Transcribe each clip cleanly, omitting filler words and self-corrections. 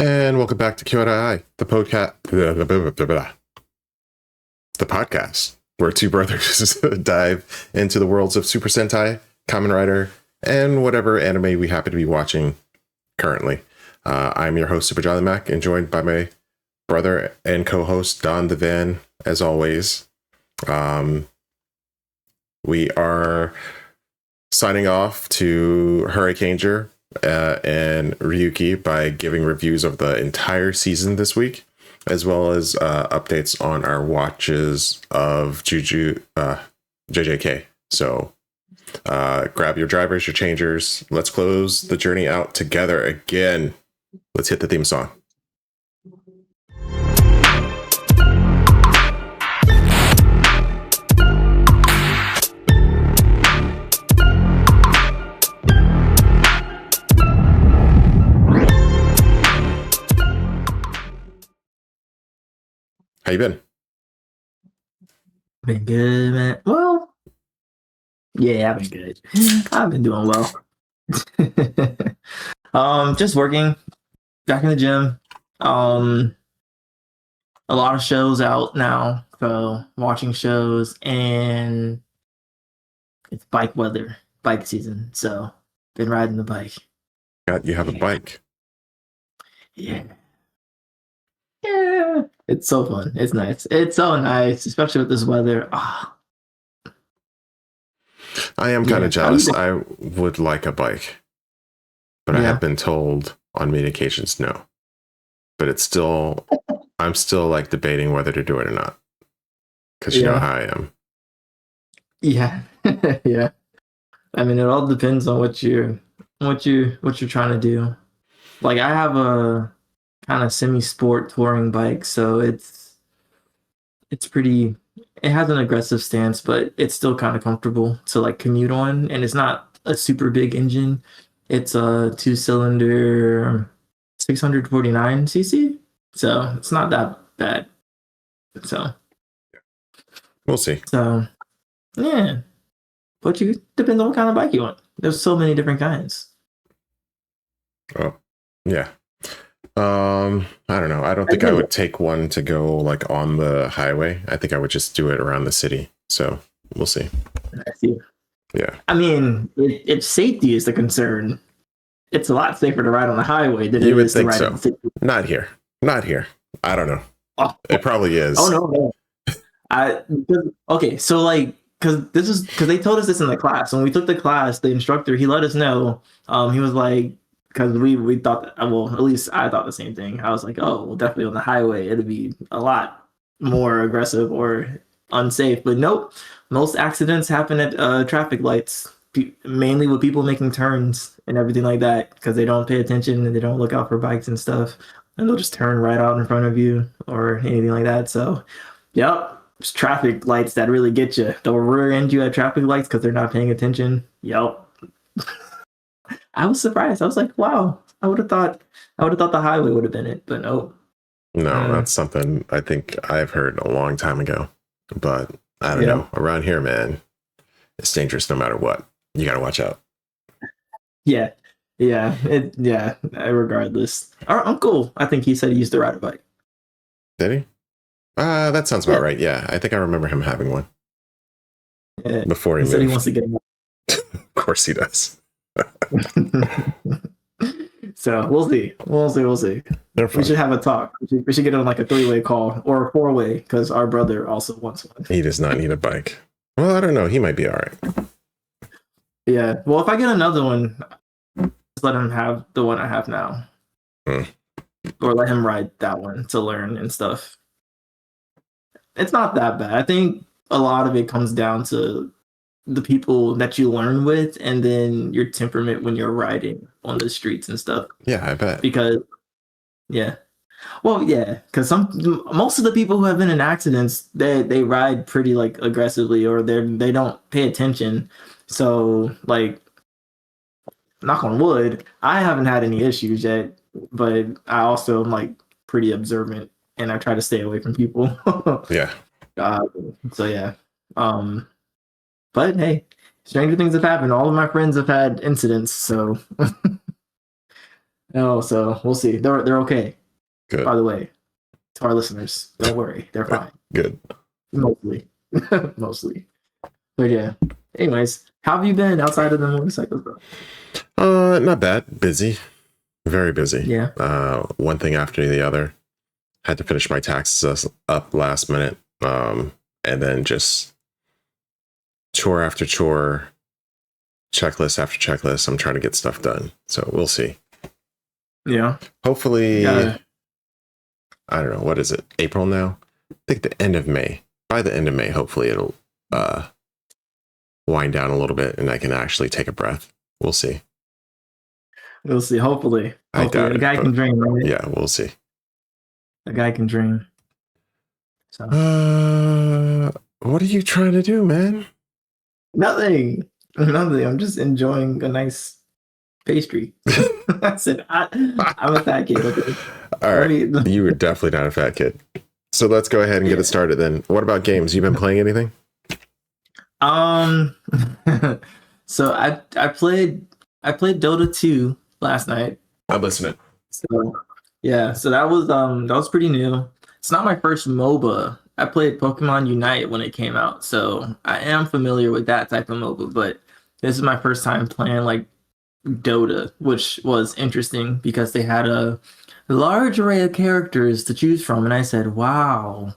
And welcome back to Kyoudai Ai, the podcast where two brothers dive into the worlds of Super Sentai, Kamen Rider, and whatever anime we happen to be watching currently. I'm your host, SuperJollyMac, and joined by my brother and co-host, DonTheVan, as always. We are signing off to Hurricainger and Ryuki by giving reviews of the entire season this week, as well as updates on our watches of JJK. So grab your drivers, your changers. Let's close the journey out together again. Let's hit the theme song. How you been? Been good, man. Well, yeah, I've been good. I've been doing well. Just working, back in the gym. A lot of shows out now, so watching shows, and it's bike weather, bike season. So been riding the bike. You have a bike. Yeah. Yeah, it's so fun. It's nice. It's so nice, especially with this weather. Oh. I am kind of jealous. I would like a bike, but I have been told on many occasions no. But it's still, I'm still like debating whether to do it or not, because you know how I am. Yeah, yeah. I mean, it all depends on what you're trying to do. Like, I have a kind of semi-sport touring bike, so it's pretty. It has an aggressive stance, but it's still kind of comfortable to like commute on, and it's not a super big engine. It's a 2-cylinder 649cc, so it's not that bad. So we'll see. So yeah, but depends on what kind of bike you want. There's so many different kinds. Oh yeah. I don't know. I don't think I would take one to go like on the highway. I think I would just do it around the city. So we'll see. I see. Yeah. I mean, if safety is the concern, it's a lot safer to ride on the highway than you it would is think to ride so. on the city. Not here. I don't know. Oh. It probably is. Oh no. Okay, so like, because they told us this in the class. When we took the class, the instructor, he let us know. He was like, because we thought, well, at least I thought the same thing. I was like, oh, well, definitely on the highway, it'd be a lot more aggressive or unsafe. But nope, most accidents happen at traffic lights, mainly with people making turns and everything like that, because they don't pay attention and they don't look out for bikes and stuff, and they'll just turn right out in front of you or anything like that. So, yep, it's traffic lights that really get you. They'll rear end you at traffic lights because they're not paying attention. Yep. I was surprised. I was like, wow, I would have thought the highway would have been it, but no. No, that's something I think I've heard a long time ago. But I don't know. Around here, man, it's dangerous no matter what. You got to watch out. Yeah. Regardless. Our uncle, I think he said he used to ride a bike. Did he? That sounds about right. Yeah, I think I remember him having one. Before he moved. Said he wants to get one. Of course he does. So we'll see. We should have a talk. We should get on like a 3-way call or a 4-way, because our brother also wants one. He does not need a bike. Well, I don't know. He might be all right. Yeah. Well, if I get another one, just let him have the one I have now. Or let him ride that one to learn and stuff. It's not that bad. I think a lot of it comes down to the people that you learn with, and then your temperament when you're riding on the streets and stuff. Yeah, I bet. Because most of the people who have been in accidents, they ride pretty like aggressively, or they don't pay attention. So like, knock on wood, I haven't had any issues yet, but I also am like pretty observant, and I try to stay away from people. Yeah. So yeah. But hey, stranger things have happened. All of my friends have had incidents, so No, so we'll see. They're okay. Good. By the way, to our listeners, don't worry, they're fine. Good. Mostly, mostly. But yeah. Anyways, how have you been outside of the motorcycles, bro? Not bad. Busy. Very busy. Yeah. One thing after the other. Had to finish my taxes up last minute. And then just chore after chore, checklist after checklist. I'm trying to get stuff done. So we'll see. Yeah. Hopefully, I don't know. What is it? April now? I think the end of May. By the end of May, hopefully it'll wind down a little bit and I can actually take a breath. We'll see. We'll see. Hopefully. I doubt a guy it, can dream, right? yeah, we'll see. A guy can dream. So what are you trying to do, man? nothing. I'm just enjoying a nice pastry. I said, I'm a fat kid. Okay? All right. You were definitely not a fat kid. So let's go ahead and get it started then. What about games? You been playing anything? So I played Dota 2 last night. I'm listening. So yeah, so that was pretty new. It's not my first MOBA. I played Pokemon Unite when it came out, so I am familiar with that type of MOBA, but this is my first time playing like Dota, which was interesting because they had a large array of characters to choose from, and I said, wow,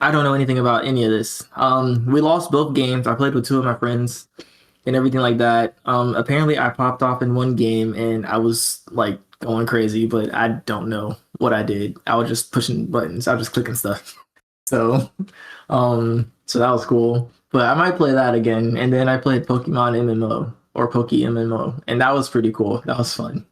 I don't know anything about any of this. We lost both games. I played with two of my friends and everything like that. Apparently I popped off in one game and I was like going crazy, but I don't know what I did. I was just pushing buttons. I was just clicking stuff. So, so that was cool. But I might play that again. And then I played Pokemon MMO or Poke MMO, and that was pretty cool. That was fun.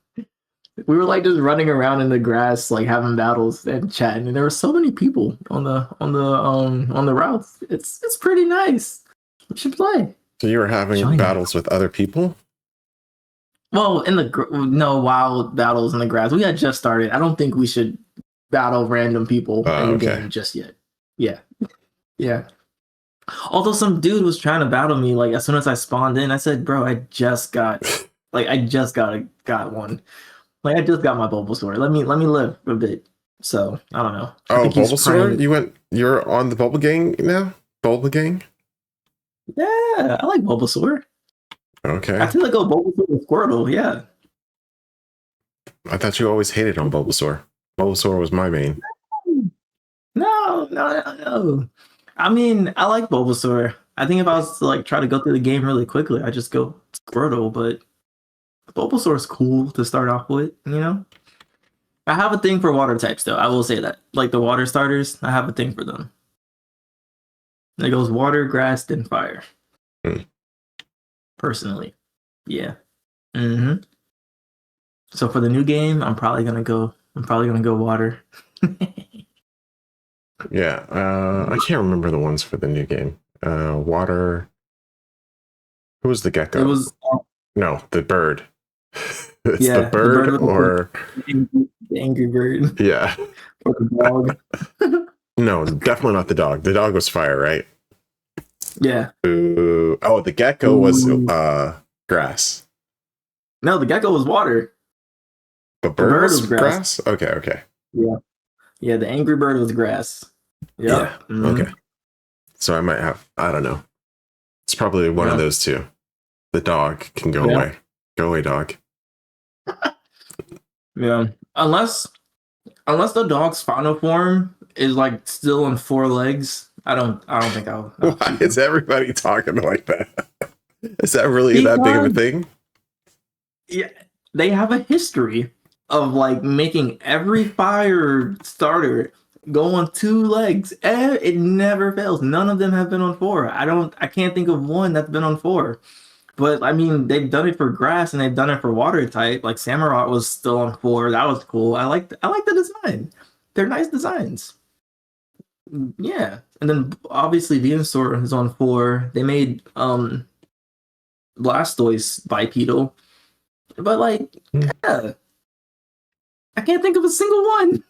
We were like just running around in the grass, like having battles and chatting, and there were so many people on the routes. It's pretty nice. You should play. So you were having battles with other people? Well, no wild battles in the grass. We had just started. I don't think we should battle random people in the game just yet. Yeah, yeah. Although some dude was trying to battle me, like as soon as I spawned in, I said, "Bro, I just got one. Like I just got my Bulbasaur. Let me live a bit." So I don't know. Oh, Bulbasaur! You're on the Bulba gang now. Bulba gang. Yeah, I like Bulbasaur. Okay. I feel like Bulbasaur and Squirtle. Yeah. I thought you always hated on Bulbasaur. Bulbasaur was my main. No. I mean, I like Bulbasaur. I think if I was to like try to go through the game really quickly, I just go Squirtle. But Bulbasaur is cool to start off with. You know. I have a thing for water types, though. I will say that, like the water starters, I have a thing for them. It goes water, grass, then fire. Personally, yeah. So for the new game, I'm probably gonna go water. Yeah, I can't remember the ones for the new game. Water. Who was the gecko? It was no, the bird. It's the bird or the angry bird. Yeah, or the dog. No, definitely not the dog. The dog was fire, right? Yeah. Ooh. Oh, the gecko was grass. No, the gecko was water. The bird was grass? Okay. Yeah, the angry bird was grass. Yep. Yeah. Okay. So I don't know. It's probably one of those two. The dog can go away. Go away, dog. Yeah. Unless the dog's final form is like still on 4 legs, I don't think I'll Why is everybody talking like that? Is that really that big of a thing? Yeah, they have a history of like making every fire starter go on 2 legs. It never fails. None of them have been on 4. I can't think of one that's been on 4. But I mean, they've done it for grass and they've done it for water type. Like Samurott was still on 4. That was cool. I like the design. They're nice designs. Yeah. And then obviously Venusaur is on 4. They made Blastoise bipedal. But like, yeah. I can't think of a single one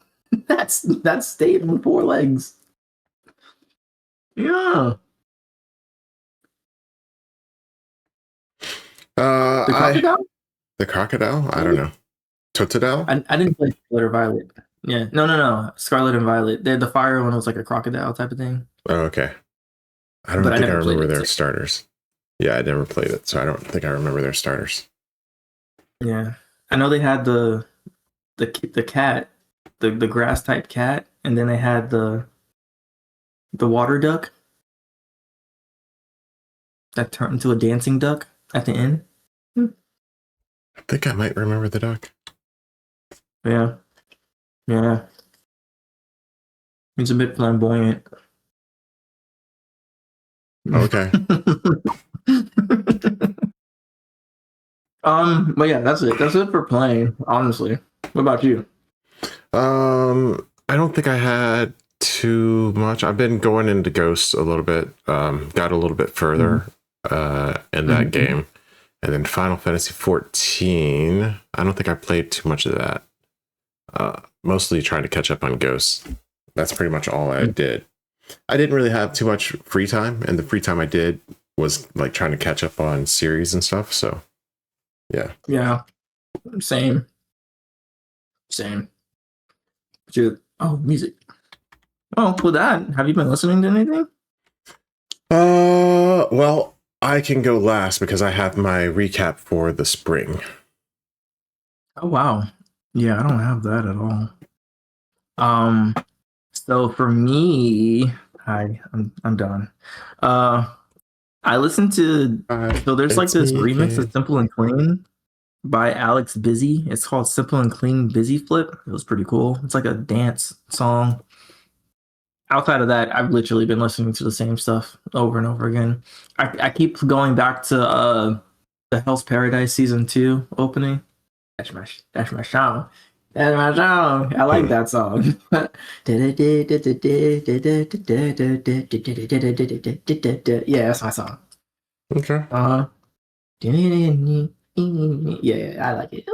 that's stayed on 4 legs. Yeah. The crocodile? The crocodile? I don't know. Totodile? I didn't play Scarlet or Violet. Yeah, no. Scarlet and Violet. The fire one was like a crocodile type of thing. Oh, okay. I don't But I think I never played remember it. their starters. Yeah, I never played it, so I don't think I remember their starters. Yeah, I know they had the cat, the grass type cat, and then they had the water duck that turned into a dancing duck at the end. I think I might remember the duck. Yeah, yeah. He's a bit flamboyant. Okay. But yeah, that's it. That's it for playing, honestly. What about you? I don't think I had too much. I've been going into Ghosts a little bit. Got a little bit further in that game. And then Final Fantasy 14. I don't think I played too much of that. Mostly trying to catch up on Ghosts. That's pretty much all I did. I didn't really have too much free time, and the free time I did was like trying to catch up on series and stuff. So, yeah. Yeah, same. Music. Oh, with that, have you been listening to anything? Well, I can go last because I have my recap for the spring. Oh wow, yeah, I don't have that at all. So for me, I'm done. I listened to so there's like this remix of Simple and Clean by Alex Busy. It's called Simple and Clean Busy Flip. It was pretty cool. It's like a dance song. Outside of that, I've literally been listening to the same stuff over and over again. I keep going back to the Hell's Paradise season 2 opening. That's my song. That's my song. I like that song. Yeah, that's my song. Okay. Yeah, I like it.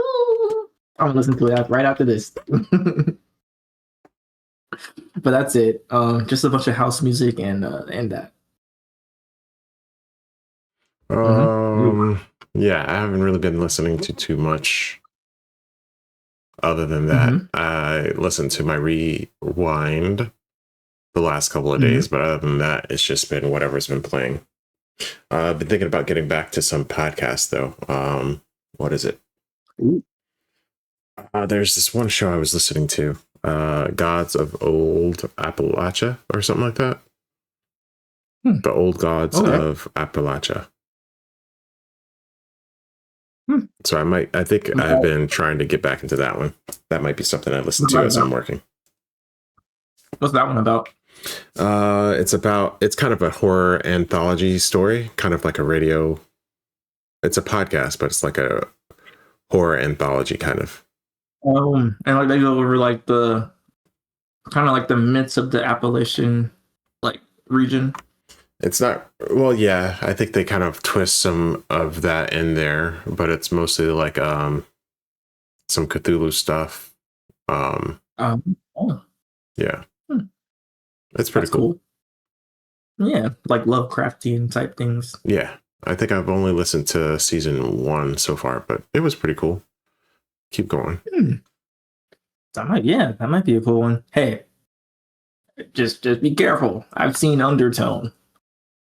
I'm gonna listen to it right after this. But that's it. Just a bunch of house music and that. Yeah, I haven't really been listening to too much other than that. I listened to my rewind the last couple of days, but other than that, it's just been whatever's been playing. I've been thinking about getting back to some podcasts though. What is it? There's this one show I was listening to, Gods of Old Appalachia or something like that. The Old Gods of Appalachia. So I think I've been trying to get back into that one. That might be something I listen to as I'm working. What's that one about? It's kind of a horror anthology story, kind of like a radio. It's a podcast, but it's like a horror anthology kind of. And like they go over like the kind of like the myths of the Appalachian like region. It's not, well, yeah, I think they kind of twist some of that in there, but it's mostly like some Cthulhu stuff. Yeah. It's pretty cool. Yeah, like Lovecraftian type things. Yeah. I think I've only listened to season 1 so far, but it was pretty cool. Keep going. That might be a cool one. Hey, just be careful. I've seen Undertone.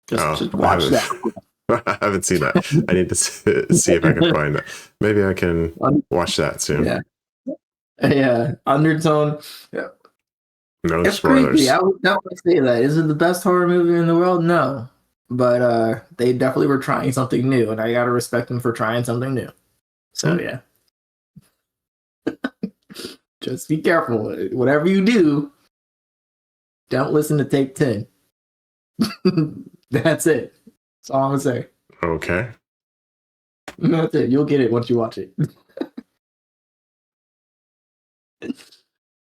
Just watch that. I haven't seen that. I need to see if I can find that. Maybe I can watch that soon. Yeah. Undertone. Yeah. No it's spoilers. Creepy. I would definitely say that. Is it the best horror movie in the world? No. But they definitely were trying something new, and I gotta respect them for trying something new. So yeah. Just be careful. Whatever you do, don't listen to Take 10. That's it. That's all I'm gonna say. Okay. That's it. You'll get it once you watch it.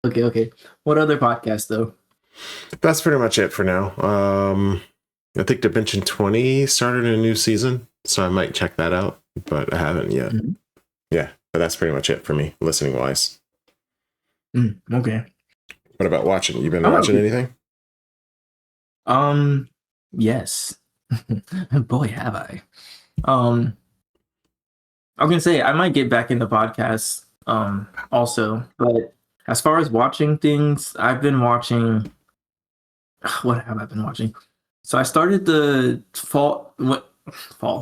Okay. What other podcast though? That's pretty much it for now. I think Dimension 20 started a new season, so I might check that out, but I haven't yet. Yeah, but that's pretty much it for me, listening wise. Okay. What about watching? You been watching anything? Yes. Boy, have I. I was gonna say I might get back into podcasts also. But as far as watching things, I've been watching. What have I been watching? So I started the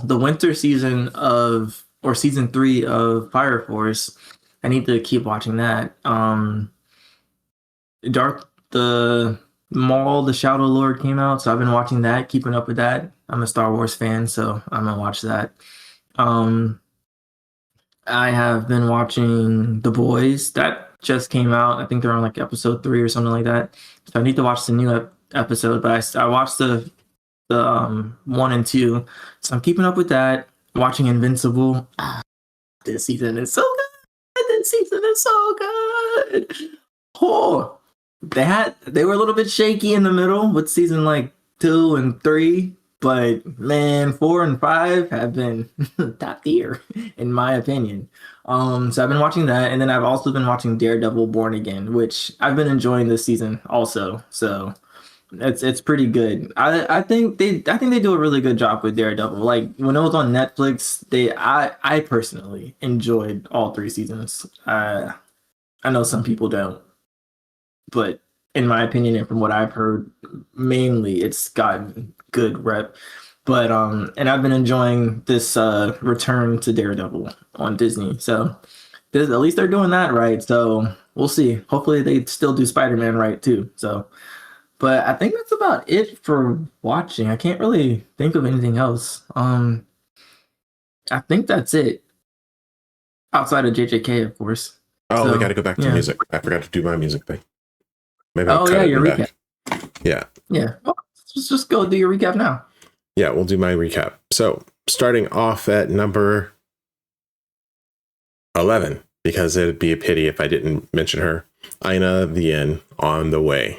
the winter season or season 3 of Fire Force. I need to keep watching that. The Maul, the Shadow Lord came out, so I've been watching that, keeping up with that. I'm a Star Wars fan, so I'm gonna watch that. I have been watching The Boys. That just came out. I think they're on like episode 3 or something like that. So I need to watch the new episode. But I watched the 1 and 2. So I'm keeping up with that. Watching Invincible. This season is so good. This season is so good. Oh, they were a little bit shaky in the middle with season like 2 and 3. But man, 4 and 5 have been top tier, in my opinion. So I've been watching that, and then I've also been watching Daredevil Born Again, which I've been enjoying this season also. So it's pretty good. I think they do a really good job with Daredevil. Like when it was on Netflix, I personally enjoyed all 3 seasons. I know some people don't, but in my opinion and from what I've heard, mainly it's gotten good rep. But and I've been enjoying this return to Daredevil on Disney. So at least they're doing that right. So we'll see. Hopefully they still do Spider-Man right too. So but I think that's about it for watching. I can't really think of anything else. I think that's it. Outside of JJK, of course. Oh, So, we got to go back to yeah. music. I forgot to do my music thing. Maybe I'll Oh cut yeah, it your back. recap. Yeah. Yeah. Oh, just go do your recap now. Yeah, we'll do my recap. So, starting off at number 11, because it'd be a pity if I didn't mention her. Aina the Inn, On the Way.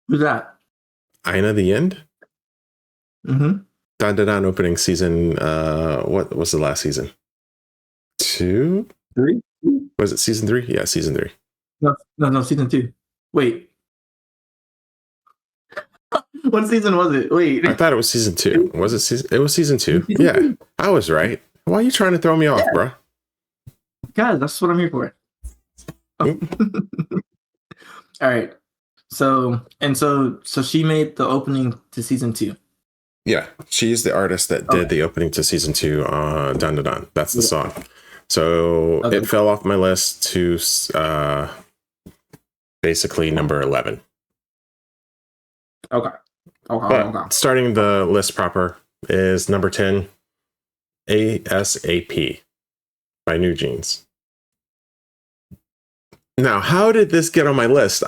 Who's that? Aina the End? Mm-hmm. DonTheVan opening season. What was the last season? 2? 3? Was it season 3? Yeah, season 3. No, season 2. Wait. What season was it? Wait. I thought it was season 2. Was it season? It was season 2. Yeah, I was right. Why are you trying to throw me off, bro? Guys, that's what I'm here for. All right. So she made the opening to season 2. Yeah, she's the artist that did the opening to season 2 on DonTheVan. That's the song. So it fell off my list to basically number 11. Okay. But starting the list proper is number 10, ASAP by New Jeans. Now, how did this get on my list?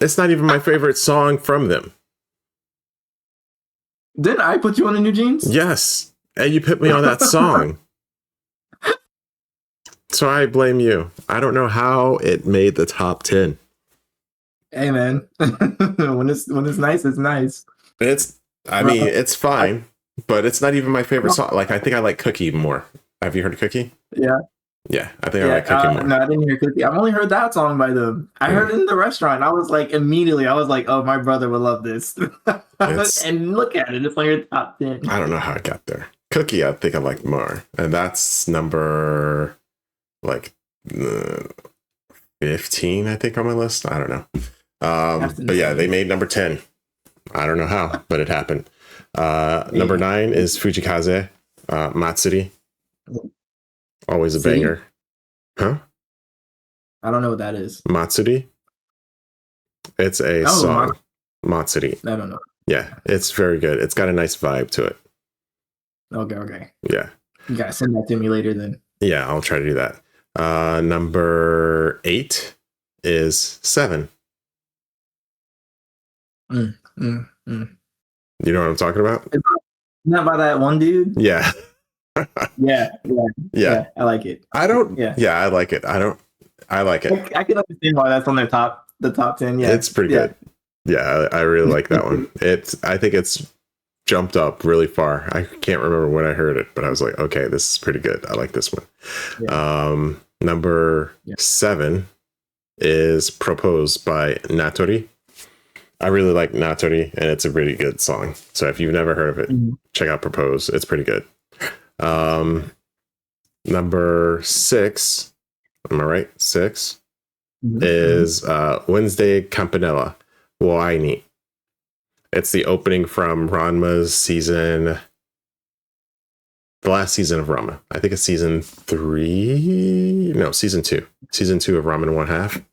It's not even my favorite song from them. Didn't I put you on the New Jeans? Yes. And you put me on that song. So I blame you. I don't know how it made the top 10. Hey man. when it's nice, it's nice. I mean, it's fine, but it's not even my favorite song. Like, I think I like Cookie more. Have you heard Cookie? Yeah. Yeah, I think I like Cookie more. No, I didn't hear Cookie. I've only heard that song by them. I heard it in the restaurant. I was like, oh, my brother would love this. And look at it. It's on your top 10. I don't know how it got there. Cookie, I think I like more. And that's number, 15, I think, on my list. I don't know. But yeah, they made number 10. I don't know how, but it happened. Number 9 is Fujikaze, Matsuri. Always a banger. Huh? I don't know what that is. Matsuri? It's a song. Matsuri. I don't know. Yeah, it's very good. It's got a nice vibe to it. Okay. Yeah. You gotta send that to me later then. Yeah, I'll try to do that. Number 8 is 7. You know what I'm talking about? Not by that one dude? Yeah. Yeah. I like it. I like it. I like it. I can understand why that's on their the top 10. Yeah. It's pretty good. Yeah, I really like that one. I think it's jumped up really far. I can't remember when I heard it, but I was like, okay, this is pretty good. I like this one. Yeah. Number 7 is Propose by Natori. I really like Natori, and it's a really good song. So if you've never heard of it, check out Propose. It's pretty good. Number 6, am I right? 6 is Wednesday Campanella, Waini. It's the opening from Ranma's season, the last season of Ramen. I think it's season 3. No, season 2. Season 2 of Ramen 1/2.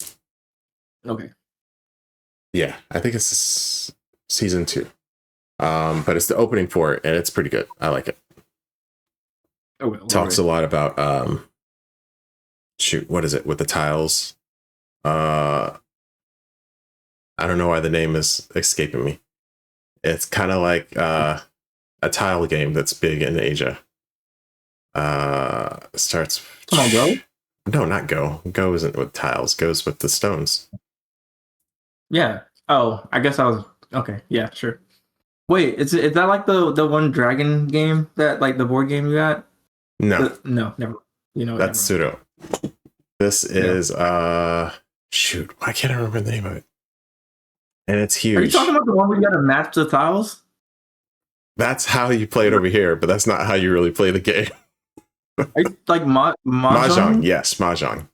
Okay. Yeah, I think it's season 2. But it's the opening for it, and it's pretty good. I like it. Okay. Talks a lot about what is it with the tiles? I don't know why the name is escaping me. It's kind of like a tile game that's big in Asia. Starts. Come on, Go. No, not Go. Go isn't with tiles. Go's with the stones. Yeah. Oh, I guess I was okay. Yeah, sure. Wait, is that like the one dragon game that like the board game you got? No, no, never. You know, that's pseudo. This is shoot. Why can't I remember the name of it? And it's huge. Are you talking about the one where you got to match the tiles? That's how you play it over here, but that's not how you really play the game. Are you, like Mahjong? Yes, Mahjong.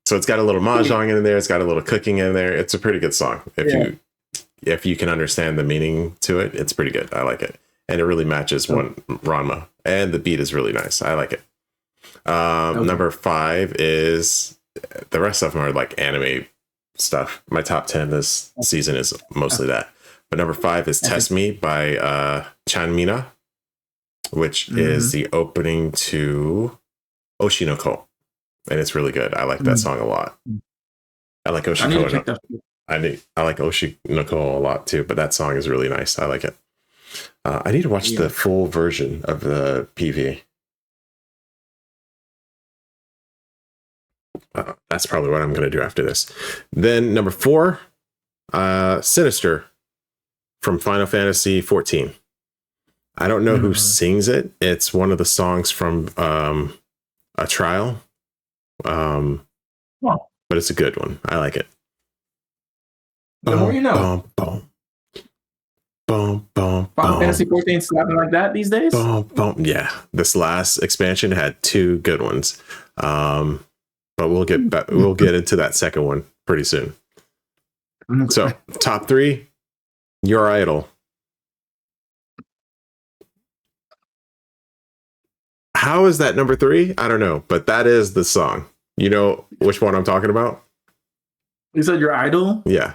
So it's got a little Mahjong in there. It's got a little cooking in there. It's a pretty good song. If you can understand the meaning to it, it's pretty good. I like it. And it really matches Ranma. And the beat is really nice. I like it. Number 5 is, the rest of them are like anime stuff. My top 10 this season is mostly that. But number 5 is Test Me by Chanmina, which is the opening to Oshinoko. And it's really good. I like that song a lot. I like Oshinoko. I like Oshinoko a lot too, but that song is really nice. I like it. I need to watch the full version of the PV. That's probably what I'm going to do after this. Then number 4, Sinister from Final Fantasy 14. I don't know who sings it. It's one of the songs from a trial. But it's a good one. I like it. The more you know. Final Fantasy 14 slapping like that these days? Yeah. This last expansion had 2 good ones. But we'll get into that second one pretty soon. So, top 3, Your Idol. How is that number 3? I don't know, but that is the song. You know which one I'm talking about? You said Your Idol? Yeah.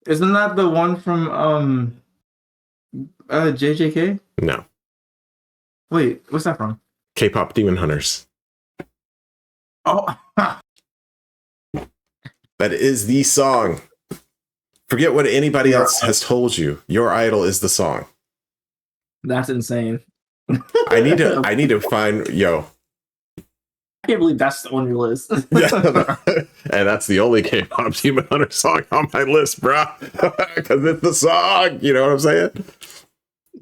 Isn't that the one from JJK? No. Wait, what's that from? K-pop Demon Hunters. Oh. That is the song. Forget what anybody else has told you. Your Idol is the song. That's insane. I need to find I can't believe that's on your list. Yeah, and that's the only K-pop Demon Hunter song on my list, bro. Because it's the song. You know what I'm saying?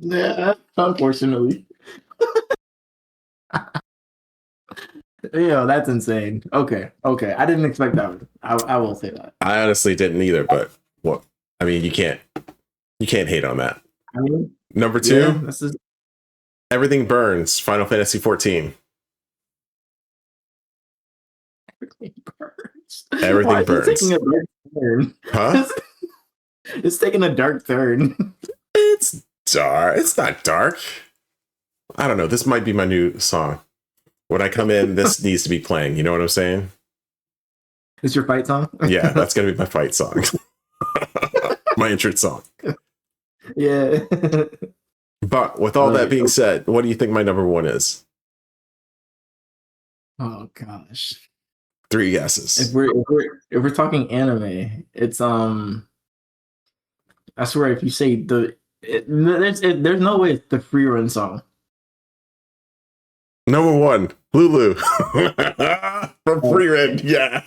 Yeah, unfortunately. That's insane. Okay. I didn't expect that one. I will say that. I honestly didn't either, but I mean, you can't hate on that. I mean, number 2, Everything Burns, Final Fantasy 14. Everything burns. It's taking a dark turn. Huh? It's taking a dark turn. It's dark. It's not dark. I don't know. This might be my new song. When I come in, this needs to be playing. You know what I'm saying? It's your fight song? Yeah, that's going to be my fight song. My entrance song. Yeah. But with all that being said, what do you think my number 1 is? Oh gosh. 3 guesses. If we're talking anime, it's I swear if you say there's no way it's the free run song. Number 1, Lulu. From Free Run. Yeah.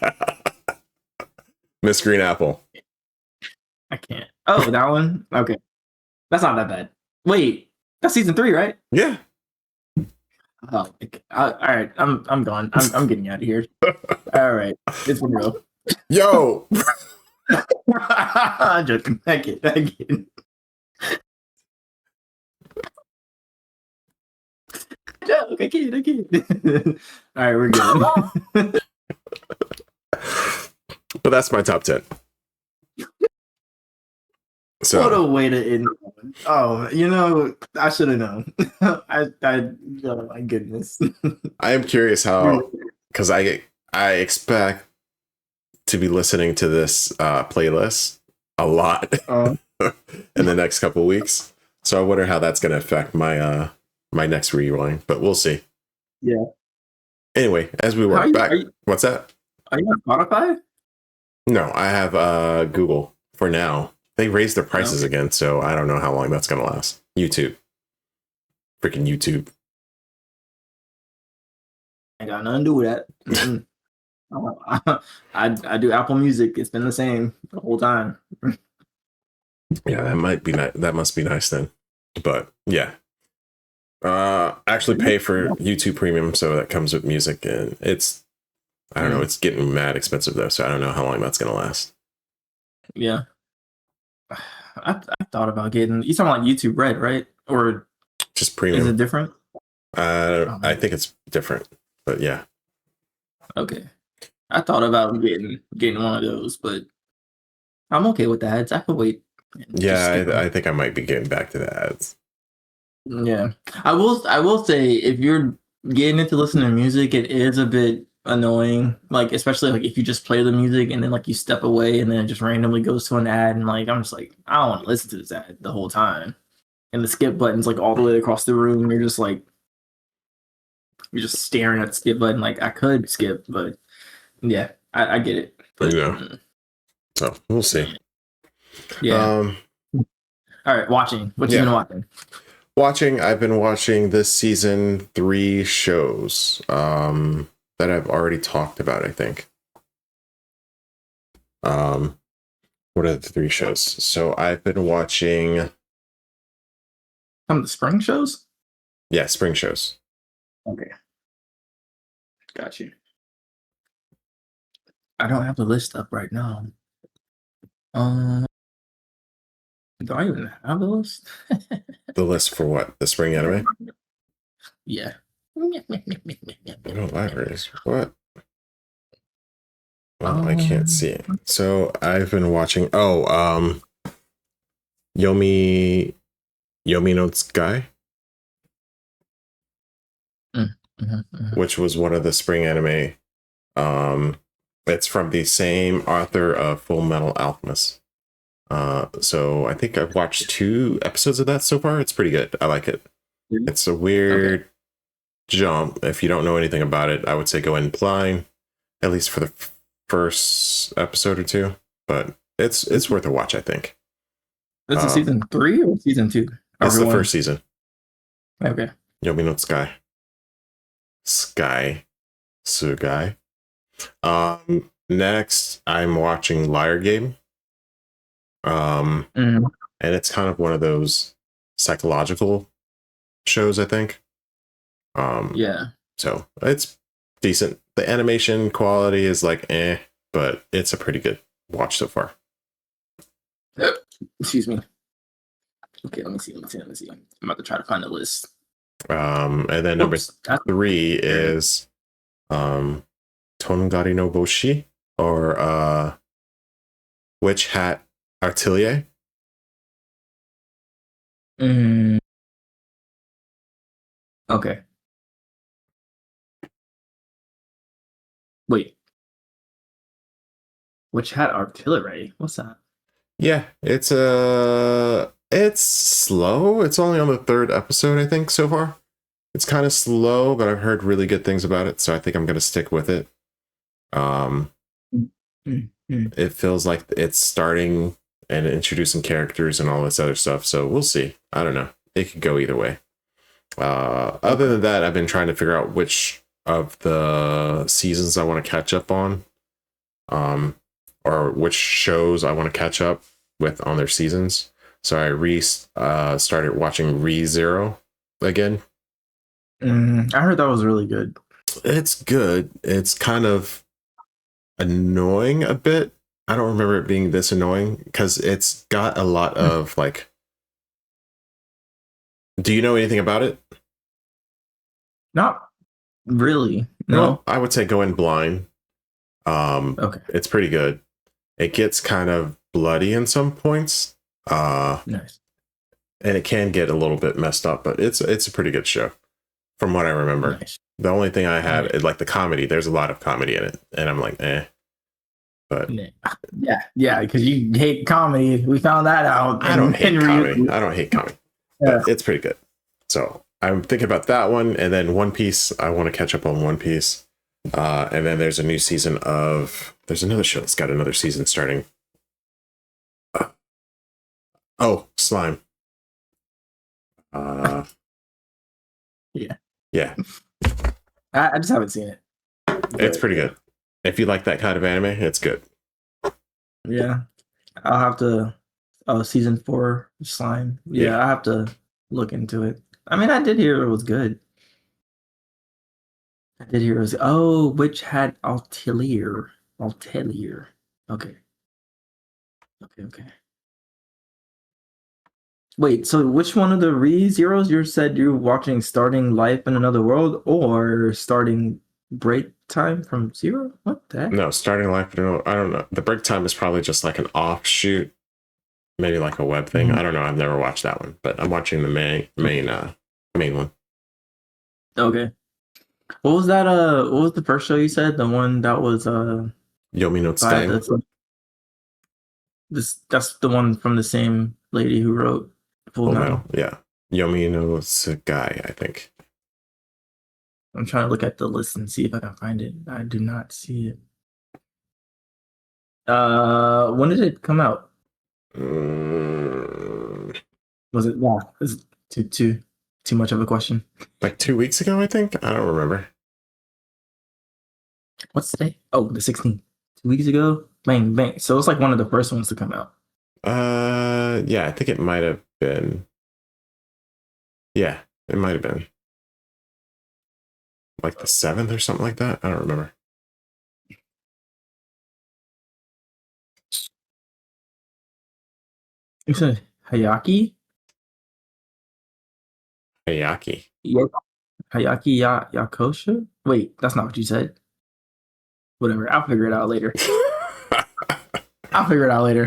Miss Green Apple. I can't. Oh, that one? Okay. That's not that bad. Wait, that's season 3, right? Yeah. Oh, all right. I'm gone. I'm getting out of here. All right, it's been real. Yo. I'm joking. I get. joke. I can't. All right, we're good. But that's my top 10. So what a way to end. Oh, I should have known. Oh my goodness. I am curious how, because I expect to be listening to this playlist a lot in the next couple of weeks. So I wonder how that's going to affect my my next rewind, but we'll see. Yeah. Anyway, as we work back, what's that? Are you on Spotify? No, I have Google for now. They raised their prices again, so I don't know how long that's going to last. YouTube. Freaking YouTube. I got nothing to do with that. I do Apple Music. It's been the same the whole time. Yeah, that might be that must be nice then. But yeah. Actually pay for YouTube Premium, so that comes with music, and I don't know, it's getting mad expensive though, so I don't know how long that's going to last. Yeah. I thought about getting. You talking about YouTube Red, right? Or just premium? Is it different? I think it's different, but yeah. Okay. I thought about getting one of those, but I'm okay with the ads. I could wait. Yeah, I think I might be getting back to the ads. Yeah, I will say if you're getting into listening to music, it is a bit annoying, like especially like if you just play the music and then like you step away and then it just randomly goes to an ad, and like I'm just like, I don't want to listen to this ad the whole time, and the skip button's like all the way across the room, and you're just staring at the skip button. Like I could skip, but yeah, I get it. But yeah, so we'll see. Yeah. All right, watching. What you been watching? I've been watching this season 3 shows that I've already talked about, I think. What are the 3 shows? So I've been watching Some of the spring shows? Yeah, spring shows. Okay. Got you. I don't have the list up right now. Do I even have the list? The list for what? The spring anime? Yeah. No libraries. What? Well, I can't see it. So I've been watching. Yomi no Tsukai, which was one of the spring anime. It's from the same author of Full Metal Alchemist. So I think I've watched 2 episodes of that so far. It's pretty good. I like it. It's a weird jump. If you don't know anything about it, I would say go in blind, at least for the first episode or 2. But it's worth a watch, I think. This is season 3 or season 2? It's the first season. Okay. Yomi no Tsukai. Sugai. Next, I'm watching Liar Game. And it's kind of one of those psychological shows, I think. Yeah. So it's decent. The animation quality is like but it's a pretty good watch so far. Excuse me. Okay, let me see. I'm about to try to find the list. And then number 3 is Tongari no Boshi, or Witch Hat Atelier. Okay. Wait. Witch Hat Artillery? What's that? Yeah, it's slow. It's only on the 3rd episode, I think, so far. It's kind of slow, but I've heard really good things about it, so I think I'm gonna stick with it. It feels like it's starting and introducing characters and all this other stuff, so we'll see. I don't know. It could go either way. Other than that, I've been trying to figure out which of the seasons I want to catch up on, or which shows I want to catch up with on their seasons. So I started watching ReZero again. I heard that was really good. It's good. It's kind of annoying a bit. I don't remember it being this annoying because it's got a lot of like. Do you know anything about it? Not really. Well, No. I would say go in blind. Okay. It's pretty good. It gets kind of bloody in some points. Nice. And it can get a little bit messed up, but it's a pretty good show from what I remember. Nice. The only thing I have is like the comedy. There's a lot of comedy in it, and I'm like, eh. But yeah, because you hate comedy. We found that out. I don't hate comedy. I don't hate comedy, but it's pretty good. So I'm thinking about that one, and then One Piece. I want to catch up on One Piece, and then there's a new season of. There's another show that's got another season starting. Slime. Yeah. I just haven't seen it. It's pretty good. If you like that kind of anime, it's good. Yeah, I'll have to. Oh, season 4 slime. Yeah, I have to look into it. I mean, I did hear it was good. Which had Altelier. Okay. Wait, so which one of the Zeros you said you're watching? Starting Life in Another World or starting Break Time from Zero? What the heck? No, Starting Life. I don't know. The Break Time is probably just like an offshoot, maybe like a web thing. I don't know. I've never watched that one, but I'm watching the main one. Okay. What was that? What was the first show you said? The one that was Yomi no Tsukai. That's the one from the same lady who wrote Full Metal. Yeah, Yomi no Tsukai, I think. I'm trying to look at the list and see if I can find it. I do not see it. When did it come out? Was it? Yeah, is it too much of a question? Like 2 weeks ago, I think. I don't remember. What's today? Oh, the 16th. 2 weeks ago. Bang. So it's like one of the first ones to come out. Yeah, I think it might have been. Yeah, it might have been. Like the 7th or something like that. I don't remember. You said Hayaki? Hayaki. Hayaki Yakosha? Wait, that's not what you said. Whatever, I'll figure it out later.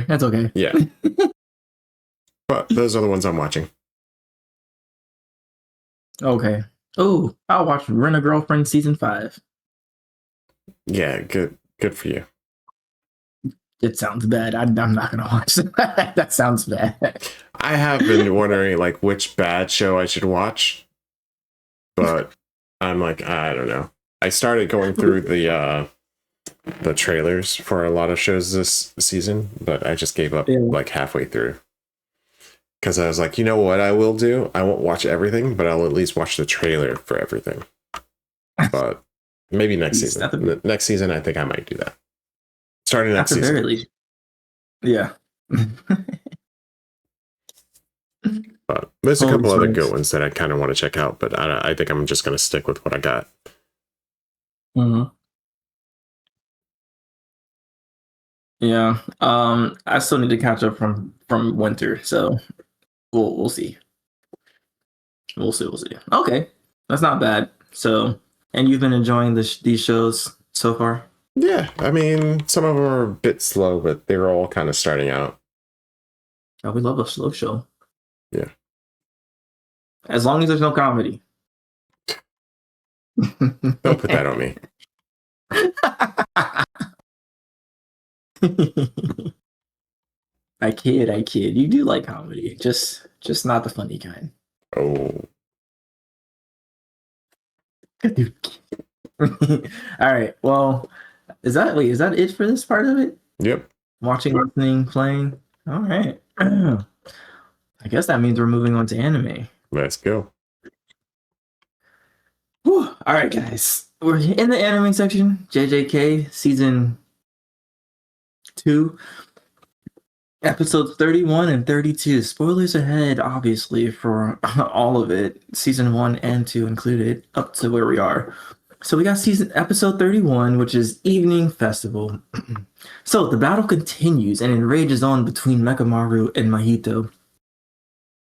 That's okay. Yeah. But those are the ones I'm watching. Okay. Oh, I'll watch Rent a Girlfriend season 5. Yeah, good for you. It sounds bad. I'm not gonna watch that. That sounds bad. I have been wondering like which bad show I should watch, but I'm like, I don't know. I started going through the trailers for a lot of shows this season, but I just gave up like halfway through. Because I was like, you know what I will do? I won't watch everything, but I'll at least watch the trailer for everything. But maybe next season. Next season, I think I might do that. Starting next season. Very least. Yeah. But there's a couple other good ones that I kind of want to check out, but I think I'm just going to stick with what I got. Mm-hmm. Yeah. I still need to catch up from winter, so we'll see. We'll see. Okay, that's not bad. So, and you've been enjoying these shows so far? Yeah, I mean, some of them are a bit slow, but they were all kind of starting out. Oh, we love a slow show. Yeah. As long as there's no comedy. Don't put that on me. I kid. You do like comedy, just not the funny kind. Oh. All right. Well, is that it for this part of it? Yep. Watching, listening, playing. All right. I guess that means we're moving on to anime. Let's go. Whew. All right, guys. We're in the anime section. JJK season 2. Episodes 31 and 32. Spoilers ahead, obviously, for all of it. Season 1 and 2 included, up to where we are. So we got episode 31, which is Evening Festival. So the battle continues and it rages on between Mekamaru and Mahito.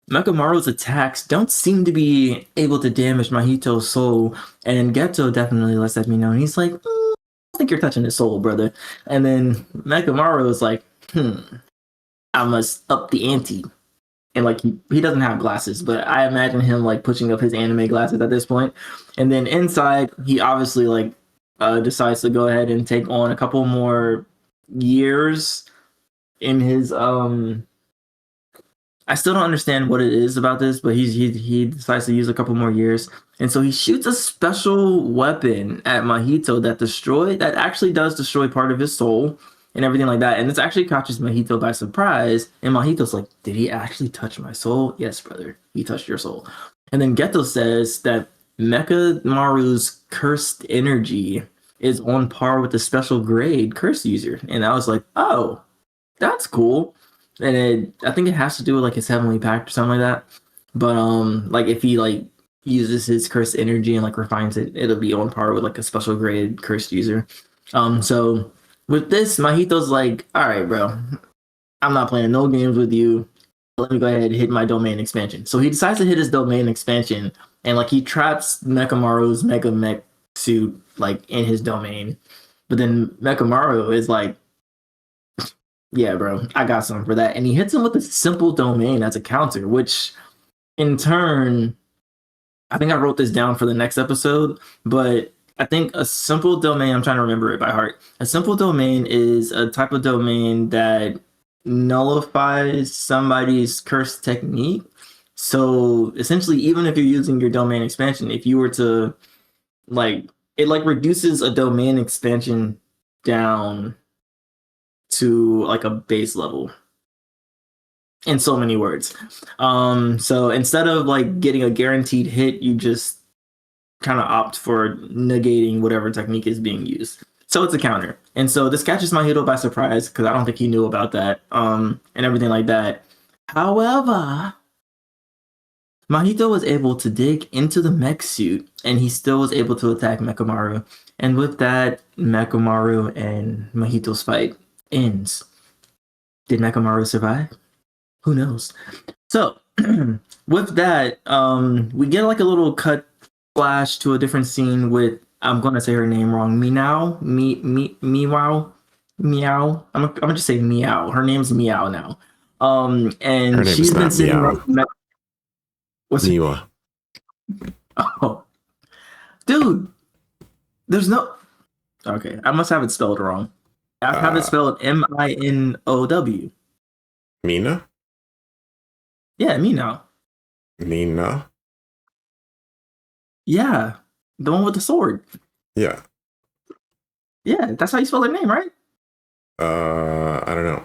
Mekamaru's attacks don't seem to be able to damage Mahito's soul, and Geto definitely lets that be known. He's like, I think you're touching his soul, brother. And then Mekamaru is like, I must up the ante. And like he doesn't have glasses, but I imagine him like pushing up his anime glasses at this point. And then inside, he obviously like decides to go ahead and take on a couple more years in his I still don't understand what it is about this, but he decides to use a couple more years, and so he shoots a special weapon at Mahito that actually does destroy part of his soul and everything like that, and this actually catches Mahito by surprise. And Mahito's like, "Did he actually touch my soul?" "Yes, brother, he touched your soul." And then Geto says that Mekamaru's cursed energy is on par with the special grade curse user, and I was like, "Oh, that's cool." And I think it has to do with like his heavenly pact or something like that. But like if he like uses his cursed energy and like refines it, it'll be on par with like a special grade cursed user. So with this, Mahito's like, all right, bro, I'm not playing no games with you. Let me go ahead and hit my domain expansion. So he decides to hit his domain expansion, and like he traps Mekamaru's Mega Mech suit like in his domain. But then Mekamaru is like, yeah, bro, I got something for that. And he hits him with a simple domain as a counter, which in turn, I think I wrote this down for the next episode, but I think a simple domain, I'm trying to remember it by heart. A simple domain is a type of domain that nullifies somebody's curse technique. So essentially, even if you're using your domain expansion, if you were to like, it like reduces a domain expansion down to like a base level in so many words. So instead of like getting a guaranteed hit, you just kind of opt for negating whatever technique is being used. So it's a counter. And so this catches Mahito by surprise because I don't think he knew about that and everything like that. However, Mahito was able to dig into the mech suit and he still was able to attack Mekamaru. And with that, Mekamaru and Mahito's fight ends. Did Mekamaru survive? Who knows? So with that, we get like a little cut flash to a different scene with, I'm gonna say her name wrong, Meow. I'm gonna just say Meow. Her name's Meow now. And her name she's is been not sitting Meow. What's Miwa. Oh, dude, there's no. Okay, I must have it spelled wrong. I have it spelled Minow. Mina? Yeah, Mina. Mina? Yeah, the one with the sword. Yeah. Yeah, that's how you spell her name, right? I don't know.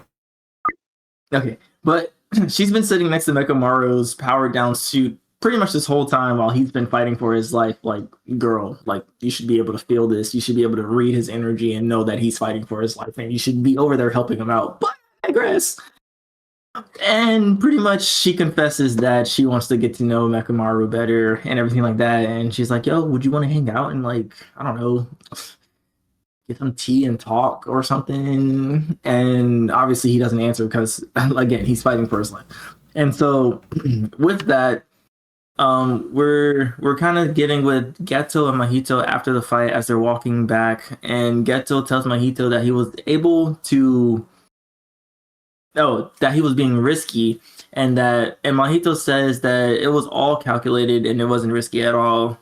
Okay, but she's been sitting next to Mekamaru's powered down suit pretty much this whole time while he's been fighting for his life. Like, girl, like you should be able to feel this. You should be able to read his energy and know that he's fighting for his life, and you should be over there helping him out. But I digress. And pretty much she confesses that she wants to get to know Mekamaru better and everything like that. And she's like, yo, would you want to hang out and like, I don't know, get some tea and talk or something? And obviously he doesn't answer because again, he's fighting for his life. And so with that, we're kind of getting with Geto and Mahito after the fight as they're walking back, and Geto tells Mahito that he was able to that he was being risky, and Mahito says that it was all calculated and it wasn't risky at all.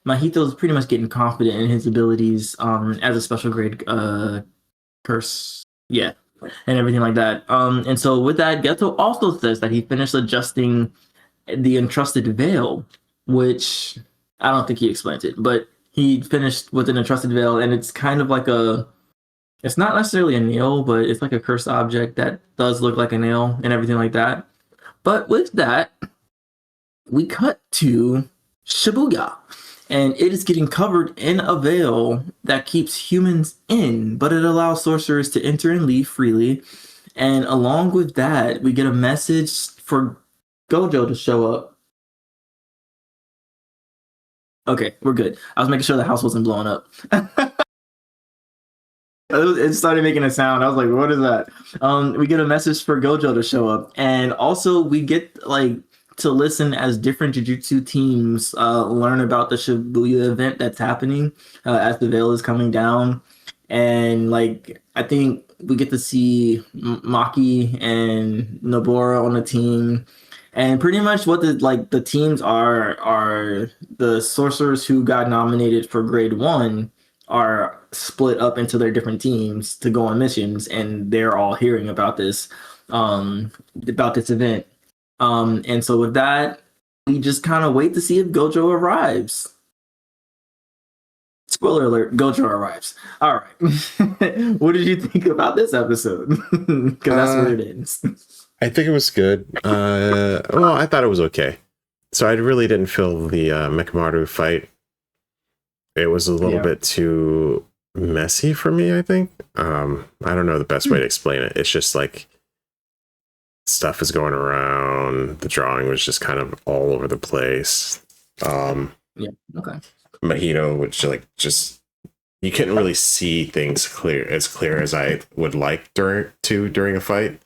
Mahito's pretty much getting confident in his abilities as a special grade curse. Yeah. And everything like that. And so with that, Geto also says that he finished adjusting the entrusted veil, which I don't think he explained it, but he finished with an entrusted veil, and it's kind of like it's not necessarily a nail, but it's like a cursed object that does look like a nail and everything like that. But with that, we cut to Shibuya, and it is getting covered in a veil that keeps humans in, but it allows sorcerers to enter and leave freely. And along with that, we get a message for Gojo to show up. Okay, we're good. I was making sure the house wasn't blowing up. It started making a sound. I was like, what is that? We get a message for Gojo to show up. And also we get like to listen as different Jujutsu teams learn about the Shibuya event that's happening as the veil is coming down. And like I think we get to see Maki and Nobara on the team. And pretty much what the teams are the sorcerers who got nominated for grade 1 are split up into their different teams to go on missions, and they're all hearing about this event. And so with that, we just kind of wait to see if Gojo arrives. Spoiler alert, Gojo arrives. All right. What did you think about this episode? Because that's where it ends. I think it was good. Well, I thought it was okay. So I really didn't feel the Mekamaru fight. It was a little bit too messy for me, I think. I don't know the best way to explain it. It's just like stuff is going around. The drawing was just kind of all over the place. Okay. Mahito, which like just you couldn't really see things clear as I would like during a fight.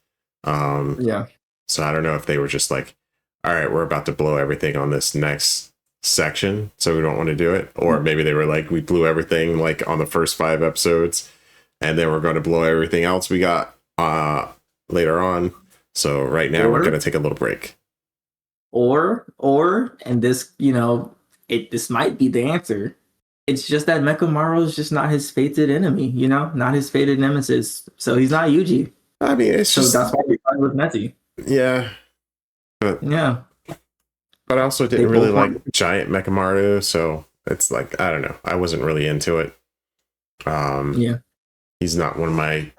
So I don't know if they were just like, all right, we're about to blow everything on this next section, so we don't want to do it, or maybe they were like, we blew everything like on the first 5 episodes, and then we're going to blow everything else we got later on. So right now we're going to take a little break. And this, this might be the answer. It's just that Mekamaru is just not his fated enemy, not his fated nemesis. So he's not Yuji. I mean, it's just that's why we fight with Meti. Yeah. But I also didn't really like giant Mekamaru, so it's like, I don't know. I wasn't really into it. He's not one of my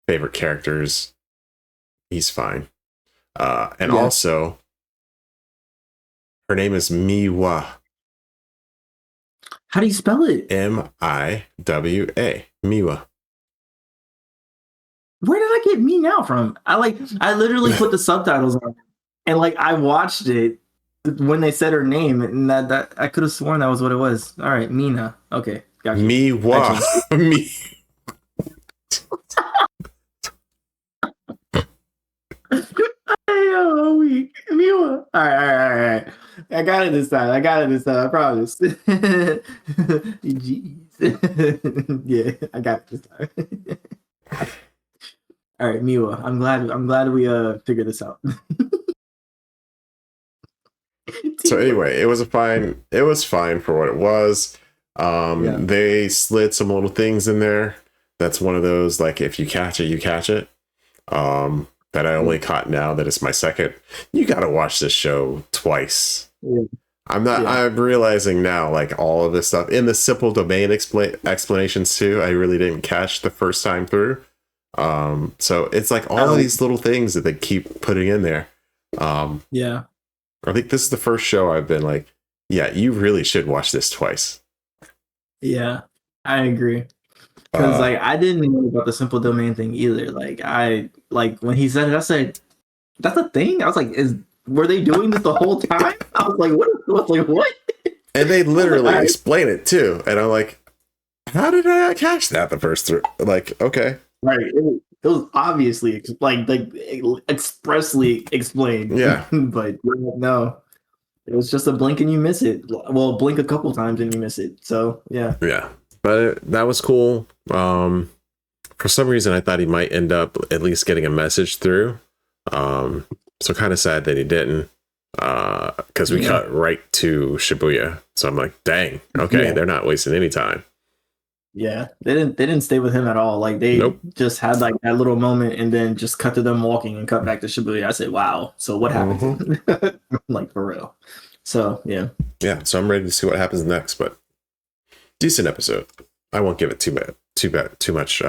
favorite characters. He's fine. And also, her name is Miwa. How do you spell it? Miwa. Miwa. Where did I get me now from? I literally put the subtitles on, and like I watched it when they said her name, and that I could have sworn that was what it was. All right, Mina. Okay, gotcha. Miwa. Miwa. All right. I got it this time. I promise. Jeez. Yeah, I got it this time. All right, Miwa. I'm glad we figured this out. So anyway, it was fine for what it was. They slid some little things in there. That's one of those, like, if you catch it, you catch it. That I only caught now that it's my second. You got to watch this show twice. Yeah. I'm realizing now, like, all of this stuff in the simple domain explanations too, I really didn't catch the first time through. So it's like all of these little things that they keep putting in there. I think this is the first show I've been like, yeah, you really should watch this twice. Yeah, I agree. Because I didn't know about the simple domain thing either. When he said it, I said, "That's a thing." I was like, were they doing this the whole time? I was like, what? And they literally explain it too, and I'm like, how did I not catch that the first three? Like, okay, right? It was obviously expressly explained. Yeah, but no. It was just a blink and you miss it. Well, blink a couple times and you miss it. So yeah. But that was cool. For some reason, I thought he might end up at least getting a message through. So kind of sad that he didn't, because we cut right to Shibuya. So I'm like, dang, okay, they're not wasting any time. Yeah, they didn't stay with him at all. Like they just had like that little moment and then just cut to them walking and cut back to Shibuya. I said, wow. So what happened? Like for real. So yeah. So I'm ready to see what happens next. But decent episode. I won't give it too much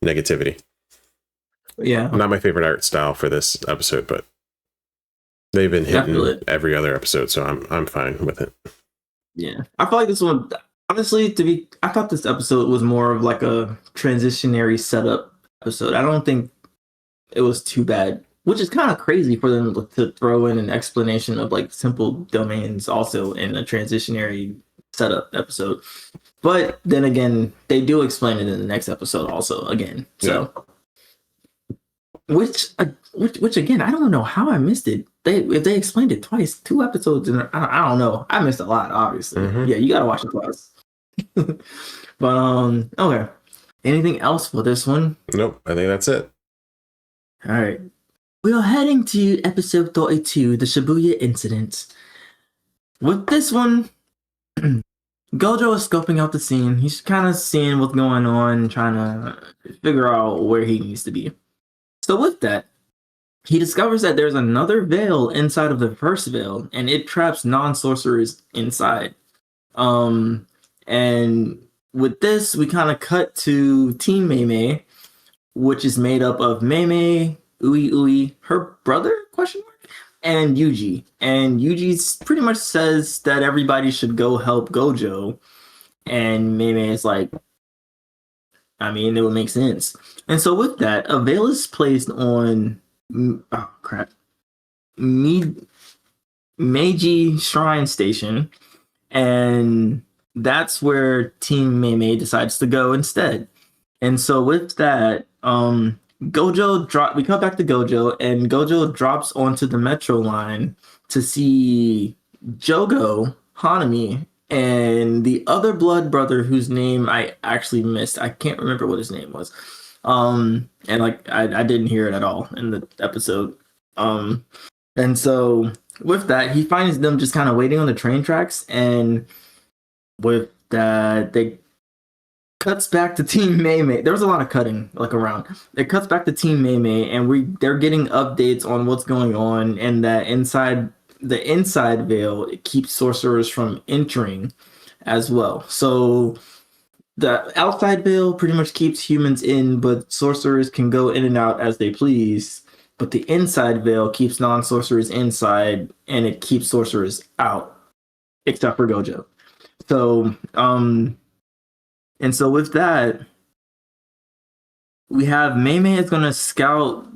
negativity. Yeah, not my favorite art style for this episode, but they've been hitting every other episode, so I'm fine with it. Yeah, I feel like this one. Honestly, I thought this episode was more of like a transitionary setup episode. I don't think it was too bad, which is kind of crazy for them to throw in an explanation of like simple domains also in a transitionary setup episode. But then again, they do explain it in the next episode also again. So, which again, I don't know how I missed it. if they explained it twice, 2 episodes, and I don't know. I missed a lot, obviously. Yeah, you gotta watch it twice. But okay. Anything else for this one? Nope, I think that's it. All right. We are heading to episode 32, the Shibuya incident. With this one, Gojo is scoping out the scene. He's kind of seeing what's going on, trying to figure out where he needs to be. So with that, he discovers that there's another veil inside of the first veil, and it traps non-sorcerers inside. And with this, we kind of cut to Team Mei, which is made up of Mei, Ui, her brother, and Yuji. And Yuji pretty much says that everybody should go help Gojo. And Mei is like, I mean, it would make sense. And so with that, a veil is placed on Meiji Shrine Station, and that's where Team Mei decides to go instead. And so with that, we cut back to Gojo, and Gojo drops onto the metro line to see Jogo, Hanami, and the other blood brother whose name I actually missed. I can't remember what his name was. And like I didn't hear it at all in the episode. And so with that, he finds them just kind of waiting on the train tracks, and with that, they cuts back to Team Mei. There was a lot of cutting like around. It cuts back to Team Mei, and they're getting updates on what's going on, and that the inside veil, it keeps sorcerers from entering as well. So the outside veil pretty much keeps humans in, but sorcerers can go in and out as they please. But the inside veil keeps non-sorcerers inside, and it keeps sorcerers out, except for Gojo. So, and so with that, we have Mei is gonna scout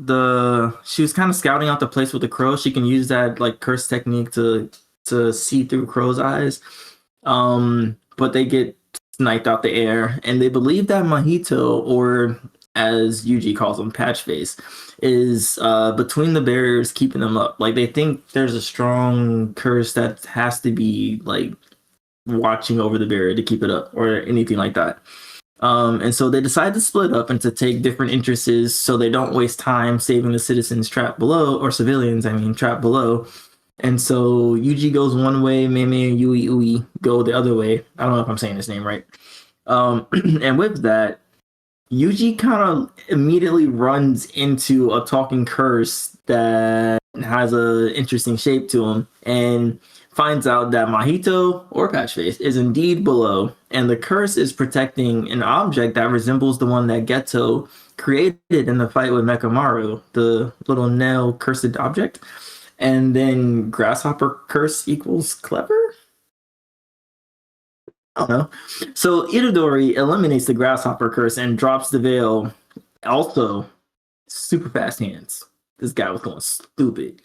she was kind of scouting out the place with the crow. She can use that like curse technique to see through crow's eyes. But they get sniped out the air, and they believe that Mahito, or as Yuji calls him, Patchface, is between the barriers keeping them up. Like they think there's a strong curse that has to be like watching over the barrier to keep it up, or anything like that. And so they decide to split up and to take different entrances so they don't waste time saving the citizens trapped below, or civilians, I mean, trapped below. And so Yuji goes one way, Mei and Ui go the other way. I don't know if I'm saying his name right. And with that, Yuji kind of immediately runs into a talking curse that has an interesting shape to him, and finds out that Mahito, or Patchface, is indeed below, and the curse is protecting an object that resembles the one that Geto created in the fight with Mekamaru, the little nail cursed object. And then grasshopper curse equals clever? I don't know. So Itadori eliminates the grasshopper curse and drops the veil. Also, super fast hands. This guy was going stupid.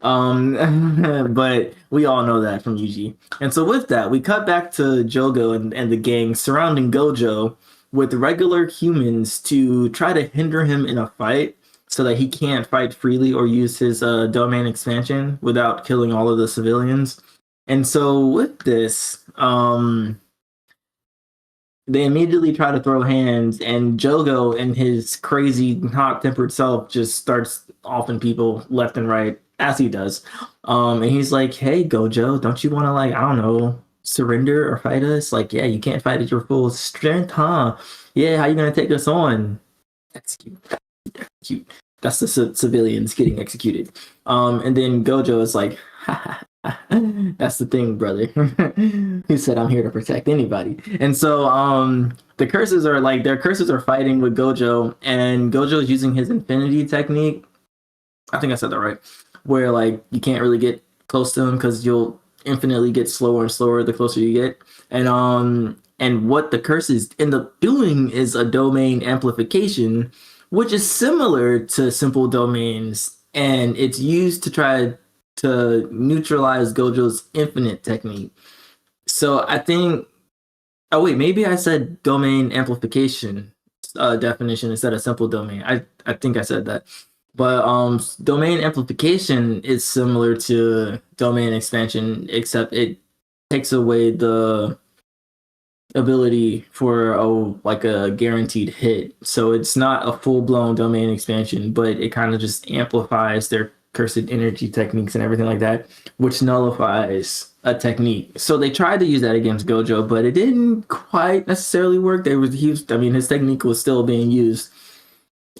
But we all know that from Yuji. And so with that, we cut back to Jogo and the gang surrounding Gojo with regular humans to try to hinder him in a fight so that he can't fight freely or use his domain expansion without killing all of the civilians. And so with this, they immediately try to throw hands, and Jogo and his crazy hot-tempered self just starts offing people left and right, as he does. And he's like, hey, Gojo, don't you want to, like, I don't know, surrender or fight us? Like, yeah, you can't fight at your full strength, huh? Yeah, how you going to take us on? Execute. That's the civilians getting executed. And then Gojo is like, that's the thing, brother. He said, I'm here to protect anybody. And so their curses are fighting with Gojo, and Gojo is using his infinity technique. I think I said that right. Where like you can't really get close to him because you'll infinitely get slower and slower the closer you get. And what the curses end up doing is a domain amplification, which is similar to simple domains, and it's used to try to neutralize Gojo's infinite technique. So I think, oh wait, maybe I said domain amplification definition instead of simple domain. I think I said that. But domain amplification is similar to domain expansion, except it takes away the ability for a guaranteed hit. So it's not a full blown domain expansion, but it kind of just amplifies their cursed energy techniques and everything like that, which nullifies a technique. So they tried to use that against Gojo, but it didn't quite necessarily work. His technique was still being used.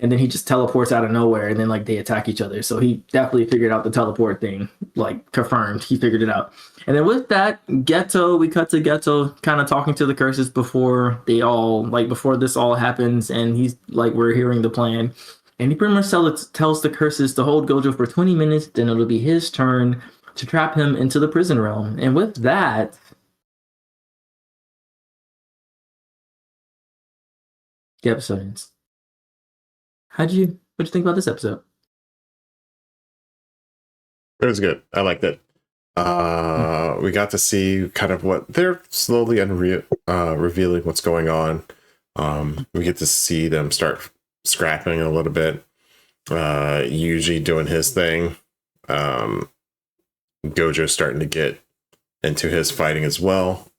And then he just teleports out of nowhere, and then like they attack each other. So he definitely figured out the teleport thing, like confirmed. He figured it out. And then with that, we cut to Geto kind of talking to the curses before this all happens, and he's like, we're hearing the plan. And he pretty much tells the curses to hold Gojo for 20 minutes, then it'll be his turn to trap him into the prison realm. And with that, the episode ends. What'd you think about this episode? It was good. I liked it. We got to see kind of what they're slowly revealing what's going on. We get to see them start scrapping a little bit. Yuji doing his thing. Gojo's starting to get into his fighting as well.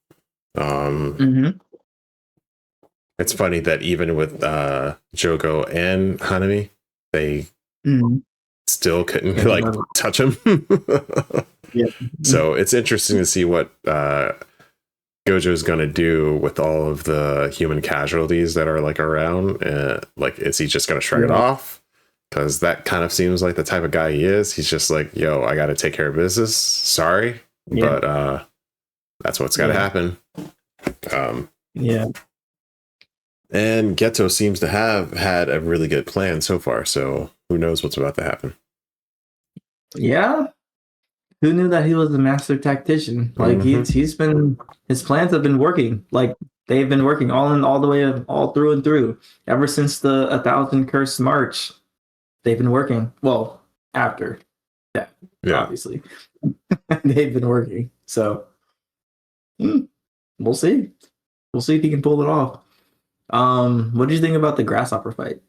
It's funny that even with Jogo and Hanami, they still couldn't touch him. Yeah. So it's interesting to see what Gojo's gonna do with all of the human casualties that are like around. Is he just gonna shrug it off? Because that kind of seems like the type of guy he is. He's just like, yo, I gotta take care of business. Sorry. But that's what's gotta happen. And Geto seems to have had a really good plan so far, so who knows what's about to happen. Yeah. Who knew that he was a master tactician? Like his plans have been working. Like they've been working all through and through. Ever since the 1,000 Curse March, they've been working. Well, after that, obviously. They've been working. So we'll see. We'll see if he can pull it off. What do you think about the grasshopper fight?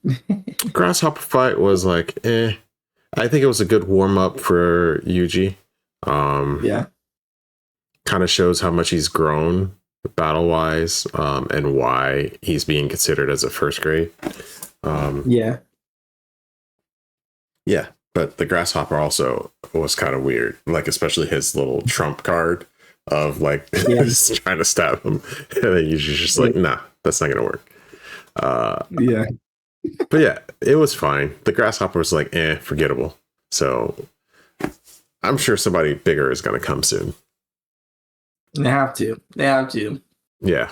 Grasshopper fight was like, I think it was a good warm up for Yuji. Kind of shows how much he's grown battle wise, and why he's being considered as a first grade. But the grasshopper also was kind of weird, like especially his little trump card of like trying to stab him, and then Yuji's just like, nah, that's not gonna work. But yeah, it was fine. The grasshopper was like, forgettable. So I'm sure somebody bigger is gonna come soon. They have to. Yeah.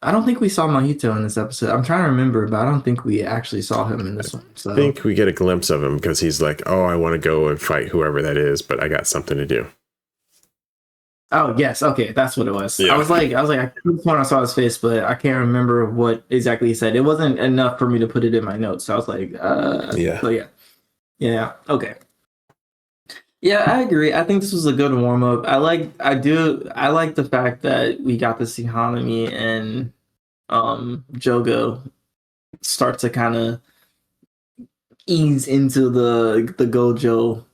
I don't think we saw Mahito in this episode. I'm trying to remember, but I don't think we actually saw him in this one. So I think we get a glimpse of him because he's like, oh, I want to go and fight whoever that is, but I got something to do. Oh, yes. Okay. That's what it was. Yeah. I was like, I couldn't when I saw his face, but I can't remember what exactly he said. It wasn't enough for me to put it in my notes. So I was like, Yeah. Okay. Yeah, I agree. I think this was a good warm up. I like the fact that we got to see Hanami and Jogo start to kind of ease into the Gojo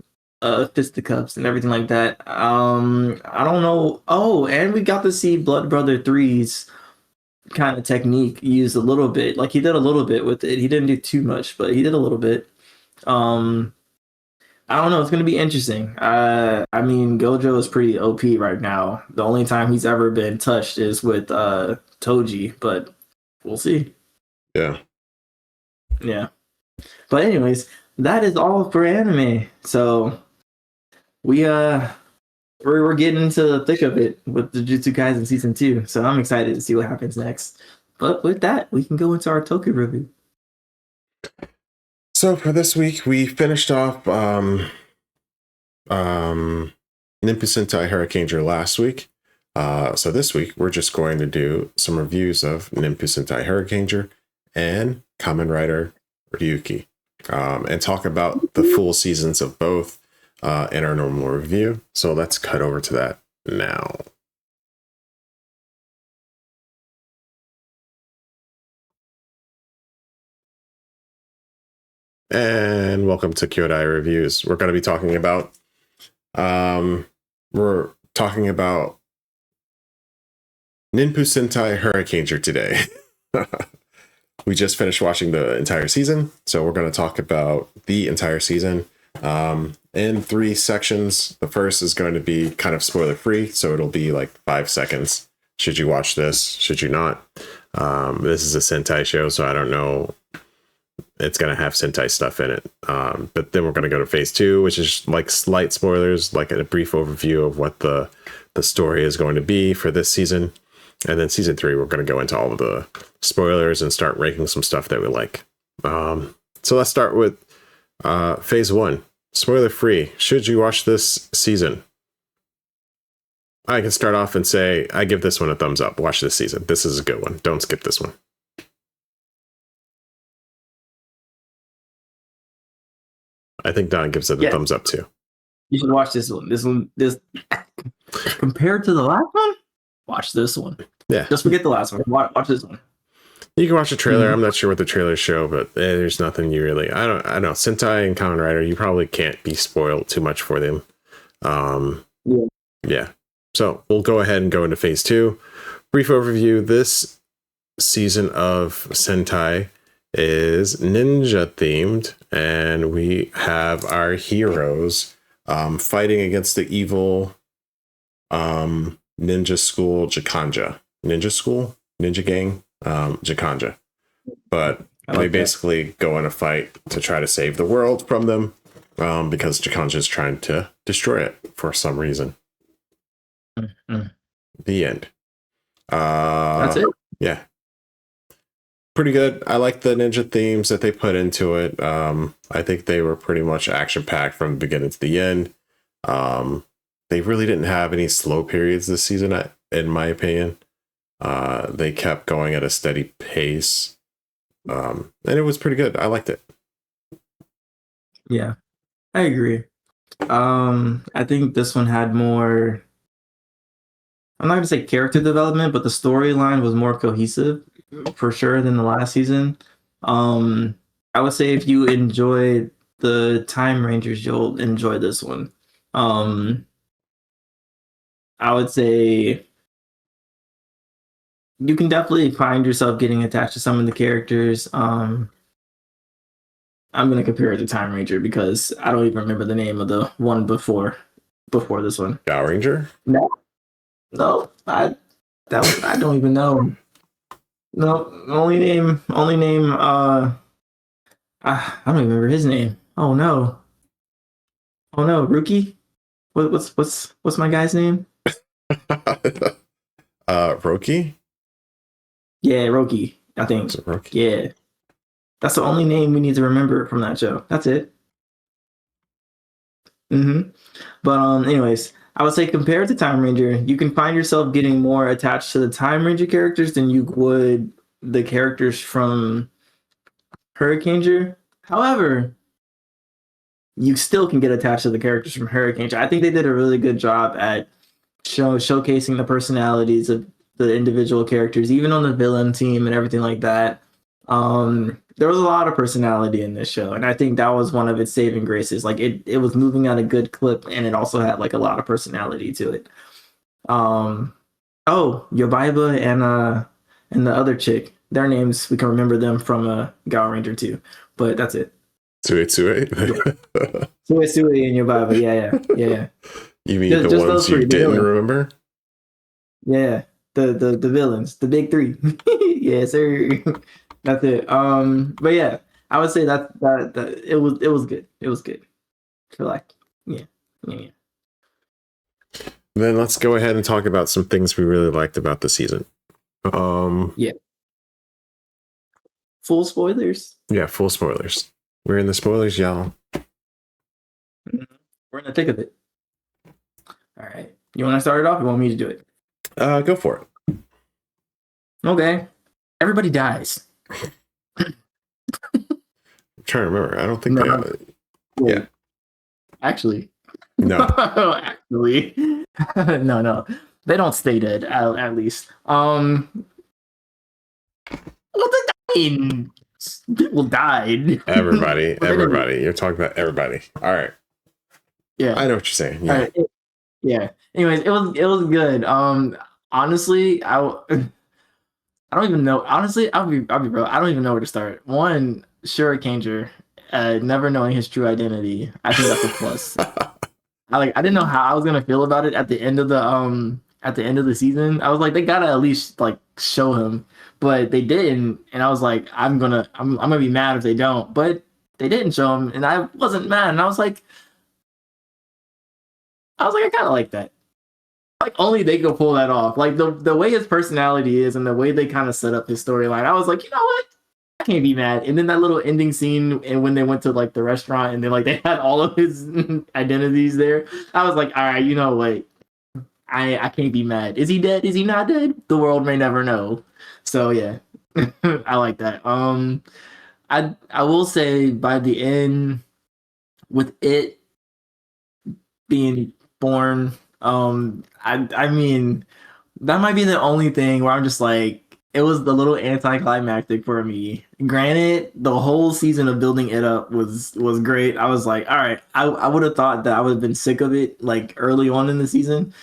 fisticuffs and everything like that. I don't know. Oh, and we got to see Blood Brother 3's kind of technique used a little bit. Like he did a little bit with it. He didn't do too much, but he did a little bit. I don't know. It's going to be interesting. I mean, Gojo is pretty OP right now. The only time he's ever been touched is with Toji, but we'll see. Yeah. But anyways, that is all for anime. So we're getting into the thick of it with the Jujutsu Kaisen season 2. So I'm excited to see what happens next. But with that, we can go into our Toku review. So for this week, we finished off Ninpu Sentai Hurricaneger last week. So this week, we're just going to do some reviews of Ninpu Sentai Hurricaneger and Kamen Rider Ryuki, and talk about the full seasons of both in our normal review. So let's cut over to that now. And welcome to Kyoudai Reviews. We're going to be talking about Ninpu Sentai Hurricaneger today. We just finished watching the entire season, so we're going to talk about the entire season in 3 sections. The first is going to be kind of spoiler free, so it'll be like 5 seconds. Should you watch this? Should you not? This is a Sentai show, so I don't know. It's going to have Sentai stuff in it. But then we're going to go to phase 2, which is like slight spoilers, like a brief overview of what the story is going to be for this season. And then season 3, we're going to go into all of the spoilers and start ranking some stuff that we like. So let's start with phase 1, spoiler free. Should you watch this season? I can start off and say, I give this one a thumbs up. Watch this season. This is a good one. Don't skip this one. I think Don gives it a thumbs up too. You should watch this one. This compared to the last one, watch this one. Yeah. Just forget the last one. Watch this one. You can watch the trailer. Mm-hmm. I'm not sure what the trailers show, but there's nothing you really. I don't know. Sentai and Kamen Rider, you probably can't be spoiled too much for them. Yeah. So we'll go ahead and go into phase 2. Brief overview. This season of Sentai is ninja themed, and we have our heroes fighting against the evil ninja school Jakanja. Ninja gang Jakanja. But they basically go in a fight to try to save the world from them because Jakanja is trying to destroy it for some reason. The end. That's it. Yeah. Pretty good. I like the ninja themes that they put into it. I think they were pretty much action-packed from the beginning to the end. They really didn't have any slow periods this season, in my opinion. They kept going at a steady pace. And it was pretty good. I liked it. Yeah, I agree. I think this one had more, I'm not going to say character development, but the storyline was more cohesive for sure than the last season. I would say if you enjoyed the Time Rangers, you'll enjoy this one. I would say you can definitely find yourself getting attached to some of the characters. I'm going to compare it to Time Ranger because I don't even remember the name of the one before this one. Power Ranger? No, I don't even know. No, only name. I don't even remember his name. Oh no, Ryuki. What's my guy's name? Roki? Yeah, Roki. I think. Roki? Yeah, that's the only name we need to remember from that show. That's it. But anyways, I would say compared to Time Ranger, you can find yourself getting more attached to the Time Ranger characters than you would the characters from Hurricainger. However, you still can get attached to the characters from Hurricainger. I think they did a really good job at showcasing the personalities of the individual characters, even on the villain team and everything like that. There was a lot of personality in this show, and I think that was one of its saving graces. Like it was moving at a good clip, and it also had like a lot of personality to it. Yobaiba and the other chick, their names we can remember them from Power Ranger 2, but that's it. Tsue. Tsue and Yobaiba, yeah. You mean the ones you didn't remember? Yeah, the villains, the big 3. Yes, sir. That's it. But yeah, I would say that it was good. It was good. For like, yeah. Then let's go ahead and talk about some things we really liked about the season. Yeah. Full spoilers. Yeah, full spoilers. We're in the spoilers, y'all. We're in the thick of it. All right. You want to start it off? Or you want me to do it? Go for it. Okay. Everybody dies. I'm trying to remember. I don't think yeah. Actually. No. Actually. No. They don't stay dead, at least. What does that mean? people died. Everybody. You're talking about everybody. All right. Yeah, I know what you're saying. Yeah. all right. Yeah. Anyways, it was good. Honestly, I don't even know. Honestly, I'll be real. I don't even know where to start. One, Hurricaneger, never knowing his true identity. I think that's a plus. I didn't know how I was gonna feel about it at the end of the season. I was like, they gotta at least like show him, but they didn't, and I was like, I'm gonna be mad if they don't. But they didn't show him, and I wasn't mad, and I kind of like that. Like only they could pull that off. Like the way his personality is and the way they kind of set up his storyline. I was like, you know what? I can't be mad. And then that little ending scene and when they went to like the restaurant and then like they had all of his identities there. I was like, all right, you know what? I can't be mad. Is he dead? Is he not dead? The world may never know. So yeah. I like that. I will say by the end with it being born, I mean that might be the only thing where I'm just like it was the little anticlimactic for me. Granted, the whole season of building it up was great. I was like, all right, I would have thought that I would have been sick of it like early on in the season,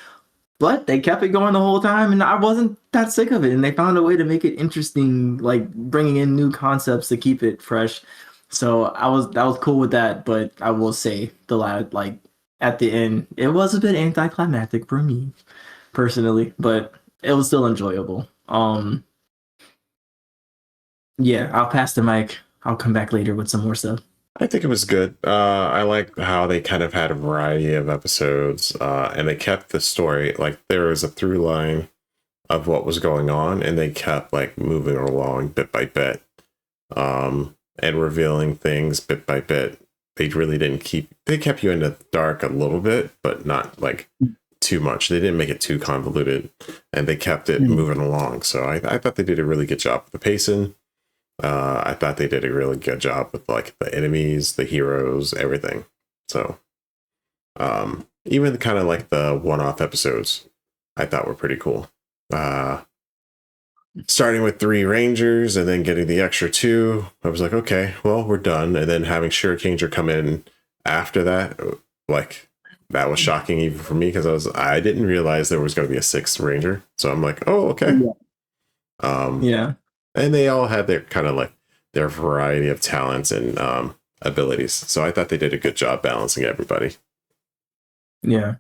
but they kept it going the whole time, and I wasn't that sick of it. And they found a way to make it interesting, like bringing in new concepts to keep it fresh. So that was cool with that. But I will say the lad like at the end, it was a bit anticlimactic for me personally, but it was still enjoyable. Yeah, I'll pass the mic. I'll come back later with some more stuff. I think it was good. I like how they kind of had a variety of episodes, and they kept the story like there was a through line of what was going on, and they kept like moving along bit by bit, and revealing things bit by bit. They really they kept you in the dark a little bit, but not like too much. They didn't make it too convoluted, and they kept it moving along. So I thought they did a really good job with the pacing. I thought they did a really good job with like the enemies, the heroes, everything. So even kind of like the one-off episodes I thought were pretty cool. Starting with 3 Rangers and then getting the extra 2, I was like, okay, well, we're done. And then having Hurricaneger come in after that, like that was shocking even for me because I didn't realize there was going to be a 6th Ranger. So I'm like, oh, okay. Yeah. And they all had their kind of like their variety of talents and abilities. So I thought they did a good job balancing everybody. Yeah.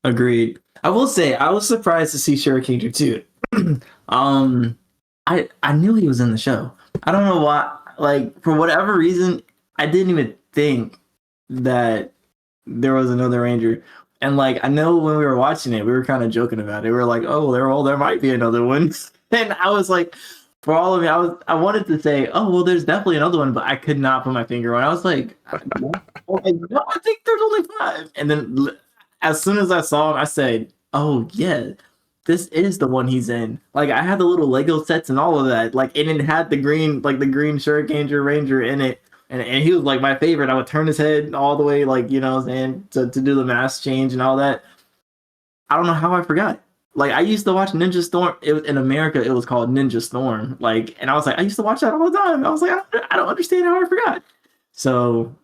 Agreed. I will say I was surprised to see Hurricaneger too. I knew he was in the show. I don't know why. Like for whatever reason, I didn't even think that there was another Ranger. And like I know when we were watching it, we were kind of joking about it. We were like, "Oh, there might be another one." And I was like, for all of me, I wanted to say, "Oh, well, there's definitely another one," but I could not put my finger on it. I was like, no, I think there's only 5. And then as soon as I saw him, I said, "Oh yeah, this is the one he's in." Like I had the little Lego sets and all of that. Like and it had the green Hurricaneger Ranger in it. And he was like my favorite. I would turn his head all the way, like, you know what I'm saying, to do the mask change and all that. I don't know how I forgot. Like I used to watch Ninja Storm. In America, it was called Ninja Storm. Like, and I was like, I used to watch that all the time. I was like, I don't understand how I forgot. So,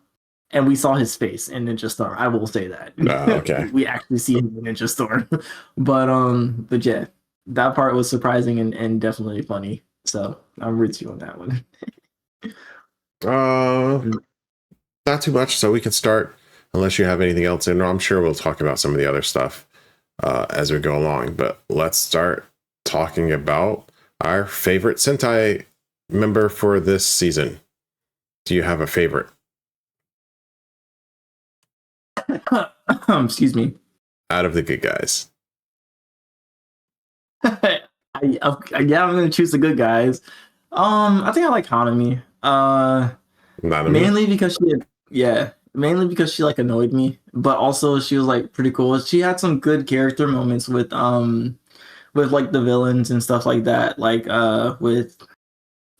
and we saw his face in Ninja Storm. I will say that. Okay. We actually see him in Ninja Storm. But yeah, that part was surprising and definitely funny. So I'm with you on that one. Not too much, so we can start unless you have anything else in. I'm sure we'll talk about some of the other stuff as we go along, but let's start talking about our favorite Sentai member for this season. Do you have a favorite? Excuse me. Out of the good guys. Yeah, I'm gonna choose the good guys. I think I like Hanami. Mainly because she like annoyed me, but also she was like pretty cool. She had some good character moments with like the villains and stuff like that, like with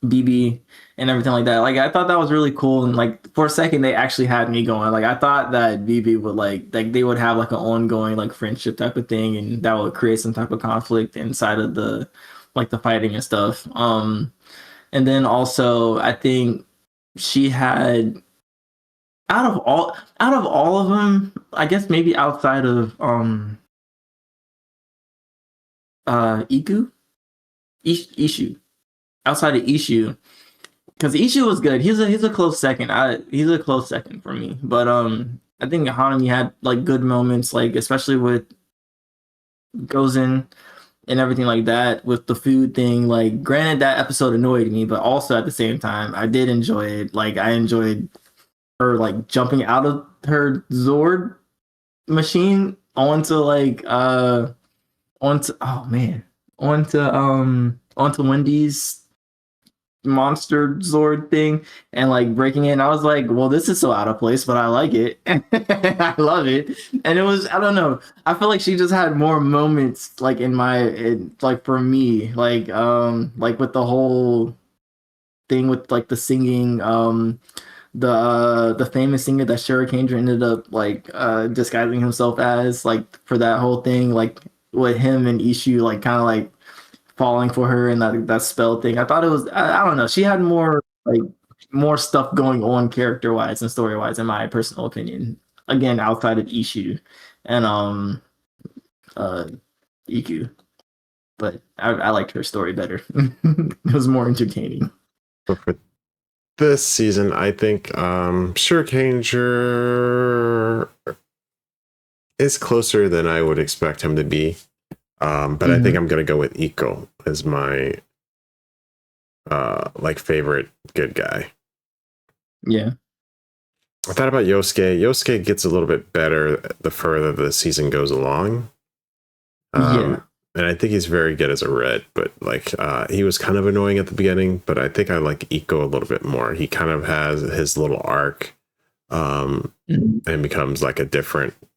BB and everything like that. Like I thought that was really cool, and like for a second they actually had me going. Like I thought that BB would like they would have like an ongoing like friendship type of thing, and that would create some type of conflict inside of the like the fighting and stuff. And then also, I think she had out of all of them, I guess maybe outside of Iku Ishu, outside of Ishu, because Ishu was good. He's a close second. He's a close second for me. But I think Hanami had like good moments, like especially with Gozen and everything like that, with the food thing. Like, granted, that episode annoyed me, but also at the same time, I did enjoy it. Like, I enjoyed her like jumping out of her Zord machine onto onto Wendy's monster Zord thing and like breaking it. And I was like, well, this is so out of place, but I like it. I love it. And it was, I don't know, I feel like she just had more moments like like for me, like with the whole thing with like the singing, the famous singer that Hurricaneger ended up like disguising himself as, like for that whole thing, like with him and Ishu like kind of like falling for her and that spell thing. I thought it was, I don't know, she had more stuff going on character wise and story wise, in my personal opinion. Again, outside of Ishu and Iku, but I liked her story better. It was more entertaining. But for this season, I think Hurricaneger is closer than I would expect him to be. But I think I'm gonna go with Iko as my like favorite good guy. Yeah. I thought about Yosuke. Yosuke gets a little bit better the further the season goes along. And I think he's very good as a red, but like he was kind of annoying at the beginning, but I think I like Iko a little bit more. He kind of has his little arc and becomes like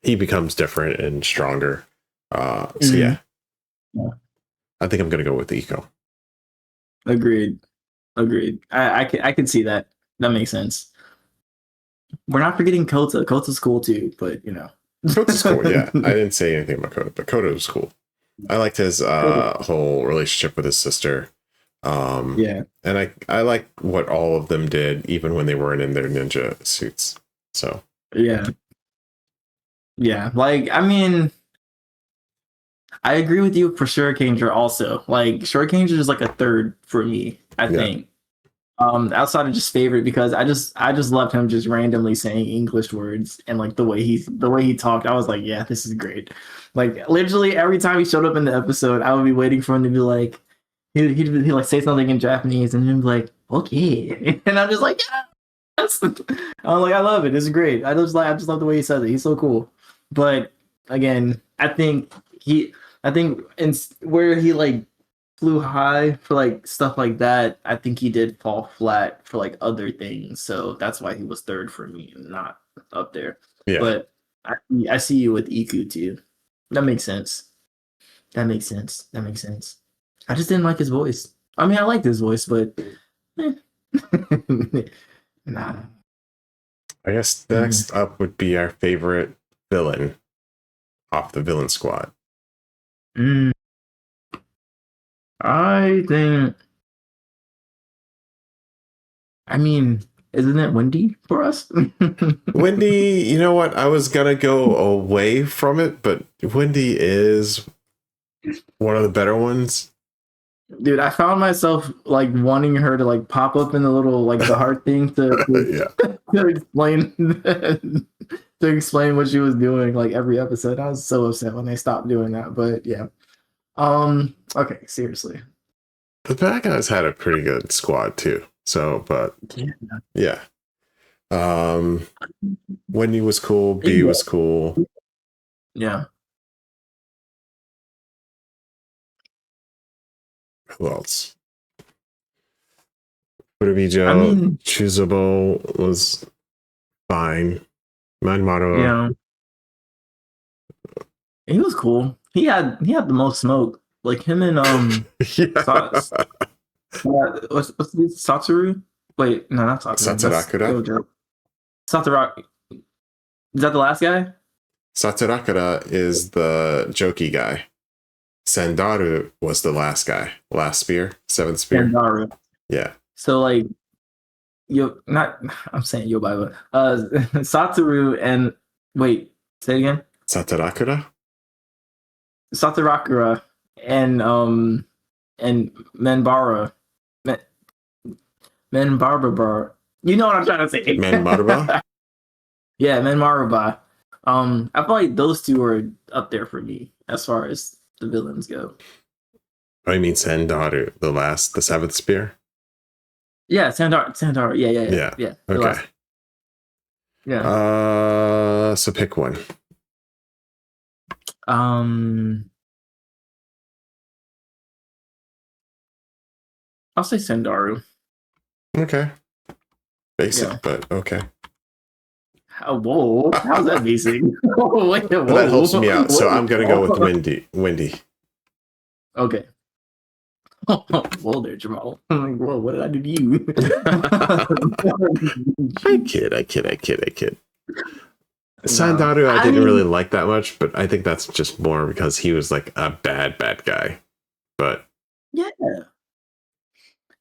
he becomes different and stronger. So yeah. I think I'm gonna go with Iko. Agreed. I can see that. That makes sense. We're not forgetting Kota. Kota's cool too, but you know. Kota's cool, yeah. I didn't say anything about Kota, but Kota was cool. I liked his whole relationship with his sister. And I like what all of them did, even when they weren't in their ninja suits. So yeah. Like, I mean, I agree with you for Hurricaneger also. Like, Hurricaneger is like a third for me, I think. Outside of just favorite, because I just loved him just randomly saying English words, and like the way he talked, I was like, yeah, this is great. Like, literally every time he showed up in the episode, I would be waiting for him to be like, he'd like say something in Japanese and then be like, okay, and I'm just like, yes. I'm like, I love it. It's great. I just love the way he says it. He's so cool. But again, I think in where he like flew high for like stuff like that, I think he did fall flat for like other things. So that's why he was third for me and not up there. Yeah. But I see you with Iku too. That makes sense. I just didn't like his voice. I mean, I liked his voice, but nah. I guess next up would be our favorite villain off the villain squad. I think, I mean, isn't it Wendy for us? Wendy, you know what? I was gonna go away from it, but Wendy is one of the better ones. Dude, I found myself like wanting her to like pop up in the little like the heart thing to explain what she was doing like every episode. I was so upset when they stopped doing that, but yeah. Okay, seriously. The bad guys had a pretty good squad too. So, but yeah. Wendy was cool, B was cool. Yeah. Who else? Furubijo, Chuzabo was fine. Manmaru. Yeah. He was cool. He had the most smoke. Like him and what's this, Satoru? Wait, no, not Satoru. Satorakura. Satorakura. Is that the last guy? Satorakura is the jokey guy. Sendaru was the last guy. Last spear, seventh spear. Sendaru. Yeah. So like I'm saying Yobai, but Satoru and wait, say it again. Satarakura? Satarakura and Menbara. Menbarbara. You know what I'm trying to say. Menmaruba? Yeah, Menmaruba. I feel like those two are up there for me as far as the villains go. Oh, you mean Sendaru, the seventh spear? Yeah, Sandar. Yeah. Okay. Yeah. So pick one. I'll say Sendaru. Okay. Basic, but okay. Whoa, how's that basic? Wait, but that helps me out, so I'm gonna go with Windy. Okay. Whoa there, Jamal. I'm like, whoa, what did I do to you? I kid. Sandaru, I didn't really like that much, but I think that's just more because he was like a bad guy. But yeah,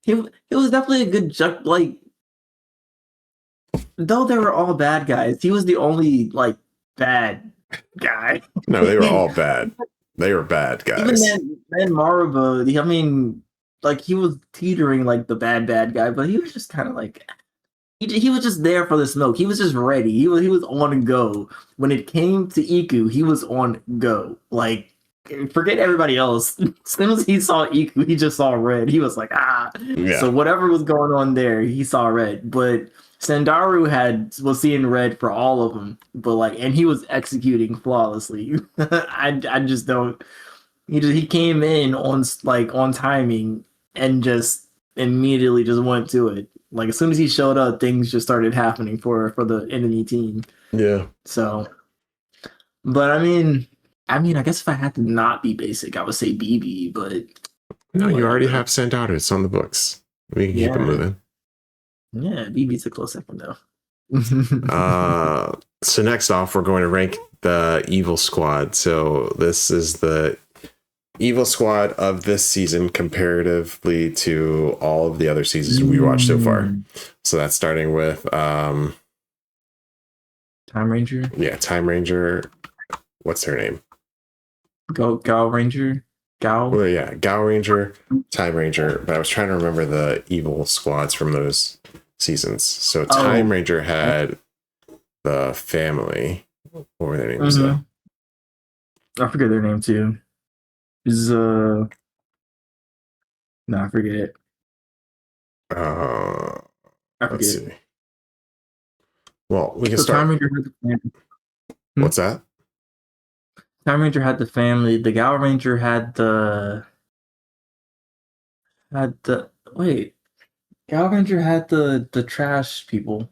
he was definitely a good like. Though they were all bad guys, he was the only like bad guy. No, they were all bad. They were bad guys. Even then Maruba, I mean, like he was teetering like the bad guy, but he was just kind of like he was just there for the smoke. He was just ready. He was on go. When it came to Iku, he was on go. Like forget everybody else. As soon as he saw Iku, he just saw red. He was like, ah. Yeah. So whatever was going on there, he saw red. But Sendaru was seeing red for all of them, but and he was executing flawlessly. I just don't. He came in on timing and just immediately just went to it. Like as soon as he showed up, things just started happening for the enemy team. Yeah. So, but I mean, I guess if I had to not be basic, I would say BB. But no, you already have Sendaru. It's on the books. We can keep it moving. Yeah, BB's a close second though. So next off, we're going to rank the evil squad. So this is the evil squad of this season comparatively to all of the other seasons we watched so far. So that's starting with Time Ranger. Yeah, Time Ranger. What's her name? Gal Ranger. Well, yeah, Gal Ranger, Time Ranger. But I was trying to remember the evil squads from those seasons. So Time Ranger had the family. What were their names though? I forget their name too. No, I forget. Let's see. Well, we can start. Time Ranger had the family. What's that? Time Ranger had the family. The Gal Ranger had the wait. Gal Ranger had the trash people.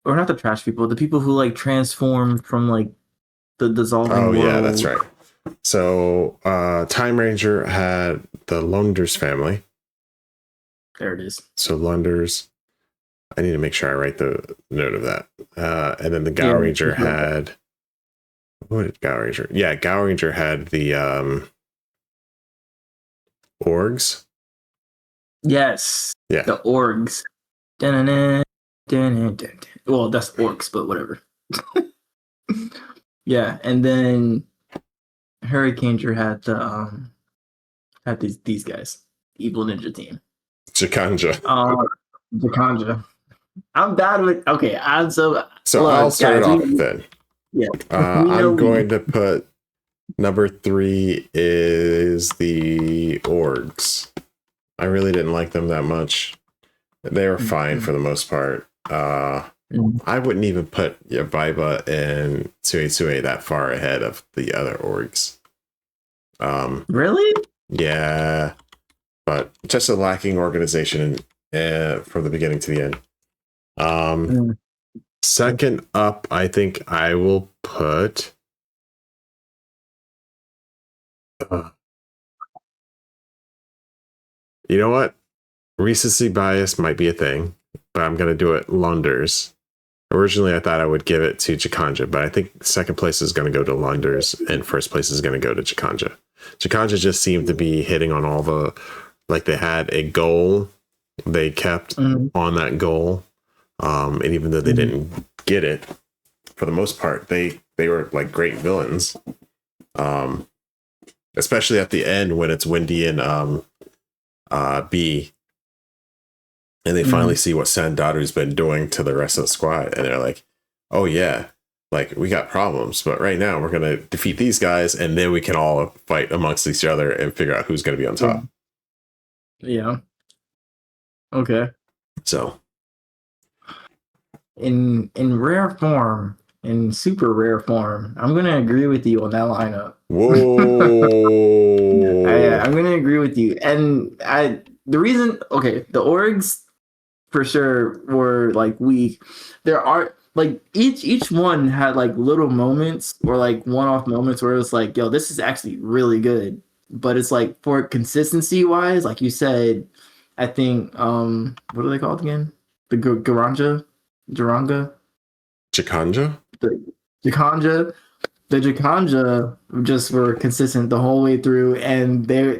Or not the trash people, the people who like transformed from like the dissolving world. Yeah, that's right. So Time Ranger had the Lunders family. There it is. So Lunders. I need to make sure I write the note of that. And then the Gal Ranger had what did Gal Ranger? Yeah, Gal Ranger had the orgs. Yes. Yeah. The orgs. Well, that's orcs, but whatever. Yeah, and then Hurricaneger had these guys. Evil Ninja Team. Jikanja. Jikanja. I'm bad with so I'll start it off then. Yeah. I'm going to put number 3 is the orgs. I really didn't like them that much. They were fine for the most part. I wouldn't even put Yabaiba and Tsuetsue that far ahead of the other orgs. Really? Yeah. But just a lacking organization from the beginning to the end. Second up, I think I will put you know what? Recency bias might be a thing, but I'm going to do it Lunders. Originally, I thought I would give it to Jikanja, but I think second place is going to go to Lunders and first place is going to go to Jikanja. Jikanja just seemed to be hitting on all the Like they had a goal, they kept Mhm. on that goal, and even though they didn't get it, for the most part, they were like great villains. Especially at the end when it's Wendy and B, and they finally see what Sandaru's been doing to the rest of the squad, and they're like, "Oh yeah, like we got problems, but right now we're gonna defeat these guys, and then we can all fight amongst each other and figure out who's gonna be on top." Yeah. Okay. So In rare form, in super rare form, I'm gonna agree with you on that lineup. whoa, I'm gonna agree with you, and the reason, okay, the orgs for sure were like weak. There are like each one had like little moments or like one-off moments where it was like, yo, this is actually really good. But it's like for consistency wise, like you said, I think what are they called again? The Jaranga, Chikanja. the Jakanja. The Jakanja just were consistent the whole way through, and they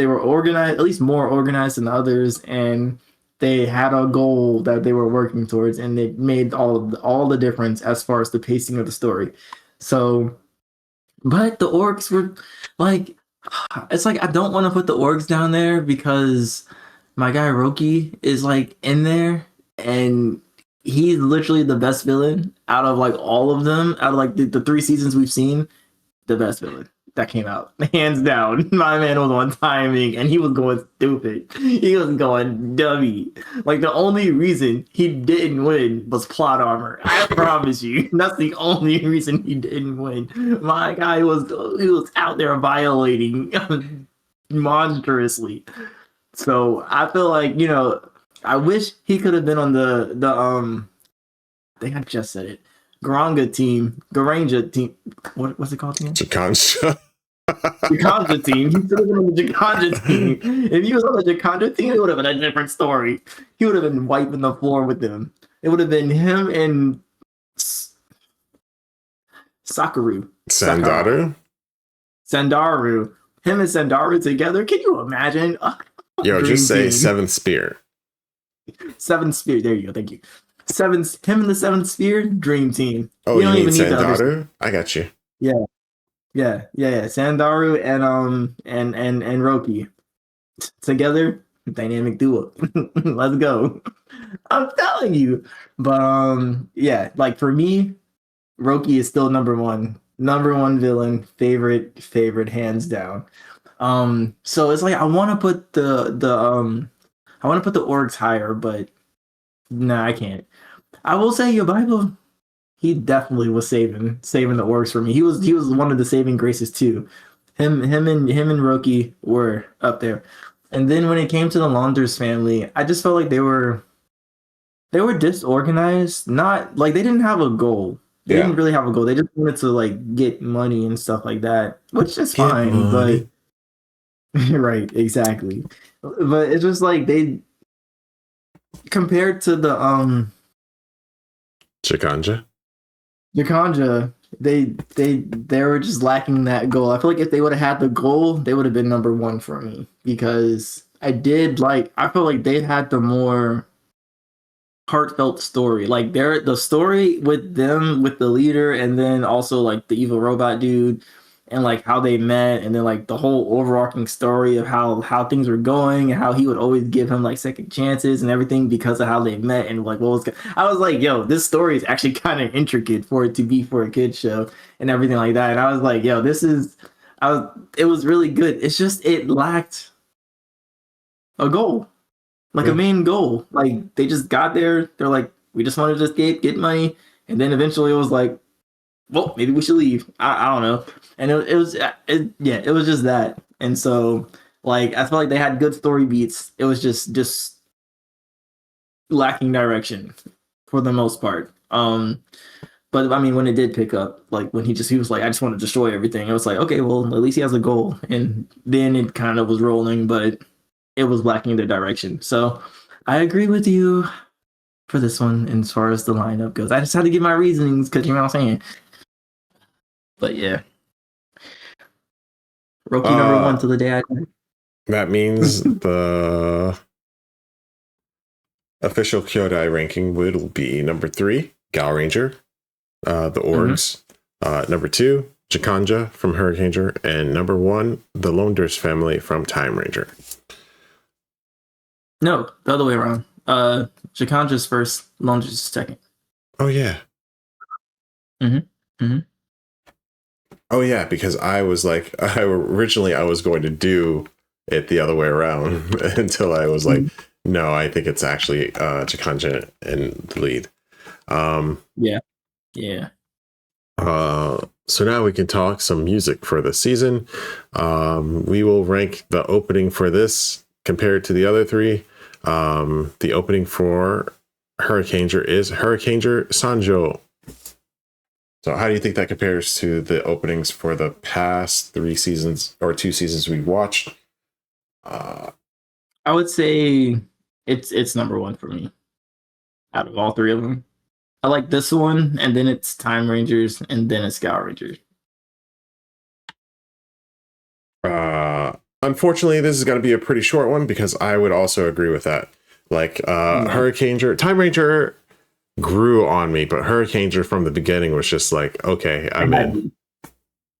were organized, at least more organized than the others, and they had a goal that they were working towards, and it made all the difference as far as the pacing of the story. So, but the orcs were like, it's like I don't want to put the orcs down there because my guy Roki is like in there, and he's literally the best villain out of like all of them, out of like the 3 seasons we've seen, the best villain that came out, hands down. My man was on timing, and he was going stupid. He was going dummy. Like the only reason he didn't win was plot armor. I promise you, that's the only reason he didn't win. My guy was out there violating monstrously. So I feel like, I wish he could have been on I think I just said it. Garanga team. What's it called again? Chikanja. Jakanja team. He should have been on the Jakanja team. If he was on the Jakanja team, it would have been a different story. He would have been wiping the floor with them. It would have been him and Sandaru. Him and Sandaru together. Can you imagine? Yo, just say Seventh Spear. Seventh Spear. There you go. Thank you. Him and the Seventh Spear. Dream team. Oh, you mean Sandaru? I got you. Yeah. Sandaru and Roki together, dynamic duo. Let's go. I'm telling you. But yeah, like for me, Roki is still number one villain, favorite hands down. So it's like I want to put the orgs higher, but nah, I can't. I will say your Bible, he definitely was saving the orgs for me. He was one of the saving graces too. Him and Roki were up there. And then when it came to the Launders family, I just felt like they were disorganized. Not like they didn't have a goal. They didn't really have a goal. They just wanted to like get money and stuff like that, which is fine. But right, exactly. But it's just like they compared to the Chikanja, they were just lacking that goal. I feel like if they would have had the goal, they would have been number one for me because I feel like they had the more heartfelt story. Like the story with them, with the leader, and then also like the evil robot dude, and like how they met, and then like the whole overarching story of how things were going, and how he would always give him like second chances and everything because of how they met, and like I was like, yo, this story is actually kind of intricate for it to be for a kid's show and everything like that. And I was like, yo, it was really good. It's just it lacked a goal. Like a main goal. Like they just got there. They're like, we just want to just get money, and then eventually it was like, well, maybe we should leave. I don't know. And it was just that. And so like I felt like they had good story beats. It was just lacking direction for the most part. But I mean, when it did pick up, like when he was like, I just want to destroy everything. It was like, okay, well, at least he has a goal. And then it kind of was rolling, but it was lacking the direction. So I agree with you for this one as far as the lineup goes. I just had to give my reasonings because you know what I'm saying. But yeah. Roki number one till the day I die. That means the official Kyoudai ranking will be number 3, Gal Ranger, the Orgs. Number 2, Jikanja from Hurricaneger, and number 1, the Lone Durst family from Time Ranger. No, the other way around. Jikanja's first, Lone Durst's second. Oh yeah. Oh yeah, because I was like, originally I was going to do it the other way around until I was like, no, I think it's actually Jikanja in the lead. Yeah. So now we can talk some music for the season. We will rank the opening for this compared to the other 3. The opening for Hurricaneger is Hurricaneger Sanjo. So how do you think that compares to the openings for the past 3 seasons or 2 seasons we watched? I would say it's number 1 for me out of all 3 of them. I like this one, and then it's Time Rangers, and then it's Gal Rangers. Unfortunately, this is going to be a pretty short one because I would also agree with that. Like Hurricaneger, Time Ranger grew on me, but Hurricaneger from the beginning was just like, okay, I'm in.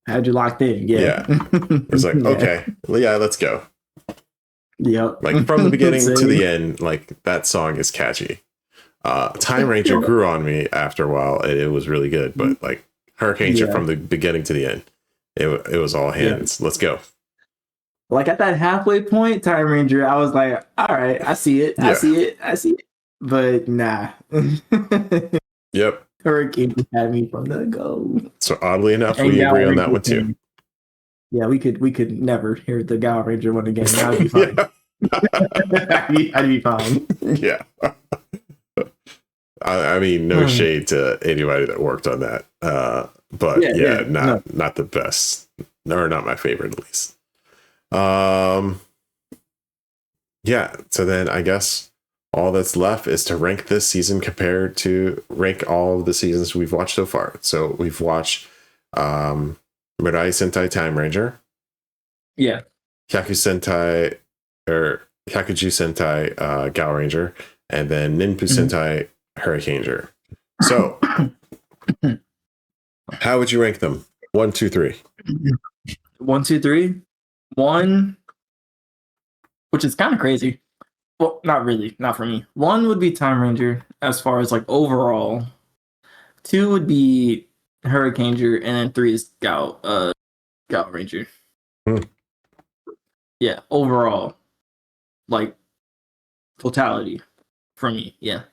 Had you locked in? Yeah. It was like, okay, yeah, let's go. Yep. Like from the beginning to the end, like that song is catchy. Time Ranger grew on me after a while, and it was really good. But like Hurricaneger from the beginning to the end, it was all hands. Let's go. Like at that halfway point, Time Ranger, I was like, all right, I see it. I see it. But nah. Yep. Hurricane had me from the go. So oddly enough, we agree on that one too. Yeah, we could never hear the Gal Ranger one again. That'd be fine. I'd be fine. Yeah. I mean, no shade to anybody that worked on that. But not the best. Or not my favorite, at least. Yeah, so then I guess all that's left is to rank this season compared to rank all of the seasons we've watched so far. So we've watched Mirai Sentai Time Ranger. Yeah. Hyakuju Sentai Gal Ranger, and then Ninpu Sentai Hurricaneger. So how would you rank them? 1, 2, 3. 1, 2, 3. 1, which is kind of crazy. Well, not really, not for me. 1 would be Time Ranger as far as like overall. 2 would be Hurricaneger, and then 3 is Gal Ranger. Yeah, overall, like totality for me. Yeah.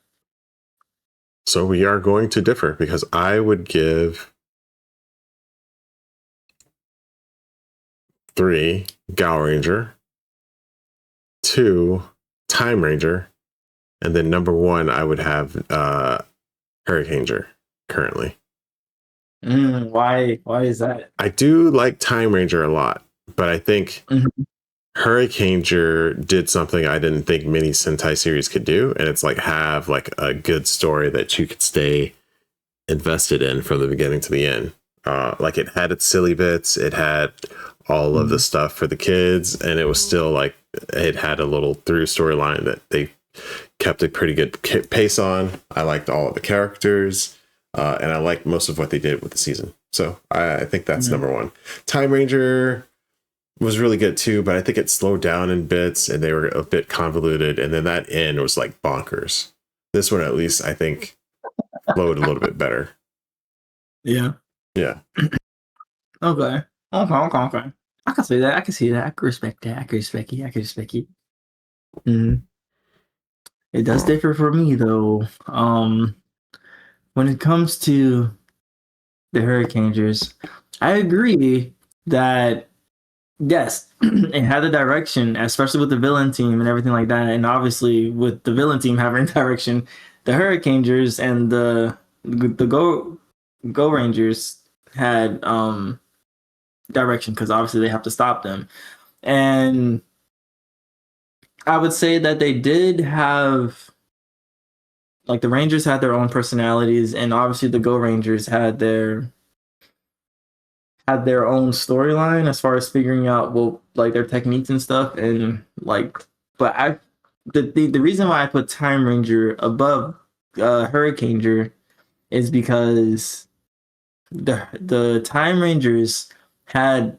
So we are going to differ because I would give 3 Gal Ranger, 2 Time Ranger, and then number 1 I would have Hurricaneger currently. Why is that? I do like Time Ranger a lot, but I think Hurricaneger did something I didn't think many Sentai series could do, and it's like have like a good story that you could stay invested in from the beginning to the end. Like it had its silly bits, it had all of the stuff for the kids, and it was still like it had a little through storyline that they kept a pretty good pace on. I liked all of the characters, and I liked most of what they did with the season. So I think that's number 1. Time Ranger was really good too, but I think it slowed down in bits and they were a bit convoluted, and then that end was like bonkers. This one, at least, I think flowed a little bit better. Yeah. Okay. I can say that. I can see that. I can respect that. I can respect it. It does differ for me though. When it comes to the Hurricanegers, I agree that yes, it had a direction, especially with the villain team and everything like that. And obviously, with the villain team having direction, the Hurricanegers and the Go Rangers had direction because obviously they have to stop them. And I would say that they did have, like, the Rangers had their own personalities, and obviously the Go Rangers had their had their own storyline as far as figuring out like their techniques and stuff, and like, but the reason why I put Time Ranger above Hurricaneger is because the Time Rangers had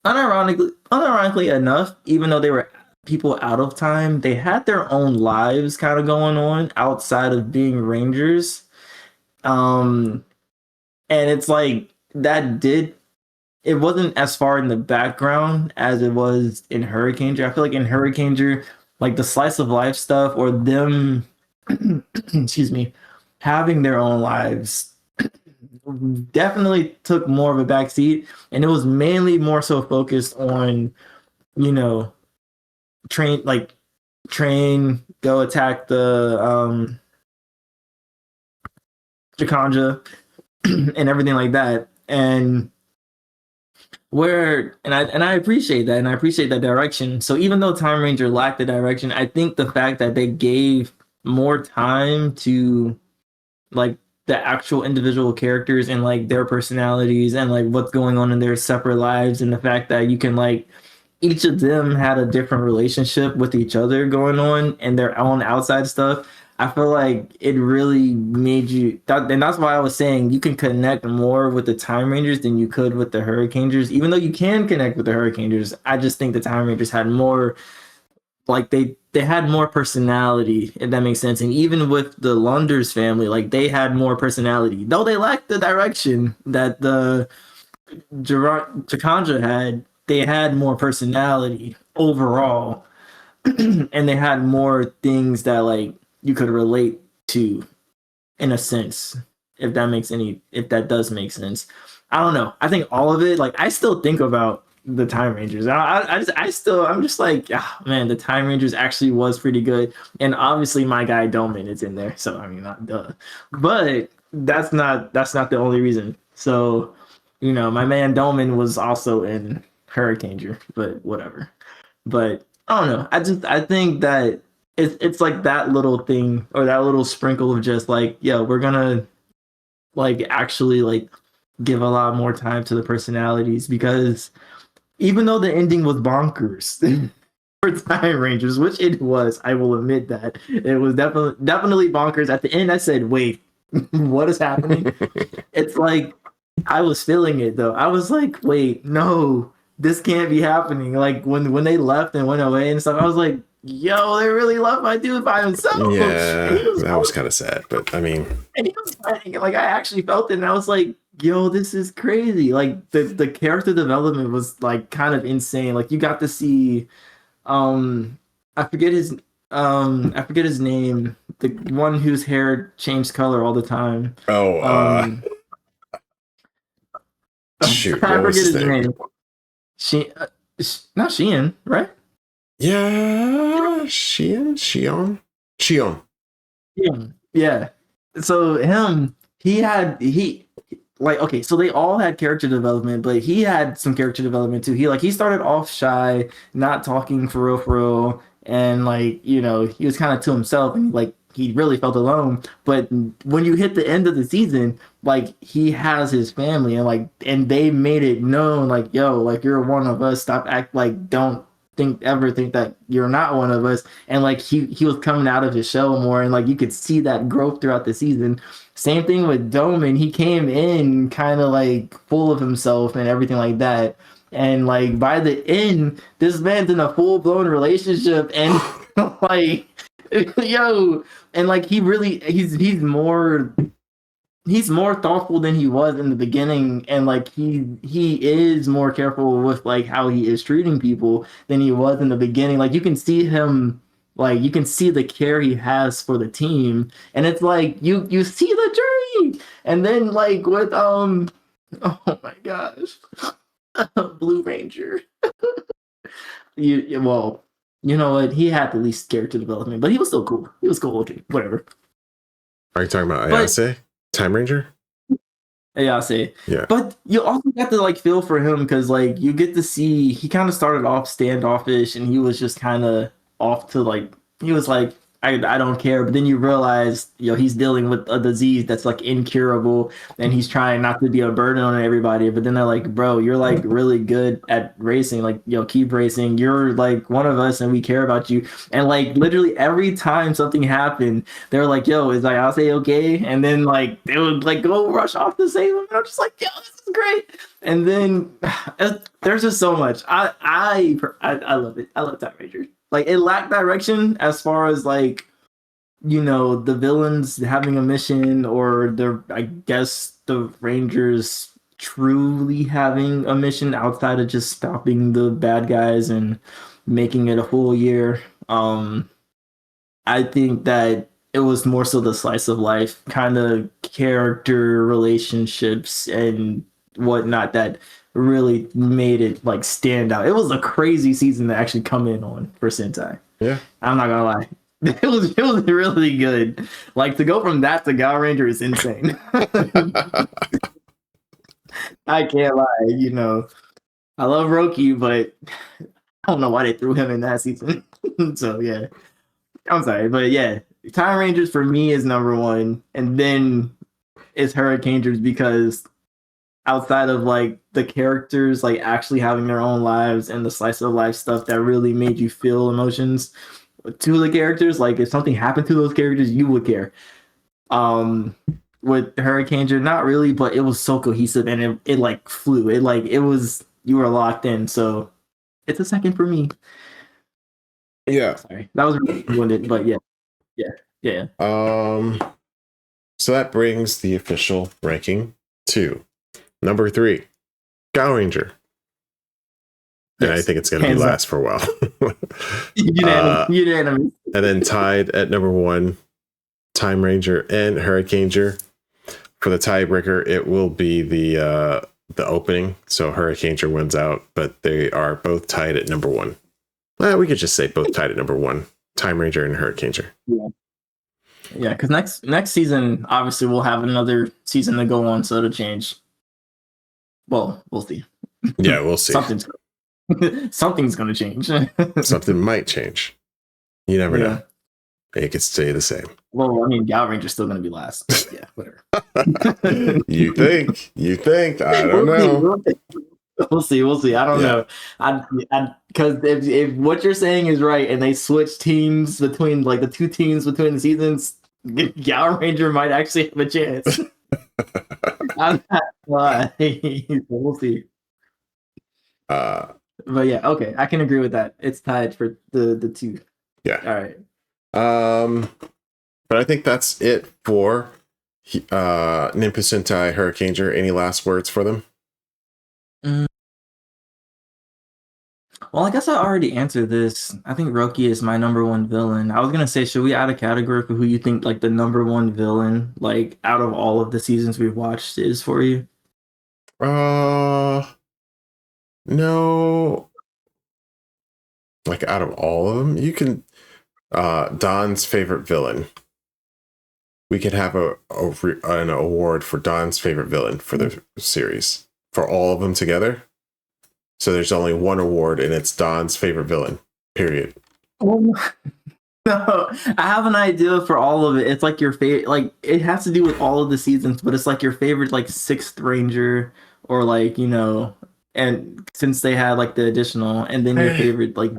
unironically enough, even though they were people out of time, they had their own lives kind of going on outside of being Rangers. And it's like it wasn't as far in the background as it was in Hurricaneger. I feel like in Hurricaneger, like the slice of life stuff or them excuse me, having their own lives definitely took more of a backseat, and it was mainly more so focused on, you know, train, go attack the Jakanja and everything like that. And I appreciate that, and I appreciate that direction. So even though Time Ranger lacked the direction, I think the fact that they gave more time to like the actual individual characters and like their personalities and like what's going on in their separate lives, and the fact that you can like each of them had a different relationship with each other going on and their own outside stuff. I feel like it really made and that's why I was saying you can connect more with the Time Rangers than you could with the Hurricanegers. Even though you can connect with the Hurricanegers, I just think the Time Rangers had more, like they had more personality, if that makes sense. And even with the Lunders family, like they had more personality, though they lacked the direction that the Jakanja had. They had more personality overall, and they had more things that like you could relate to, in a sense, if that does make sense. I don't know. I think all of it, like I still think about the Time Rangers. I'm just like, man, the Time Rangers actually was pretty good. And obviously my guy Doman is in there. So I mean, not duh. But that's not the only reason. So, you know, my man Doman was also in Hurricaneger, but whatever. But I don't know. I think that it's like that little thing, or that little sprinkle of just like, yeah, we're gonna like actually like give a lot more time to the personalities, because even though the ending was bonkers for Time Rangers, which it was, I will admit that it was definitely bonkers. At the end, I said, "Wait, what is happening?" It's like I was feeling it though. I was like, "Wait, no, this can't be happening." Like when they left and went away and stuff, I was like, "Yo, they really left my dude by himself." Yeah, that was kind of sad, but I mean, and he was fighting. Like I actually felt it, and I was like, yo, this is crazy. Like the character development was like kind of insane. Like you got to see I forget his name, the one whose hair changed color all the time. Shoot, I forget his name. Not Sheehan, right? Yeah, Shion. Yeah. So him, like, okay, so they all had character development, but he had some character development too. He started off shy, not talking for real, and like, you know, he was kind of to himself, and like he really felt alone. But when you hit the end of the season, like he has his family, and they made it known, like, yo, like you're one of us. Stop act like don't ever think that you're not one of us. And like he was coming out of his shell more, and like you could see that growth throughout the season. Same thing with Doman. He came in kind of like full of himself and everything like that. And like by the end, this man's in a full-blown relationship, and like yo, and like he's more thoughtful than he was in the beginning, and like he is more careful with like how he is treating people than he was in the beginning. Like you can see him, like you can see the care he has for the team, and it's like you see the journey. And then like with oh my gosh, Blue Ranger. Well, you know what? He had the least character development, but he was still cool. He was cool looking. Whatever. Are you talking about Ayase? Time Ranger? Ayase. Yeah. But you also got to like feel for him, because like you get to see he kind of started off standoffish, and he was just kind of off to like, he was like, I don't care. But then you realize, he's dealing with a disease that's like incurable, and he's trying not to be a burden on everybody. But then they're like, bro, you're like really good at racing. Like, keep racing. You're like one of us, and we care about you. And like literally every time something happened, they're like, yo, is like I'll say okay, and then like they would like go rush off to save him. And I'm just like, yo, this is great. And then there's just so much. I love it. I love Time Ranger. Like it lacked direction as far as like the villains having a mission, or I guess the Rangers truly having a mission outside of just stopping the bad guys and making it a full year. I think that it was more so the slice of life kind of character relationships and whatnot that really made it like stand out. It was a crazy season to actually come in on for Sentai. Yeah, I'm not gonna lie. It was really good. Like to go from that to Power Ranger is insane. I can't lie. I love Roki, but I don't know why they threw him in that season. So yeah, I'm sorry, but yeah, Power Rangers for me is number one, and then it's Hurricanegers because outside of like the characters like actually having their own lives and the slice of life stuff that really made you feel emotions to the characters, like if something happened to those characters, you would care. With Hurricaneger, not really, but it was so cohesive and it like flew. It was you were locked in. So it's a second for me. yeah. Sorry, that was really wounded, but yeah. So that brings the official ranking to number 3, Power Ranger. And I think it's going to be last for a while. Unanimous. And then tied at number 1, Time Ranger and Hurricaneger. For the tiebreaker, it will be the opening. So Hurricaneger wins out, but they are both tied at number 1. Well, we could just say both tied at number 1, Time Ranger and Hurricaneger. Yeah, because next season, obviously, we'll have another season to go on, so it'll change. Well, we'll see. Yeah, we'll see. Something's going to change. Something might change. You never know. It could stay the same. Well, I mean, Power Ranger's still going to be last. Yeah, whatever. You think? I don't know. We'll see. I don't know. Because if what you're saying is right, and they switch teams between like the two teams between the seasons, Power Ranger might actually have a chance. I'm not lying. We'll see. But yeah, okay, I can agree with that. It's tied for the 2. Yeah. All right. But I think that's it for Ninpu Sentai Hurricaneger. Any last words for them? Well, I guess I already answered this. I think Roki is my number 1 villain. I was gonna say, should we add a category for who you think like the number 1 villain, like out of all of the seasons we've watched, is for you? No. Like out of all of them, you can. Don's favorite villain. We could have an award for Don's favorite villain for the series for all of them together. So there's only one award, and it's Don's favorite villain. Period. No, I have an idea for all of it. It's like your favorite, like it has to do with all of the seasons, but it's like your favorite, like 6th Ranger, or like and since they had like the additional, and then your favorite, like.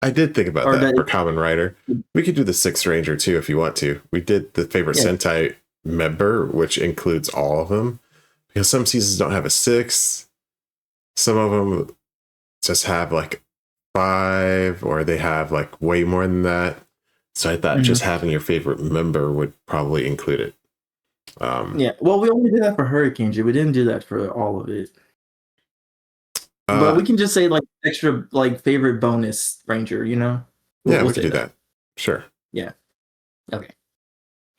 I did think about that for Kamen Rider. We could do the 6th Ranger too if you want to. We did the favorite Sentai member, which includes all of them, because some seasons don't have a 6. Some of them just have like 5, or they have like way more than that. So I thought just having your favorite member would probably include it. Yeah, well, we only did that for Hurricane. We didn't do that for all of it. But we can just say like extra like favorite bonus ranger, Yeah, we can do that. Sure. Yeah. Okay.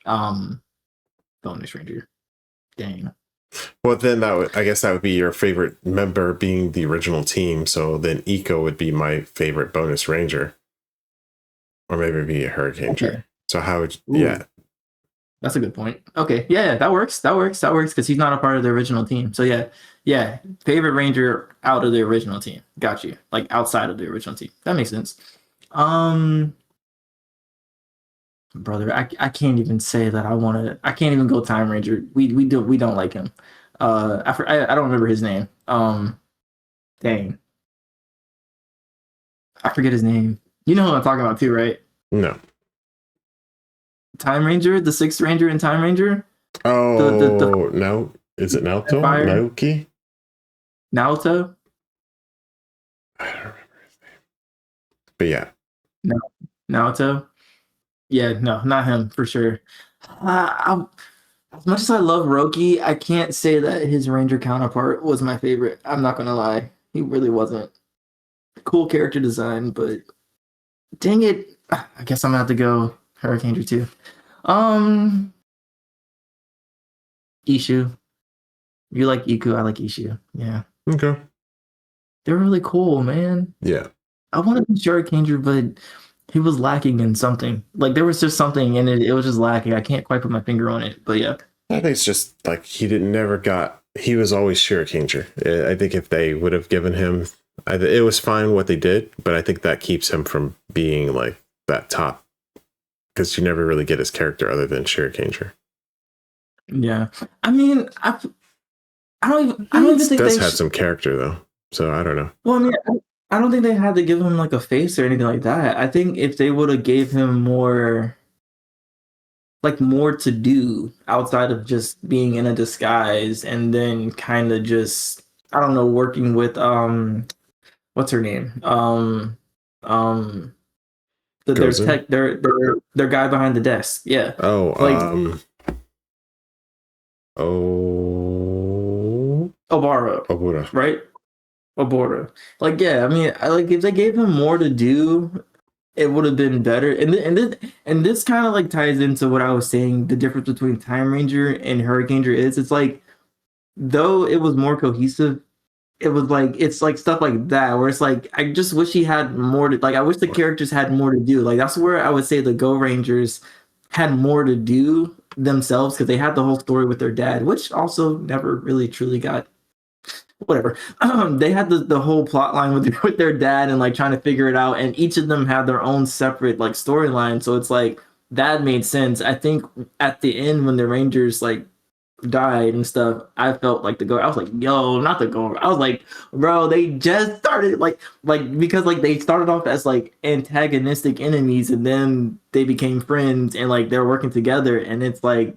Bonus ranger. Dang. Well, then I guess that would be your favorite member being the original team. So then Eco would be my favorite bonus ranger, or maybe it'd be a Hurricaneger. Okay. So how would That's a good point. Okay, yeah, that works because he's not a part of the original team. So yeah, favorite ranger out of the original team. Got you. Like outside of the original team. That makes sense. brother, I can't even say that I want to. I can't even go Time Ranger. We don't like him. I don't remember his name. Dang, I forget his name. You know who I'm talking about too, right? No. Time Ranger, the Sixth Ranger in Time Ranger. Oh, no. Is it Naoto? Naoki? Naoto? I don't remember his name. But yeah. No, Naoto? Yeah, no, not him for sure. As much as I love Roki, I can't say that his Ranger counterpart was my favorite. I'm not gonna lie. He really wasn't. Cool character design, but dang it. I guess I'm gonna have to go Hurricaneger too. Ishu. You like Iku, I like Ishu. Yeah. Okay. They're really cool, man. Yeah. I wanted to be Hurricaneger, but he was lacking in something. Like there was just something in it. It was just lacking. I can't quite put my finger on it, but yeah. I think it's just like he was always Hurricaneger. I think if they would have given him, it was fine what they did, but I think that keeps him from being like that top, because you never really get his character other than Hurricaneger. Yeah. I mean, I don't even think does have some character though, so I don't know. Well, I mean, I don't think they had to give him like a face or anything like that. I think if they would have gave him more to do outside of just being in a disguise, and then kind of just, I don't know, working with what's her name? Their guy behind the desk. Yeah. Oh, Obara. Right? Obara. Like, yeah, I mean, if they gave him more to do, it would have been better. And this kind of like ties into what I was saying. The difference between Time Ranger and Hurricaneger is, it's like, though it was more cohesive, it's like stuff like that where it's like, I just wish he had more to, like, I wish the characters had more to do. Like, that's where I would say the Go Rangers had more to do themselves, because they had the whole story with their dad, which also never really truly got, whatever. They had the whole plot line with their dad and like trying to figure it out, and each of them had their own separate like storyline, so it's like that made sense. I think at the end when the Rangers like died and stuff, I felt like I was like, yo, not the Go. I was like, bro, they just started like because like they started off as like antagonistic enemies, and then they became friends, and like they're working together, and it's like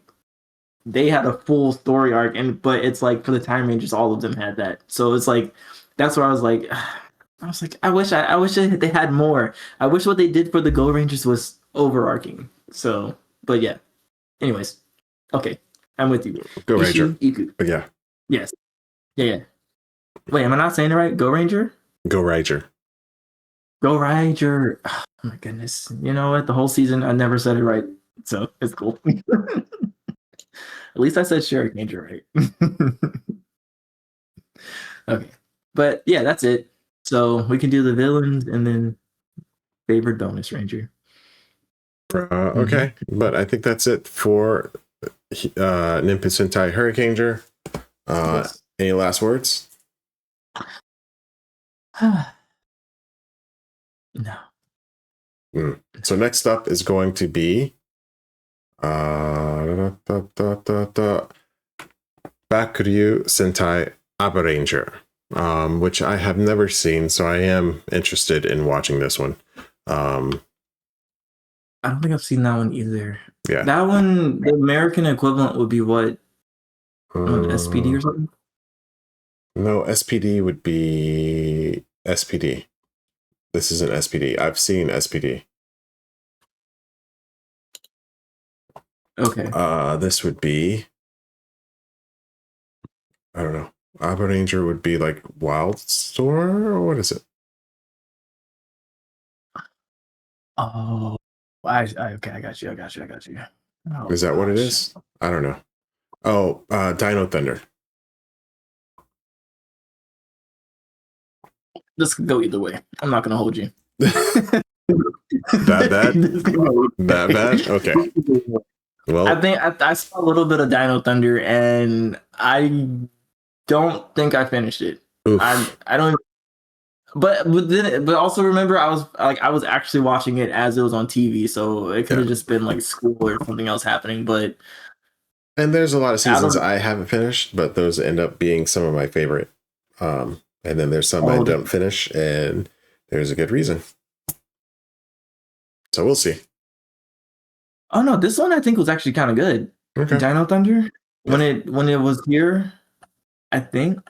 they had a full story arc, but it's like for the Time Rangers, all of them had that. So it's like, that's where I was like, I wish they had more. I wish what they did for the Go Rangers was overarching. So, but yeah. Anyways, okay, I'm with you. Go Ranger. Iku. Yeah. Yes. Yeah. Wait, am I not saying it right? Go Ranger. Go Ranger. Go Ranger. Oh my goodness. You know what? The whole season, I never said it right, so it's cool. At least I said Hurricaneger right. Okay. But yeah, that's it. So we can do the villains and then favorite bonus ranger. Okay. But I think that's it for Ninpu Sentai Hurricaneger. Yes. Any last words? No. So next up is going to be Bakuryu Sentai Abaranger, which I have never seen, so I am interested in watching this one. I don't think I've seen that one either. Yeah, that one, the American equivalent would be what? SPD or something? No, SPD would be SPD. This isn't SPD. I've seen SPD. Okay. This would be, I don't know. Abaranger would be like Wildstorm, or what is it? Oh, okay. I got you. Oh, is that what it is? I don't know. Oh, Dino Thunder. This could go either way. I'm not gonna hold you. That bad? Okay. Well, I think I saw a little bit of Dino Thunder, and I don't think I finished it. Oof. I don't. but also remember, I was actually watching it as it was on TV, so it could have just been like school or something else happening. But And there's a lot of I seasons don't. I haven't finished, but those end up being some of my favorite. And then there's some I Oh, don't finish, and there's a good reason. So we'll see. oh no, this one I think was actually kind of good. Okay. Dino Thunder when it was here, I think.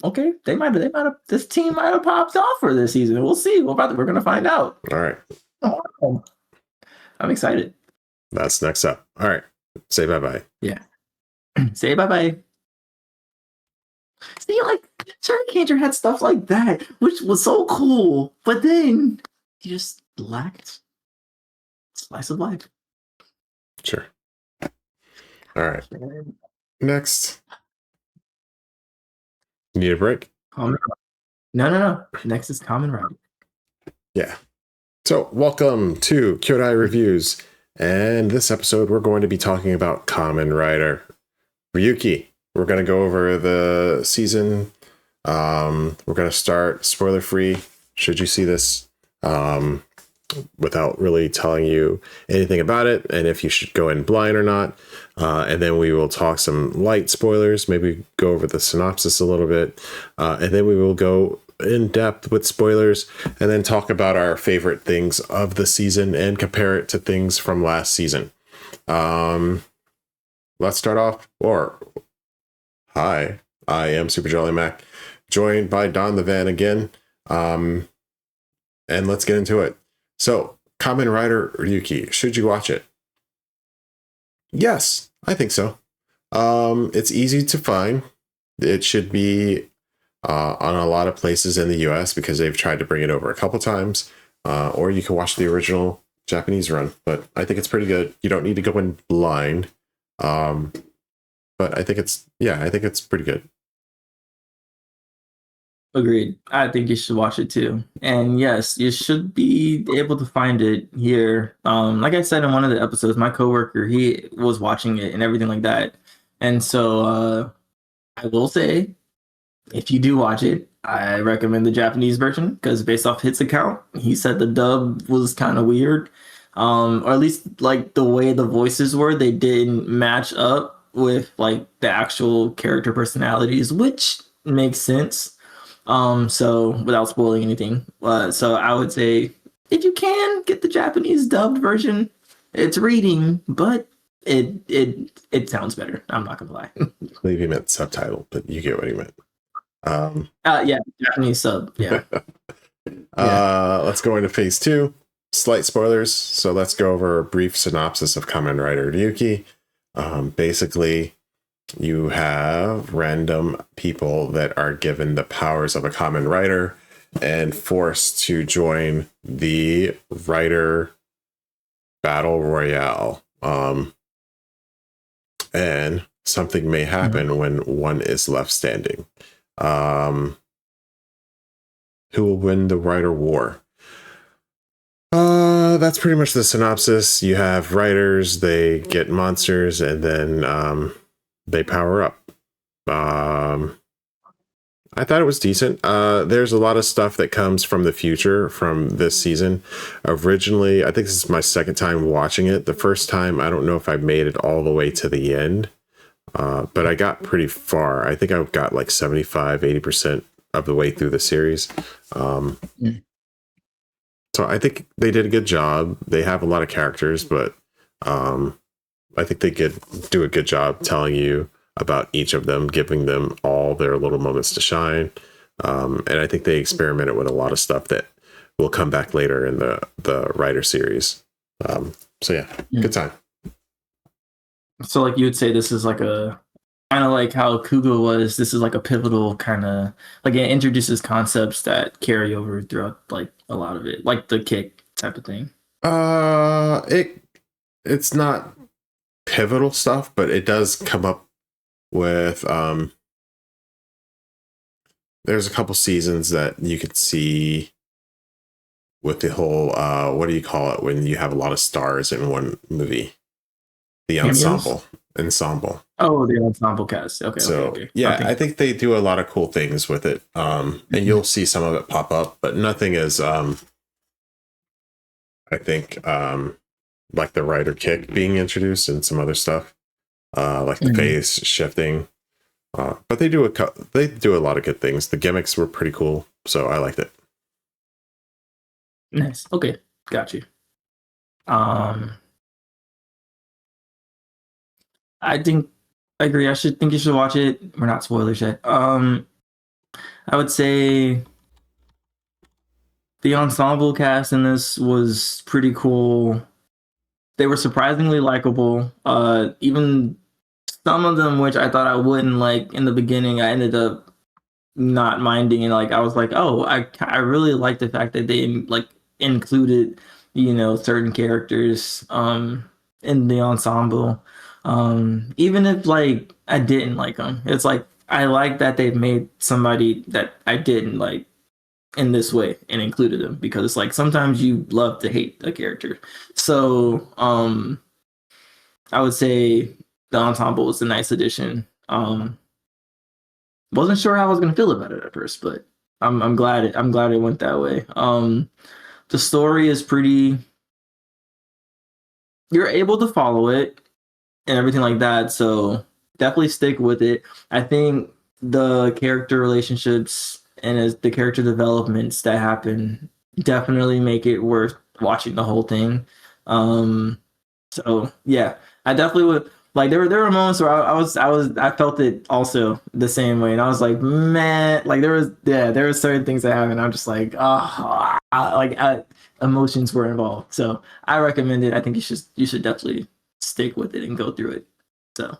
Okay, this team might have popped off for this season. We'll see. We're gonna find out. All right. Oh, I'm excited. That's next up. All right. Say bye-bye. Yeah. Say bye-bye. See, like, Hurricaneger had stuff like that, which was so cool, but then he just lacked slice of life. Sure. All right. Next. Need a break? No. Next is Kamen Rider. Yeah. So welcome to Kyoudai Reviews. And this episode, we're going to be talking about Kamen Rider Ryuki. We're going to go over the season. We're going to start spoiler-free, should you see this, without really telling you anything about it, and if you should go in blind or not. And then we will talk some light spoilers, maybe go over the synopsis a little bit. And then we will go in depth with spoilers, and then talk about our favorite things of the season and compare it to things from last season. Let's start off. Hi, I am SuperJollyMac, joined by DonTheVan again. And let's get into it. So, Kamen Rider Ryuki, should you watch it? Yes, I think so. It's easy to find. It should be on a lot of places in the US because they've tried to bring it over a couple times. Or you can watch the original Japanese run, but I think it's pretty good. You don't need to go in blind. But I think it's pretty good. Agreed. I think you should watch it too. And yes, you should be able to find it here. Like I said in one of the episodes, my coworker, he was watching it and everything like that. And so I will say, if you do watch it, I recommend the Japanese version because based off his account, he said the dub was kind of weird. Or at least like the way the voices were, they didn't match up with like the actual character personalities, which makes sense. So without spoiling anything, so I would say if you can get the Japanese dubbed version, it's reading, but it sounds better. I'm not gonna lie. I believe he meant subtitle, but you get what he meant. Yeah, Japanese sub. Yeah. Let's go into phase 2. Slight spoilers. So let's go over a brief synopsis of Kamen Rider Ryuki. Basically, you have random people that are given the powers of a Kamen Rider and forced to join the Rider Battle Royale. And something may happen when one is left standing. Who will win the Rider War? That's pretty much the synopsis. You have riders, they get monsters, and then they power up. I thought it was decent. There's a lot of stuff that comes from the future from this season. Originally, I think this is my second time watching it. The first time, I don't know if I made it all the way to the end, but I got pretty far. I think I got like 75-80% of the way through the series. So I think they did a good job. They have a lot of characters, but I think they do a good job telling you about each of them, giving them all their little moments to shine. And I think they experimented with a lot of stuff that will come back later in the Rider series. So yeah, good time. So like you would say this is like a kind of like how Kugo was. This is like a pivotal kind of like it introduces concepts that carry over throughout like a lot of it, like the kick type of thing. It's not pivotal stuff, but it does come up with there's a couple seasons that you could see with the whole what do you call it when you have a lot of stars in one movie? The ensemble. ensemble. Oh, the ensemble cast. Okay, So okay. yeah, I think they do a lot of cool things with it. And you'll see some of it pop up, but nothing is I think like the rider kick being introduced and some other stuff. Like the face shifting. But they do a lot of good things. The gimmicks were pretty cool, so I liked it. Nice. Okay, got you. I think I agree. Think you should watch it. We're not spoilers yet. I would say the ensemble cast in this was pretty cool. They were surprisingly likable. Even some of them, which I thought I wouldn't like in the beginning, I ended up not minding, and like I was like, oh, I really like the fact that they like included, certain characters in the ensemble. Even if like I didn't like them, it's like I like that they've made somebody that I didn't like in this way and included them, because it's like sometimes you love to hate a character. So I would say the ensemble was a nice addition. Wasn't sure how I was gonna feel about it at first, but I'm glad it went that way. The story is pretty. You're able to follow it and everything like that, so definitely stick with it. I think the character relationships and as the character developments that happen definitely make it worth watching the whole thing. So yeah, I definitely would like. There were moments where I felt it also the same way, and I was like, man, like there were certain things that happened. I'm just like, emotions were involved. So I recommend it. I think you should definitely stick with it and go through it. So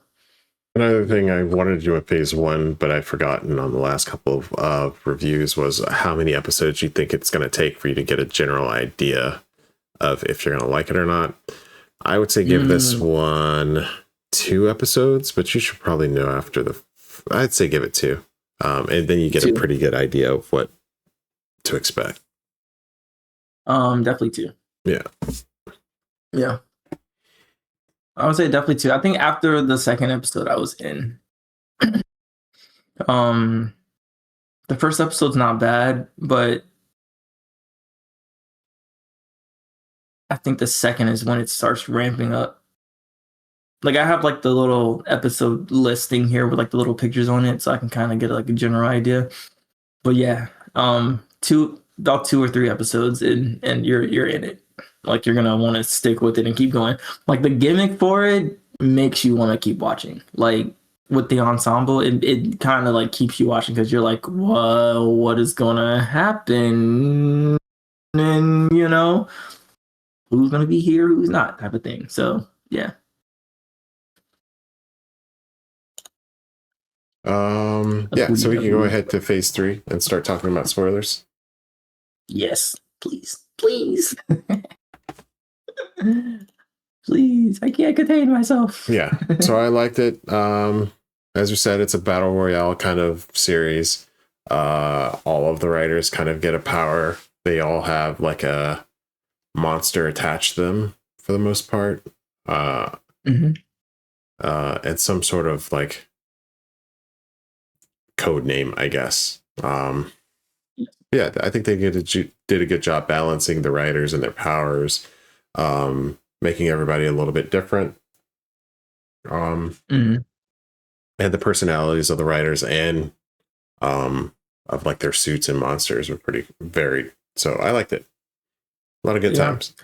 another thing I wanted to do with phase one, but I've forgotten on the last couple of reviews, was how many episodes you think it's going to take for you to get a general idea of if you're going to like it or not. I would say give this one 2 episodes, but you should probably know after I'd say give it 2. And then you get 2. A pretty good idea of what to expect. Definitely 2. Yeah. Yeah. I would say definitely 2. I think after the second episode I was in. The first episode's not bad, but I think the second is when it starts ramping up. Like I have like the little episode listing here with like the little pictures on it, so I can kind of get like a general idea. But yeah, about 2 or 3 episodes in, and you're in it. Like you're gonna want to stick with it and keep going. Like the gimmick for it makes you want to keep watching. Like with the ensemble, it kind of like keeps you watching because you're like, whoa, what is gonna happen? And who's gonna be here, who's not, type of thing. So yeah. Yeah, so we can go ahead to phase 3 and start talking about spoilers. Yes, please. Please, I can't contain myself. Yeah, so I liked it. As we said, it's a battle royale kind of series. All of the writers kind of get a power. They all have like a monster attached to them for the most part. And some sort of like code name, I guess. Yeah, I think they did a good job balancing the writers and their powers, making everybody a little bit different. And the personalities of the writers and of like their suits and monsters were pretty varied. So I liked it. A lot of good times.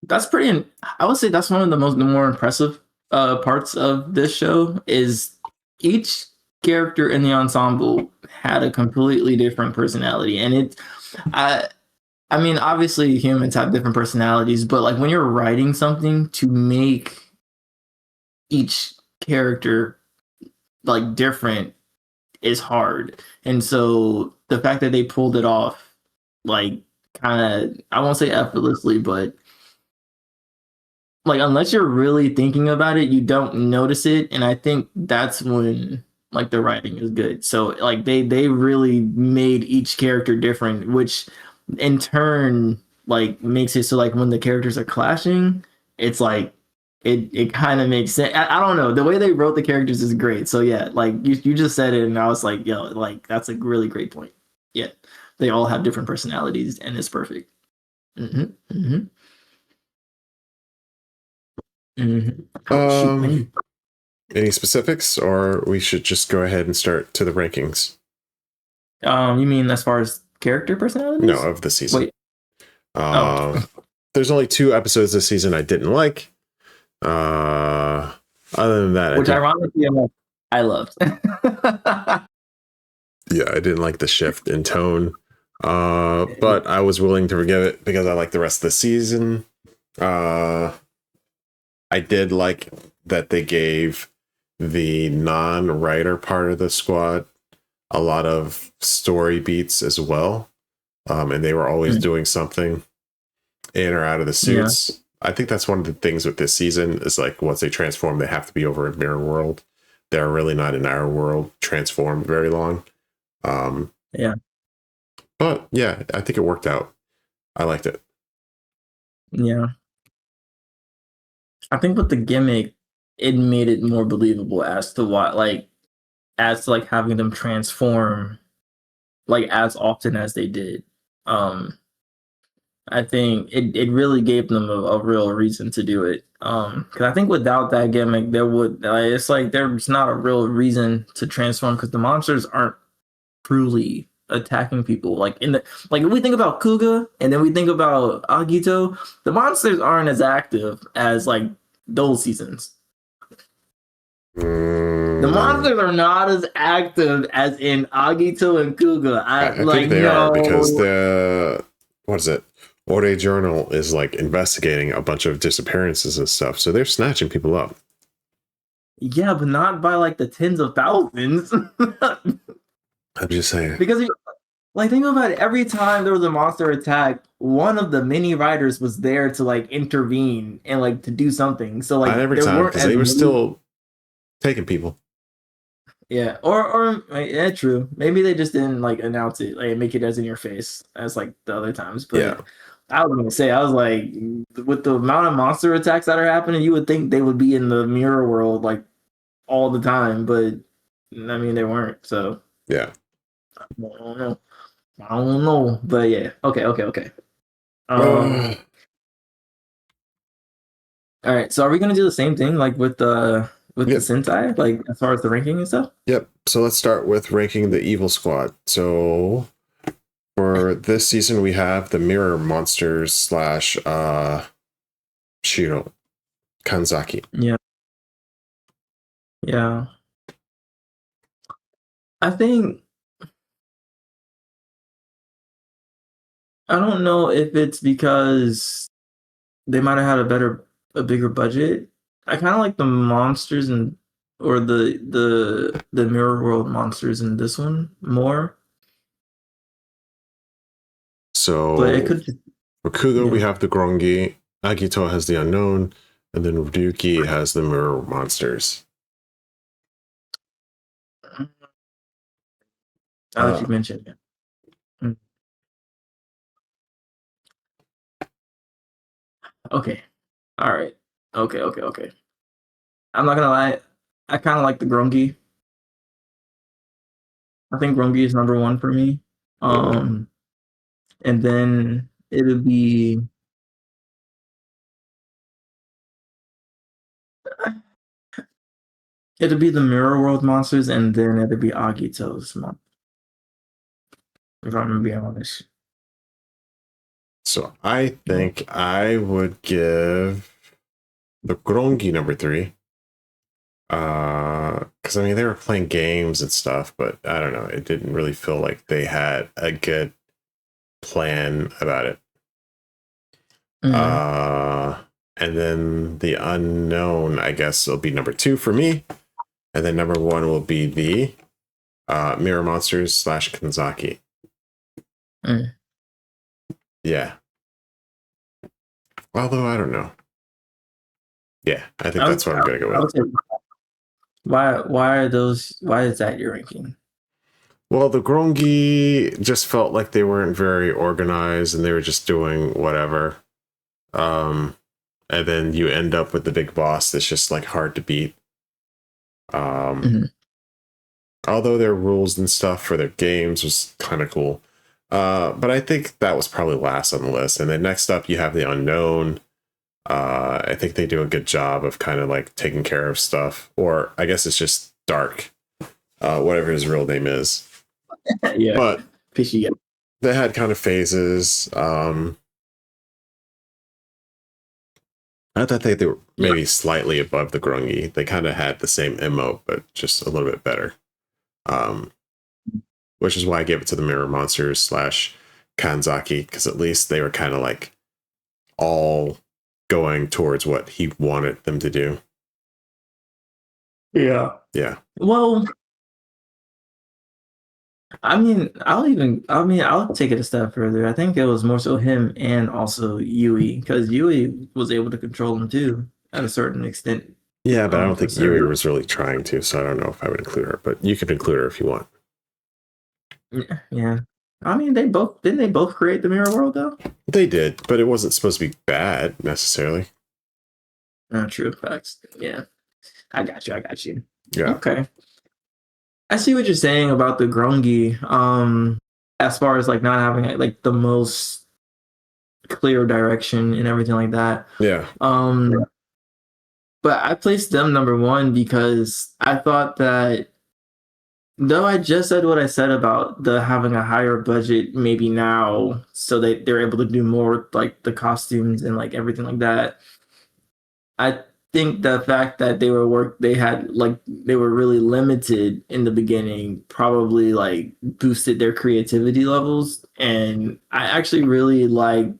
That's pretty. I would say that's one of the more impressive parts of this show is each character in the ensemble had a completely different personality, and I mean, obviously humans have different personalities, but like when you're writing something to make each character like different is hard, and so the fact that they pulled it off, like kind of, I won't say effortlessly, but like unless you're really thinking about it, you don't notice it, and I think that's when like the writing is good. So like they really made each character different, which in turn like makes it so like when the characters are clashing, it's like it kind of makes sense. I don't know. The way they wrote the characters is great. So yeah, like you just said it, and I was like, yo, like that's a really great point. Yeah, they all have different personalities, and it's perfect. Mm-hmm. Mm-hmm. Mm-hmm. Oh shoot, man. Any specifics, or we should just go ahead and start to the rankings? You mean as far as character personalities? No, of the season. Wait. Oh. There's only 2 episodes this season I didn't like. Other than that, which ironically I loved. Yeah, I didn't like the shift in tone. But I was willing to forgive it because I like the rest of the season. I did like that they gave the non-writer part of the squad a lot of story beats as well. And they were always doing something in or out of the suits. Yeah. I think that's one of the things with this season is like once they transform, they have to be over in Mirror World. They're really not in our world transformed very long. Yeah. But yeah, I think it worked out. I liked it. Yeah. I think with the gimmick, it made it more believable as to having them transform like as often as they did. I think it really gave them a real reason to do it. Because I think without that gimmick, it's like there's not a real reason to transform because the monsters aren't truly attacking people. Like if we think about Kuga and then we think about Agito, the monsters aren't as active as like those seasons. The monsters are not as active as in Agito and Kuga. I think they are because what is it? Ore Journal is like investigating a bunch of disappearances and stuff, so they're snatching people up. Yeah, but not by like the tens of thousands. I'm just saying. Because think about it, every time there was a monster attack, one of the mini riders was there to like intervene and like to do something. So like not every time because they were still taking people. Yeah, or yeah, true. Maybe they just didn't like announce it, like make it as in your face as like the other times. But yeah. I was gonna say, I was like, with the amount of monster attacks that are happening, you would think they would be in the mirror world like all the time, but I mean they weren't. So yeah, I don't know, but yeah, okay. All right, so are we gonna do the same thing like with the Sentai, like as far as the ranking and stuff? Yep. So let's start with ranking the evil squad. So for this season, we have the Mirror Monsters / Shiro Kanzaki. Yeah. I think I don't know if it's because they might have had a bigger budget. I kind of like the monsters or the Mirror World monsters in this one more. So but it could for Kuga, we have the Grongi, Agito has the Unknown, and then Ryuki has the Mirror Monsters. Now that you mentioned it. Okay. All right. Okay. I'm not gonna lie. I kind of like the Grongi. I think Grongi is number 1 for me. And then it'll be the Mirror World monsters, and then it'll be Agito's monster. If I'm gonna be honest. So I think I would give the Grongi number 3. Because I mean they were playing games and stuff, but I don't know. It didn't really feel like they had a good plan about it. And then the Unknown, I guess, will be number 2 for me, and then number 1 will be the Mirror Monsters / Kanzaki. Yeah. Although I don't know. Yeah, I think that's what I'm gonna go with. Why is that your ranking? Well, the Grongi just felt like they weren't very organized and they were just doing whatever. and then you end up with the big boss that's just like hard to beat. Although their rules and stuff for their games was kind of cool. But I think that was probably last on the list. And then next up, you have the Unknown. I think they do a good job of kind of like taking care of stuff. Or I guess it's just Dark, whatever his real name is. Yeah. But fishy. they had kind of phases. I thought they were maybe slightly above the Grungy. They kind of had the same MO, but just a little bit better. Which is why I gave it to the Mirror Monsters / Kanzaki, because at least they were kind of like all going towards what he wanted them to do. Yeah. Yeah. Well, I'll take it a step further. I think it was more so him and also Yui, because Yui was able to control him too at a certain extent. Yeah, but I don't think Yui was really trying to, so I don't know if I would include her, but you can include her if you want. Yeah. I mean, didn't they both create the mirror world though? They did, but it wasn't supposed to be bad necessarily. True facts. Yeah. I got you. Yeah. Okay. I see what you're saying about the Grungy. As far as like not having like the most clear direction and everything like that. Yeah. But I placed them number one because I thought that though I just said what I said about the having a higher budget maybe now so that they're able to do more like the costumes and like everything like that. I think the fact that they were really limited in the beginning probably like boosted their creativity levels, and I actually really liked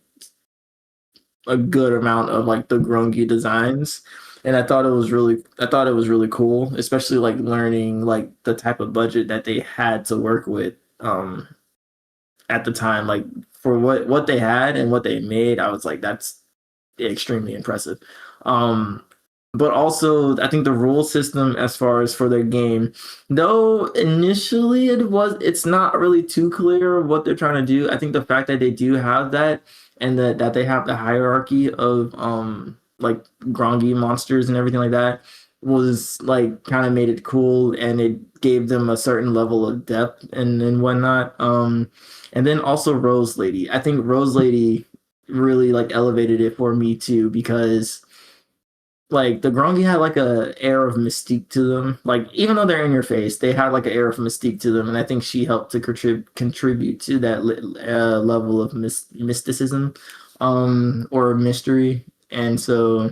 a good amount of like the Grungy designs, and I thought it was really cool, especially like learning like the type of budget that they had to work with at the time, like for what they had and what they made. I was like, that's extremely impressive. But also I think the rule system as far as for their game, though initially it's not really too clear what they're trying to do. I think the fact that they do have that and that they have the hierarchy of like Grongi monsters and everything like that was like kind of made it cool, and it gave them a certain level of depth and whatnot. And then also Rose Lady. I think Rose Lady really like elevated it for me too, because like the Grongi had like a air of mystique to them. Like even though they're in your face, they had like an air of mystique to them, and I think she helped to contribute to that level of mysticism, or mystery. And so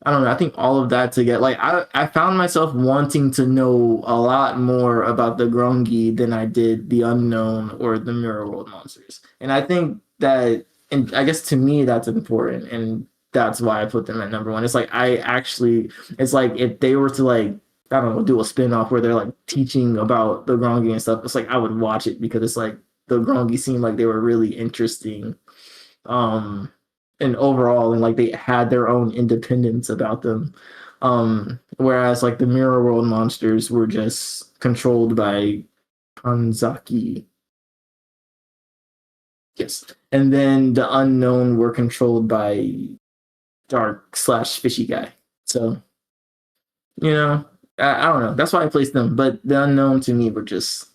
I don't know. I think all of that together, like I found myself wanting to know a lot more about the Grongi than I did the Unknown or the Mirror World monsters, and I think that, and I guess to me that's important, and that's why I put them at number one. It's like it's like if they were to like, I don't know, do a spin-off where they're like teaching about the Grongi and stuff, it's like I would watch it because it's like the Grongi seemed like they were really interesting, and overall, and like they had their own independence about them. Whereas like the Mirror World monsters were just controlled by Kanzaki. Yes. And then the Unknown were controlled by Dark / Fishy Guy. So, I don't know. That's why I placed them. But the Unknown to me were just,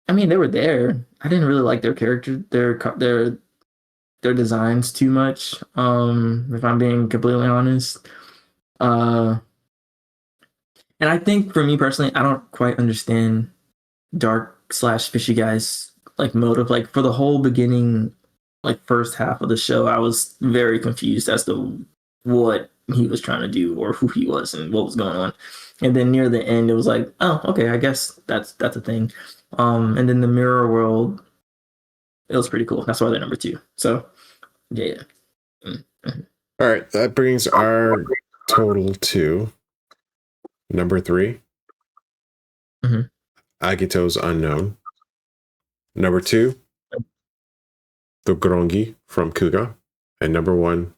I mean, they were there. I didn't really like their character, their designs too much. If I'm being completely honest. And I think for me personally, I don't quite understand Dark / Fishy Guy's like motive. Like for the whole beginning, like first half of the show, I was very confused as to what he was trying to do or who he was and what was going on. And then near the end, it was like, oh, okay, I guess that's a thing. And then the Mirror World, it was pretty cool. That's why they're number two. So yeah. Mm-hmm. All right, that brings our total to number 3. Mm-hmm. Agito's Unknown. Number 2, the Grongi from Kuga. And number 1,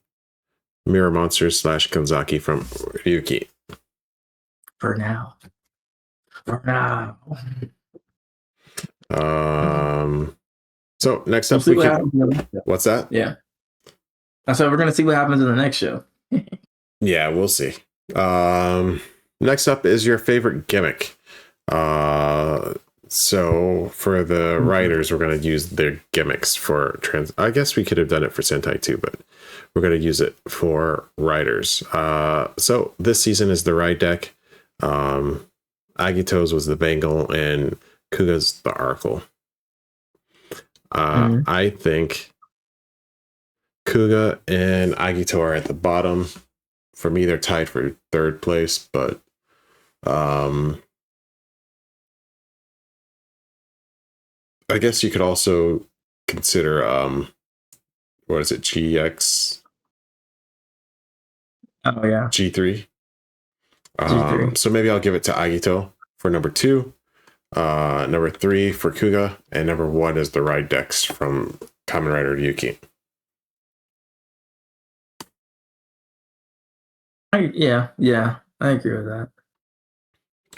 Mirror Monsters / Kanzaki from Ryuki. For now. So next up, what's that? Yeah. So we're gonna see what happens in the next show. Yeah, we'll see. Next up is your favorite gimmick. So for the writers, we're going to use their gimmicks for I guess we could have done it for Sentai too, but we're going to use it for writers. So this season is the ride deck. Agito's was the Bengal and Kuga's the Arkle. I think Kuga and Agito are at the bottom. For me, they're tied for third place, but I guess you could also consider what is it, GX? Oh yeah, G3. G3. So maybe I'll give it to Agito for number 2, number 3 for Kuga, and number 1 is the ride decks from Kamen Rider Ryuki. Yeah, I agree with that.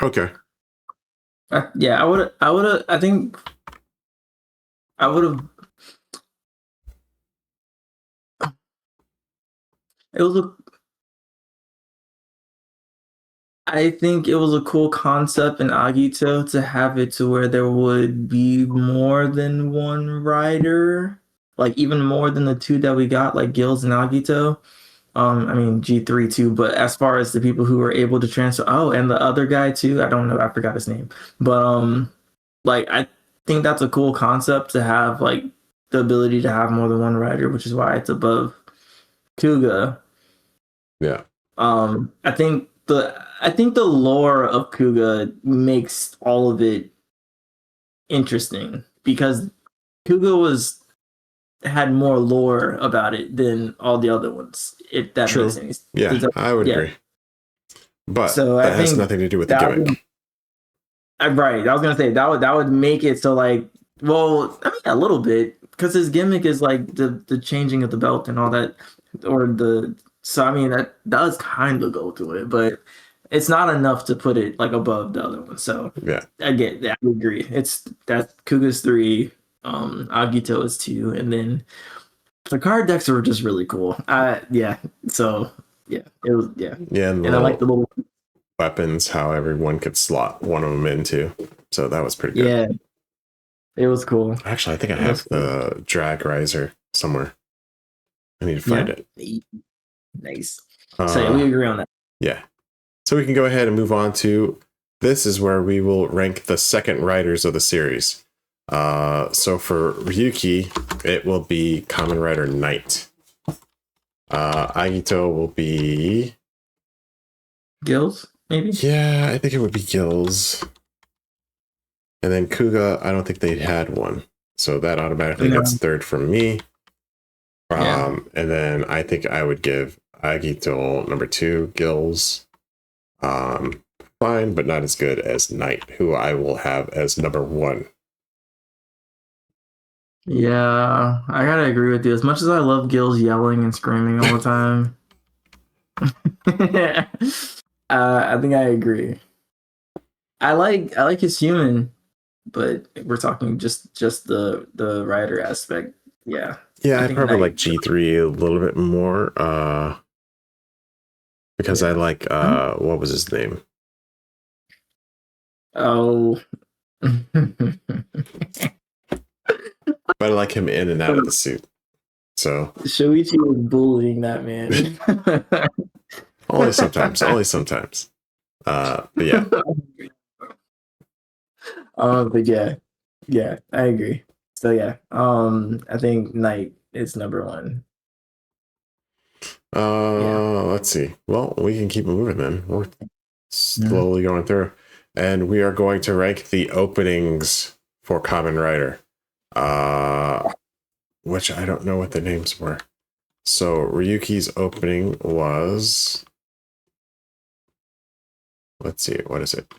Okay. Yeah, I think I would have. I think it was a cool concept in Agito to have it to where there would be more than one rider, like even more than the 2 that we got, like Gills and Agito. I mean G3 too, but as far as the people who were able to transfer, and the other guy too, I don't know, I forgot his name, but like I think that's a cool concept to have, like the ability to have more than one rider, which is why it's above Kuga. Yeah. I think the lore of Kuga makes all of it interesting because Kuga had more lore about it than all the other ones. If that True. makes any sense. Yeah, I would agree. But so that has nothing to do with the gimmick. Right. I was gonna say that would make it so, like, well, I mean a little bit, because his gimmick is like the changing of the belt and all that, so I mean that does kind of go to it, but it's not enough to put it like above the other one. So yeah, I get that. I agree. It's that Kuga's 3, Agito is 2, and then the card decks were just really cool. Yeah. So yeah, it was and I like the little weapons, how everyone could slot one of them into. So that was pretty good. Yeah, it was cool. Actually, I think I have the drag riser somewhere. I need to find it. Nice. So yeah, we agree on that. Yeah. So we can go ahead and move on to, this is where we will rank the second riders of the series. So for Ryuki, it will be Kamen Rider Knight. Agito will be Gills, maybe? Yeah, I think it would be Gills. And then Kuga, I don't think they'd had one. So that automatically gets third from me. And then I think I would give Agito number 2, Gills. Fine, but not as good as Knight, who I will have as number 1. Yeah, I gotta agree with you. As much as I love Gills yelling and screaming all the time, I think I agree. I like his human, but we're talking just the rider aspect. Yeah. Yeah, I probably like G3 a little bit more. Because I like what was his name? Oh. But I like him in and out of the suit. So Shoichi was bullying that man. only sometimes. But yeah. But yeah, I agree. So yeah, I think Knight is number 1. Let's see. Well, we can keep moving then. We're slowly going through, and we are going to rank the openings for Kamen Rider, which I don't know what the names were. So Ryuki's opening was, let's see, what is it?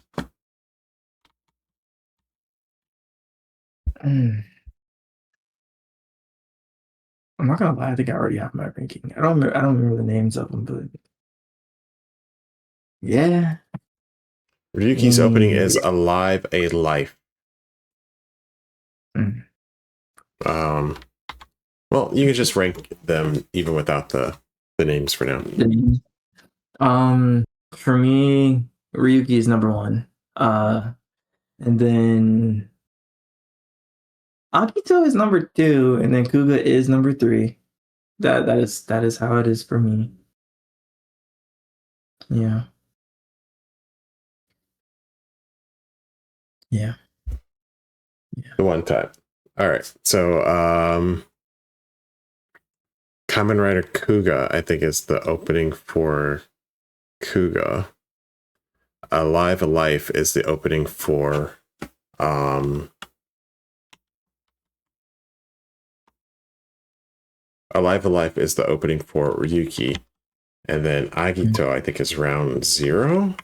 I'm not gonna lie, I think I already have my ranking. I don't remember the names of them, but yeah. Ryuki's opening is Alive a Life. Well, you can just rank them even without the names for now. For me, Ryuki is number 1. And then Akito is number 2, and then Kuga is number 3. That is how it is for me. Yeah. Yeah. The one time. All right. So Kamen Rider Kuga, I think, is the opening for Kuga. Alive Alive is the opening for Alive Alive is the opening for Ryuki. And then Agito, I think, is round 0.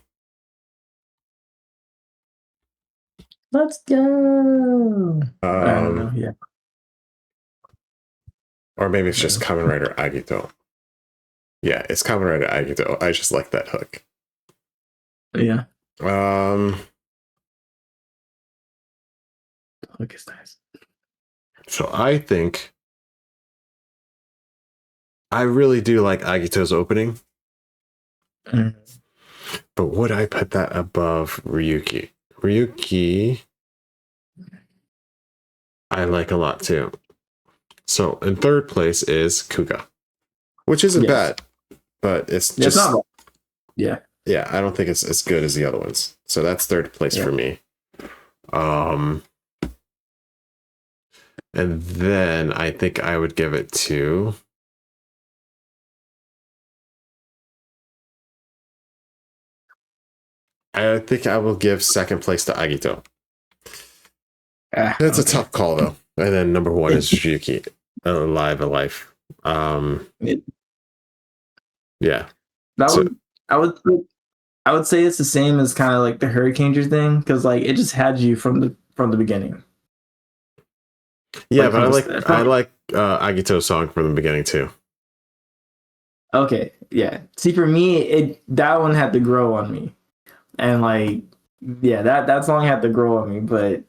Let's go. I don't know. Yeah. Or maybe it's just Kamen Rider Agito. Yeah, it's Kamen Rider Agito. I just like that hook. Yeah. The hook is nice. So I think I really do like Agito's opening. Mm. But would I put that above Ryuki? Ryuki, I like a lot too. So in third place is Kuga, which isn't bad, but it's just not bad. Yeah. Yeah, I don't think it's as good as the other ones. So that's third place for me. And then I think I would give it to I think I will give second place to Agito. That's a tough call though. And then number 1 is Ryuki. Alive. Yeah. I would say it's the same as kind of like the Hurricaneger thing, because like it just had you from the beginning. Yeah, like, but I like Agito's song from the beginning too. Okay, yeah. See, for me, that one had to grow on me, and like, yeah, that song had to grow on me. But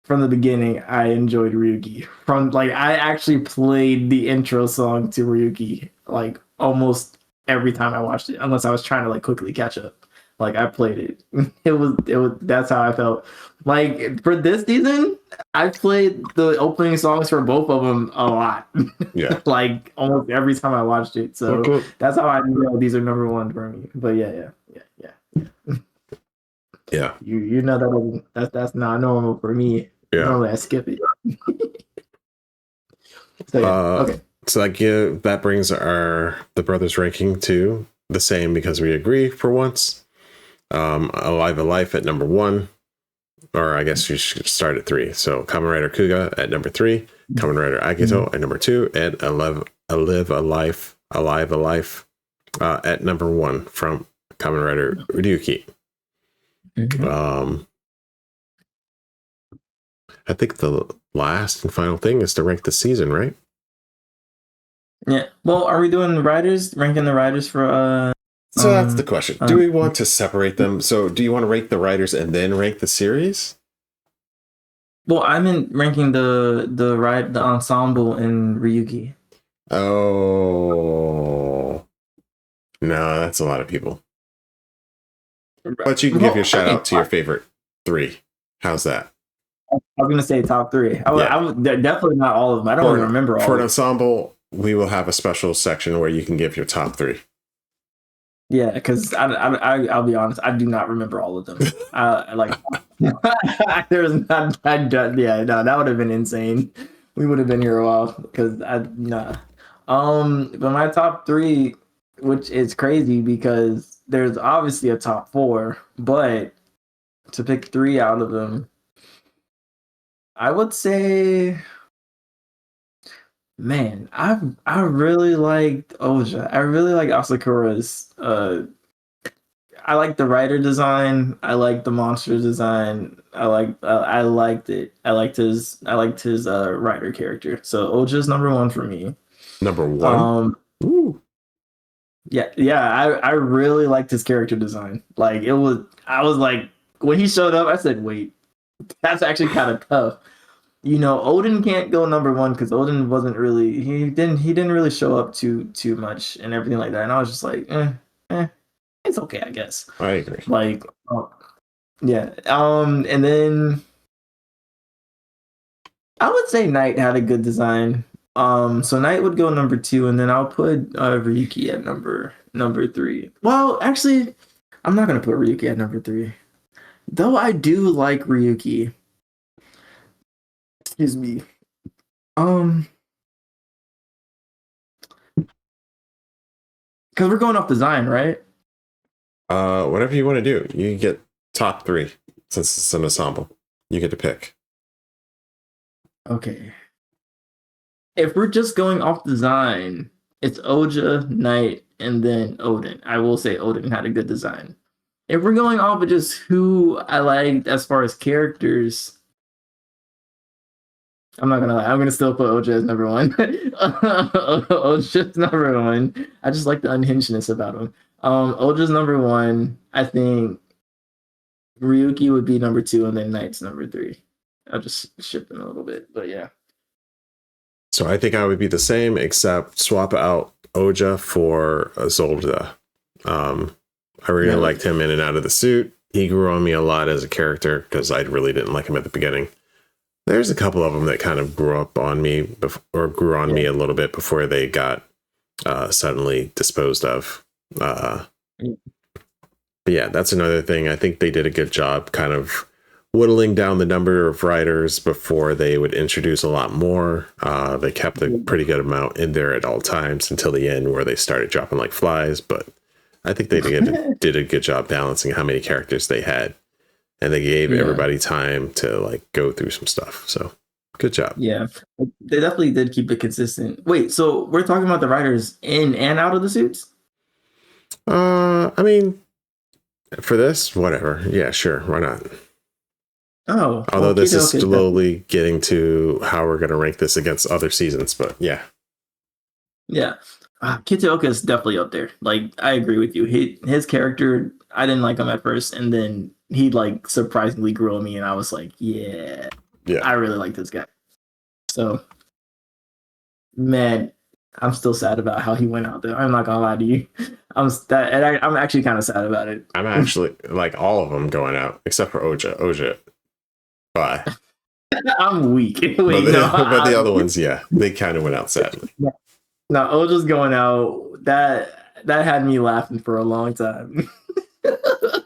from the beginning, I enjoyed Ryuki. From like, I actually played the intro song to Ryuki like almost every time I watched it, unless I was trying to like quickly catch up. Like I played it. It was that's how I felt. Like for this season, I played the opening songs for both of them a lot. Yeah. Like almost every time I watched it. So that's how I know these are number 1 for me. But yeah. Yeah. You know that's not normal for me. Yeah. Normally I skip it. So okay. So that brings the brothers ranking to the same because we agree for once. Alive at number 1, or I guess you should start at 3. So Kamen Rider Kuga at number 3, Kamen Rider Agito at number 2, and Alive at number 1 from Kamen Rider Ryuki. I think the last and final thing is to rank the season, right? Yeah. Well, are we doing ranking the riders for So that's the question. Do we want to separate them? So do you want to rank the writers and then rank the series? Well, I'm ranking the ensemble in Ryuki. Oh. No, that's a lot of people. But you can give your shout out to your favorite 3. How's that? I was going to say top 3. I would definitely not all of them. I don't even remember all of them. For an ensemble, we will have a special section where you can give your top 3. Yeah, because I'll be honest, I do not remember all of them. There's not. That would have been insane. We would have been here a while because But my top 3, which is crazy because there's obviously a top 4, but to pick 3 out of them, I would say, man, I really liked Oja. I really like Asakura's. I like the writer design. I like the monster design. I liked it. I liked his writer character. So Oja's number 1 for me. Number 1. Ooh. Yeah. I really liked his character design. Like I was like, when he showed up, I said, wait, that's actually kind of tough. Odin can't go number one because Odin wasn't really he didn't really show up too much and everything like that. And I was just like, it's okay, I guess. I agree. Like, yeah. And then I would say Knight had a good design. So Knight would go number 2, and then I'll put Ryuki at number 3. Well, actually, I'm not gonna put Ryuki at number 3, though. I do like Ryuki. Excuse me. Because we're going off design, right? Whatever you want to do, you get top 3 since it's an ensemble. You get to pick. Okay. If we're just going off design, it's Oja, Knight, and then Odin. I will say Odin had a good design. If we're going off of just who I liked as far as characters, I'm not gonna lie. I'm gonna still put Oja as number 1. Oja's number 1. I just like the unhingedness about him. Oja's number 1. I think Ryuki would be number 2, and then Knight's number 3. I'll just shift them a little bit, but yeah. So I think I would be the same, except swap out Oja for Zolda. I really liked him in and out of the suit. He grew on me a lot as a character because I really didn't like him at the beginning. There's a couple of them that kind of grew on me a little bit before they got suddenly disposed of. But yeah, that's another thing. I think they did a good job kind of whittling down the number of writers before they would introduce a lot more. They kept a pretty good amount in there at all times until the end where they started dropping like flies. But I think they did a good job balancing how many characters they had. And they gave everybody time to like go through some stuff. So good job. Yeah, they definitely did keep it consistent. Wait, so we're talking about the writers in and out of the suits? I mean, for this, whatever. Yeah, sure. Why not? Oh, although this is slowly getting to how we're going to rank this against other seasons, but yeah. Yeah. Kitaoka is definitely up there. Like, I agree with you. His character, I didn't like him at first, and then he like surprisingly grew on me, and I was like, yeah, I really like this guy. So, man, I'm still sad about how he went out there. I'm not gonna lie to you. I'm actually kind of sad about it. I'm actually like all of them going out except for Oja. Oja, bye. I'm weak. Wait, but the other ones, yeah, they kind of went out sadly. No, Oja's going out. That had me laughing for a long time.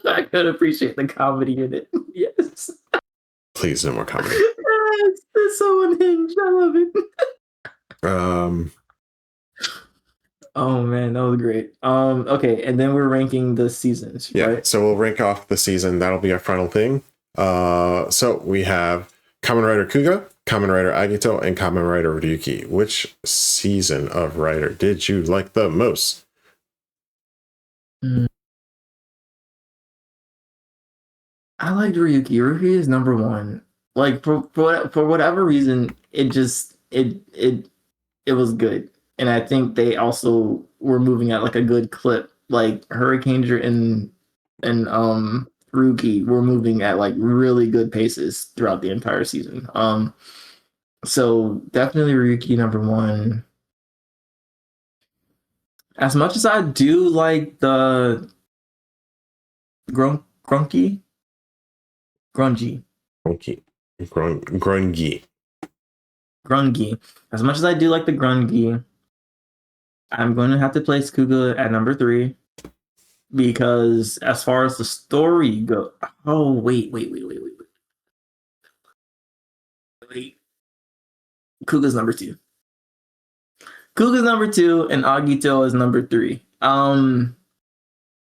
I could appreciate the comedy in it. Yes. Please, no more comedy. Yes, it's so unhinged. I love it. Oh man, that was great. Okay, and then we're ranking the seasons. Yeah, right? So we'll rank off the season. That'll be our final thing. So we have Kamen Rider Kuga, Kamen Rider Agito, and Kamen Rider Ryuki. Which season of Rider did you like the most? I liked Ryuki. Ryuki is number 1. Like for whatever reason, it was good, and I think they also were moving at like a good clip. Like Hurricaneger and Ryuki were moving at like really good paces throughout the entire season. So definitely Ryuki number 1. As much as I do like the grungy. As much as I do like the grungy, I'm going to have to place Kuga at number 3 because as far as the story goes, wait. Kuga's number 2. Kuga's number 2 and Agito is number 3.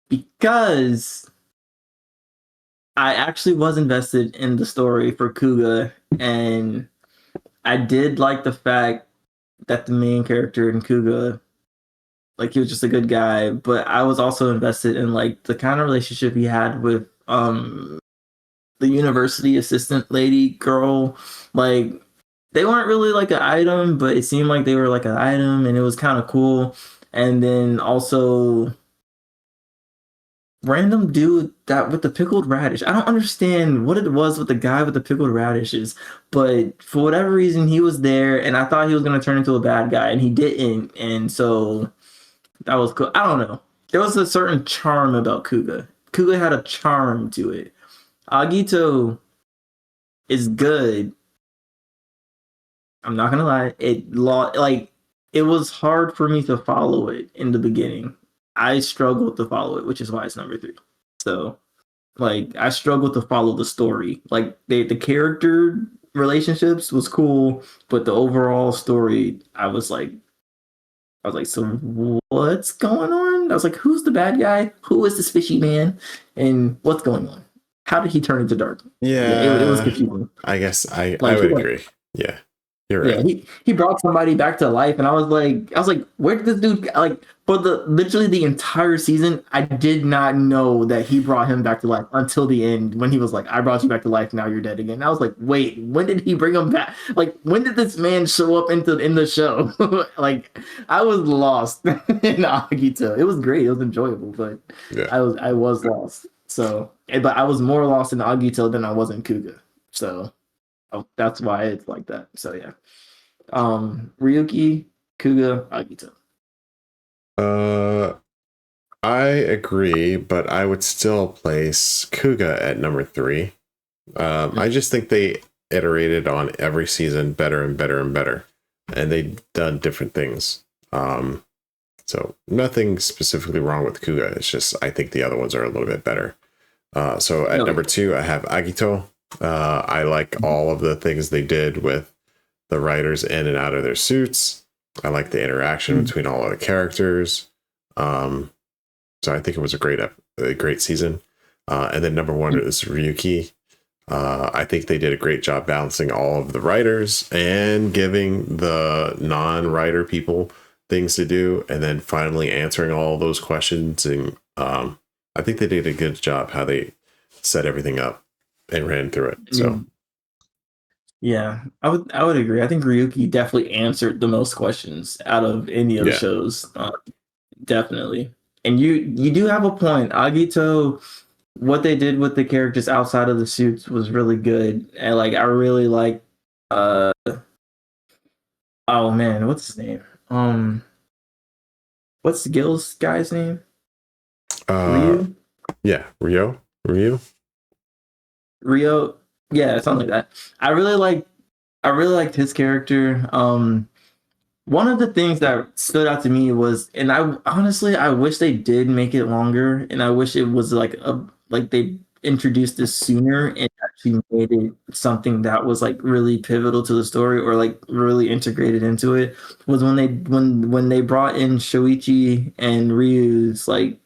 Because I actually was invested in the story for Kuga, and I did like the fact that the main character in Kuga, like, he was just a good guy, but I was also invested in like the kind of relationship he had with the university assistant lady girl. Like, they weren't really like an item, but it seemed like they were like an item, and it was kind of cool. And then also random dude that with the pickled radish. I don't understand what it was with the guy with the pickled radishes, but for whatever reason he was there, and I thought he was gonna turn into a bad guy, and he didn't, and so that was cool. I don't know. There was a certain charm about Kuga. Kuga had a charm to it. Agito is good. I'm not gonna lie. It was hard for me to follow it in the beginning. I struggled to follow it, which is why it's number 3. So, like, I struggled to follow the story. Like, the character relationships was cool, but the overall story, I was like, so what's going on? I was like, who's the bad guy? Who is this fishy man? And what's going on? How did he turn into dark? Yeah, it was confusing. I guess I Like, would agree. Yeah, you're right. yeah, he brought somebody back to life, and I was like, where did this dude like for literally the entire season? I did not know that he brought him back to life until the end when he was like, I brought you back to life, now you're dead again. And I was like, wait, when did he bring him back? Like, when did this man show up in the show? Like, I was lost in Agito. It was great, it was enjoyable, but Yeah. I was lost. So, but I was more lost in Agito than I was in Kuga. So. Oh, that's why it's like that. So yeah. Ryuki, Kuga, Agito. I agree, but I would still place Kuga at number 3. I just think they iterated on every season better and better and better, and they've done different things. So nothing specifically wrong with Kuga. It's just I think the other ones are a little bit better. So at number 2, I have Agito. I like all of the things they did with the writers in and out of their suits. I like the interaction between all of the characters. So I think it was a great season. And then number 1 is Ryuki. I think they did a great job balancing all of the writers and giving the non-writer people things to do, and then finally answering all those questions. And I think they did a good job how they set everything up and ran through it. So yeah, I would agree. I think Ryuki definitely answered the most questions out of any of the shows. Definitely. And you do have a point. Agito, what they did with the characters outside of the suits was really good. And like I really like oh man, what's his name? What's Gil's guy's name? Ryu? Yeah, Ryu. Rio, yeah, something like that. I really liked his character. One of the things that stood out to me was, and I wish they did make it longer, and I wish it was like they introduced this sooner and actually made it something that was like really pivotal to the story or like really integrated into it. Was when they brought in Shoichi and Ryu's like.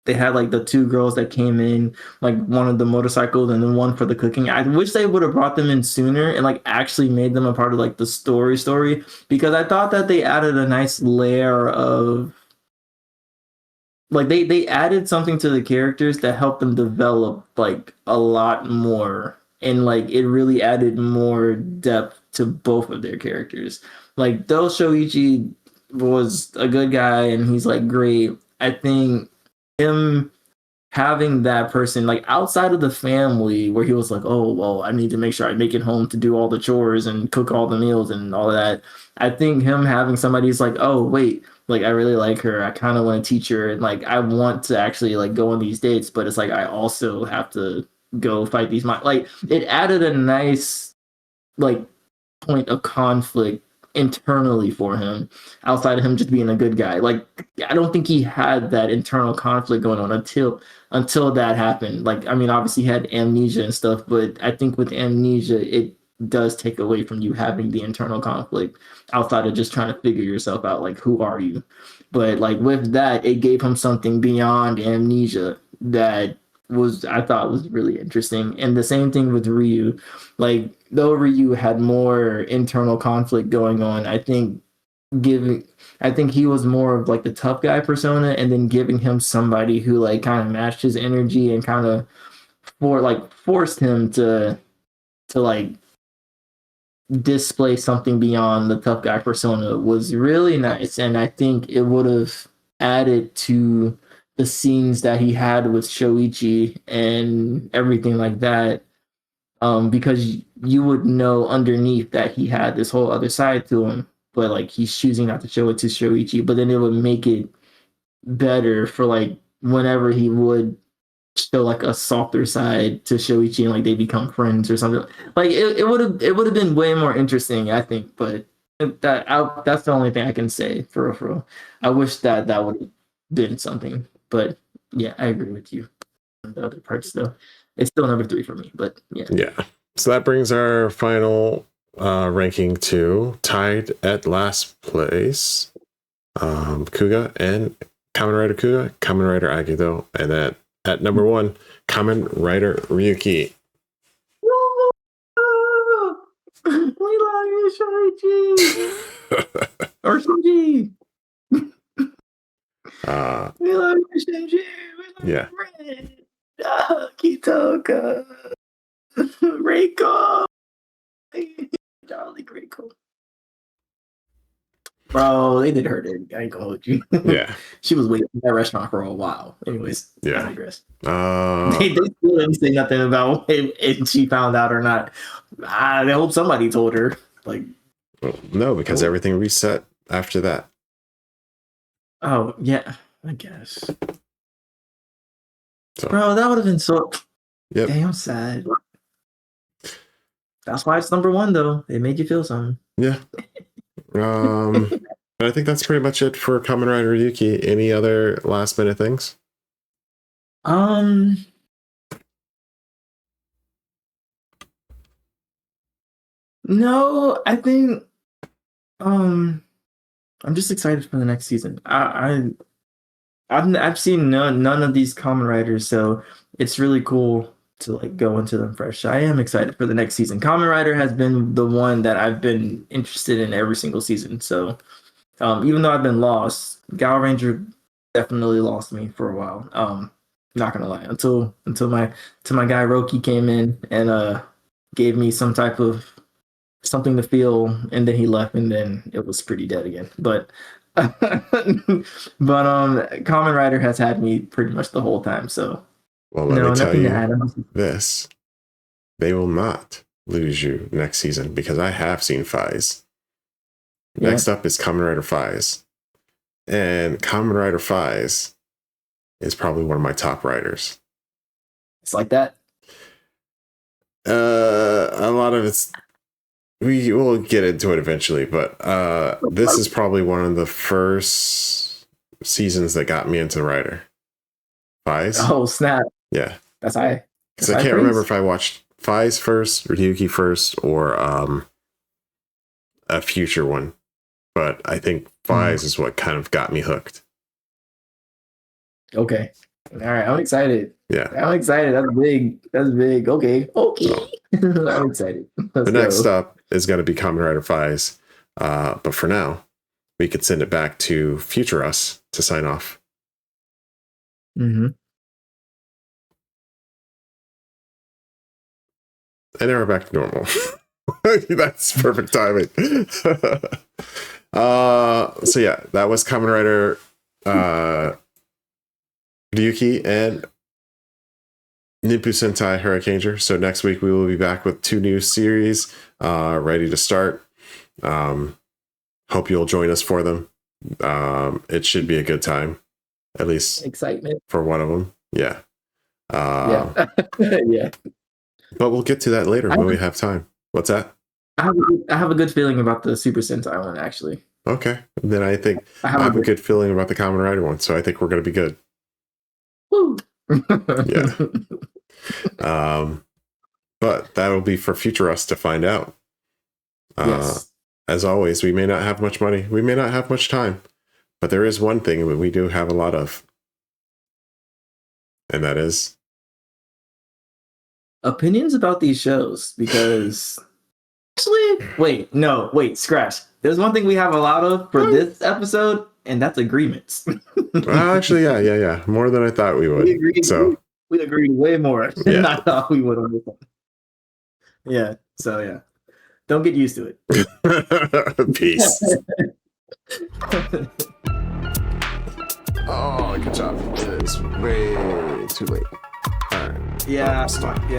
They had like the 2 girls that came in, like one of the motorcycles and then one for the cooking. I wish they would have brought them in sooner and like actually made them a part of like the story because I thought that they added a nice layer of like they added something to the characters that helped them develop like a lot more, and like it really added more depth to both of their characters. Like though Shoichi was a good guy and he's like great, I think him having that person like outside of the family where he was like, oh well, I need to make sure I make it home to do all the chores and cook all the meals and all of that. I think him having somebody who's like, oh wait, like I really like her, I kind of want to teach her, and like I want to actually like go on these dates, but it's like I also have to go fight these like it added a nice like point of conflict internally for him outside of him just being a good guy. Like I don't think he had that internal conflict going on until that happened. Like I mean obviously he had amnesia and stuff, but I think with amnesia it does take away from you having the internal conflict outside of just trying to figure yourself out, like who are you. But like with that it gave him something beyond amnesia that I thought was really interesting. And the same thing with Ryu. Like though Ryu had more internal conflict going on, I think he was more of like the tough guy persona, and then giving him somebody who like kind of matched his energy and kind of forced him to like display something beyond the tough guy persona was really nice. And I think it would have added to the scenes that he had with Shoichi and everything like that, because you would know underneath that he had this whole other side to him, but like he's choosing not to show it to Shoichi, but then it would make it better for like whenever he would show like a softer side to Shoichi and like they become friends or something. Like it would have been way more interesting, I think. But that's the only thing I can say for real, for real. I wish that would have been something. But yeah, I agree with you. The other parts though, it's still number 3 for me. But yeah. Yeah. So that brings our final ranking to tied at last place. Kuga and Kamen Rider Kuga, Kamen Rider Agido, and then at number 1, Kamen Rider Ryuki. We love you, Shoichi. Or Shinji. We love you, Shinji. Yeah. Kitoka. Reiko. Jolly Reiko. Bro, they did hurt it. I ain't gonna hold you. Yeah. She was waiting in that restaurant for a while. Anyways, yeah. I digress. They still didn't say nothing about if she found out or not. I hope somebody told her. Like, no, because everything reset after that. Oh yeah, I guess. So, bro, that would have been so damn sad. That's why it's number 1, though. It made you feel something. Yeah. But I think that's pretty much it for Kamen Rider Ryuki. Any other last minute things? No, I think I'm just excited for the next season. I've seen none of these Kamen Riders, so it's really cool to like go into them fresh. I am excited for the next season. Kamen Rider has been the one that I've been interested in every single season. So even though I've been lost, Gal Ranger definitely lost me for a while. Not gonna lie, until my guy Roki came in and gave me some type of something to feel, and then he left, and then it was pretty dead again. But Kamen Rider has had me pretty much the whole time. So well, let me tell you this: they will not lose you next season because I have seen Fies. Next up is Kamen Rider Fies, and Kamen Rider Fies is probably one of my top riders. It's like that. A lot of it's. We will get into it eventually, but this is probably one of the first seasons that got me into Rider. Fies. Oh snap! Yeah, that's high. Because I can't remember if I watched Fies first, Ryuki first, or a future one. But I think Fies is what kind of got me hooked. Okay. All right. I'm excited. Yeah. I'm excited. That's big. That's big. Okay. Okay. I'm excited. Next up is going to be Kamen Rider Fies. But for now, we could send it back to Future Us to sign off. Mm-hmm. And now we're back to normal. That's perfect timing. So yeah, that was Kamen Rider Ryuki and Ninpu Sentai Hurricaneger. So next week we will be back with 2 new series ready to start. Hope you'll join us for them. It should be a good time, at least excitement for one of them. Yeah. Yeah. But we'll get to that later when we have time. What's that? I have a good feeling about the Super Sentai one, actually. Okay. Then I think I have a good feeling about the Kamen Rider one, so I think we're going to be good. Woo! Yeah. But that'll be for Future Us to find out. Yes. As always, we may not have much money. We may not have much time. But there is one thing that we do have a lot of. And that is opinions about these shows, because actually, wait, scratch. There's one thing we have a lot of for this episode, and that's agreements. Actually, yeah. More than I thought we would. We agreed way more than I thought we would on this one. Yeah. So yeah. Don't get used to it. Peace. Oh, good job. It is way too late. All right. Yeah. Stop. Yeah.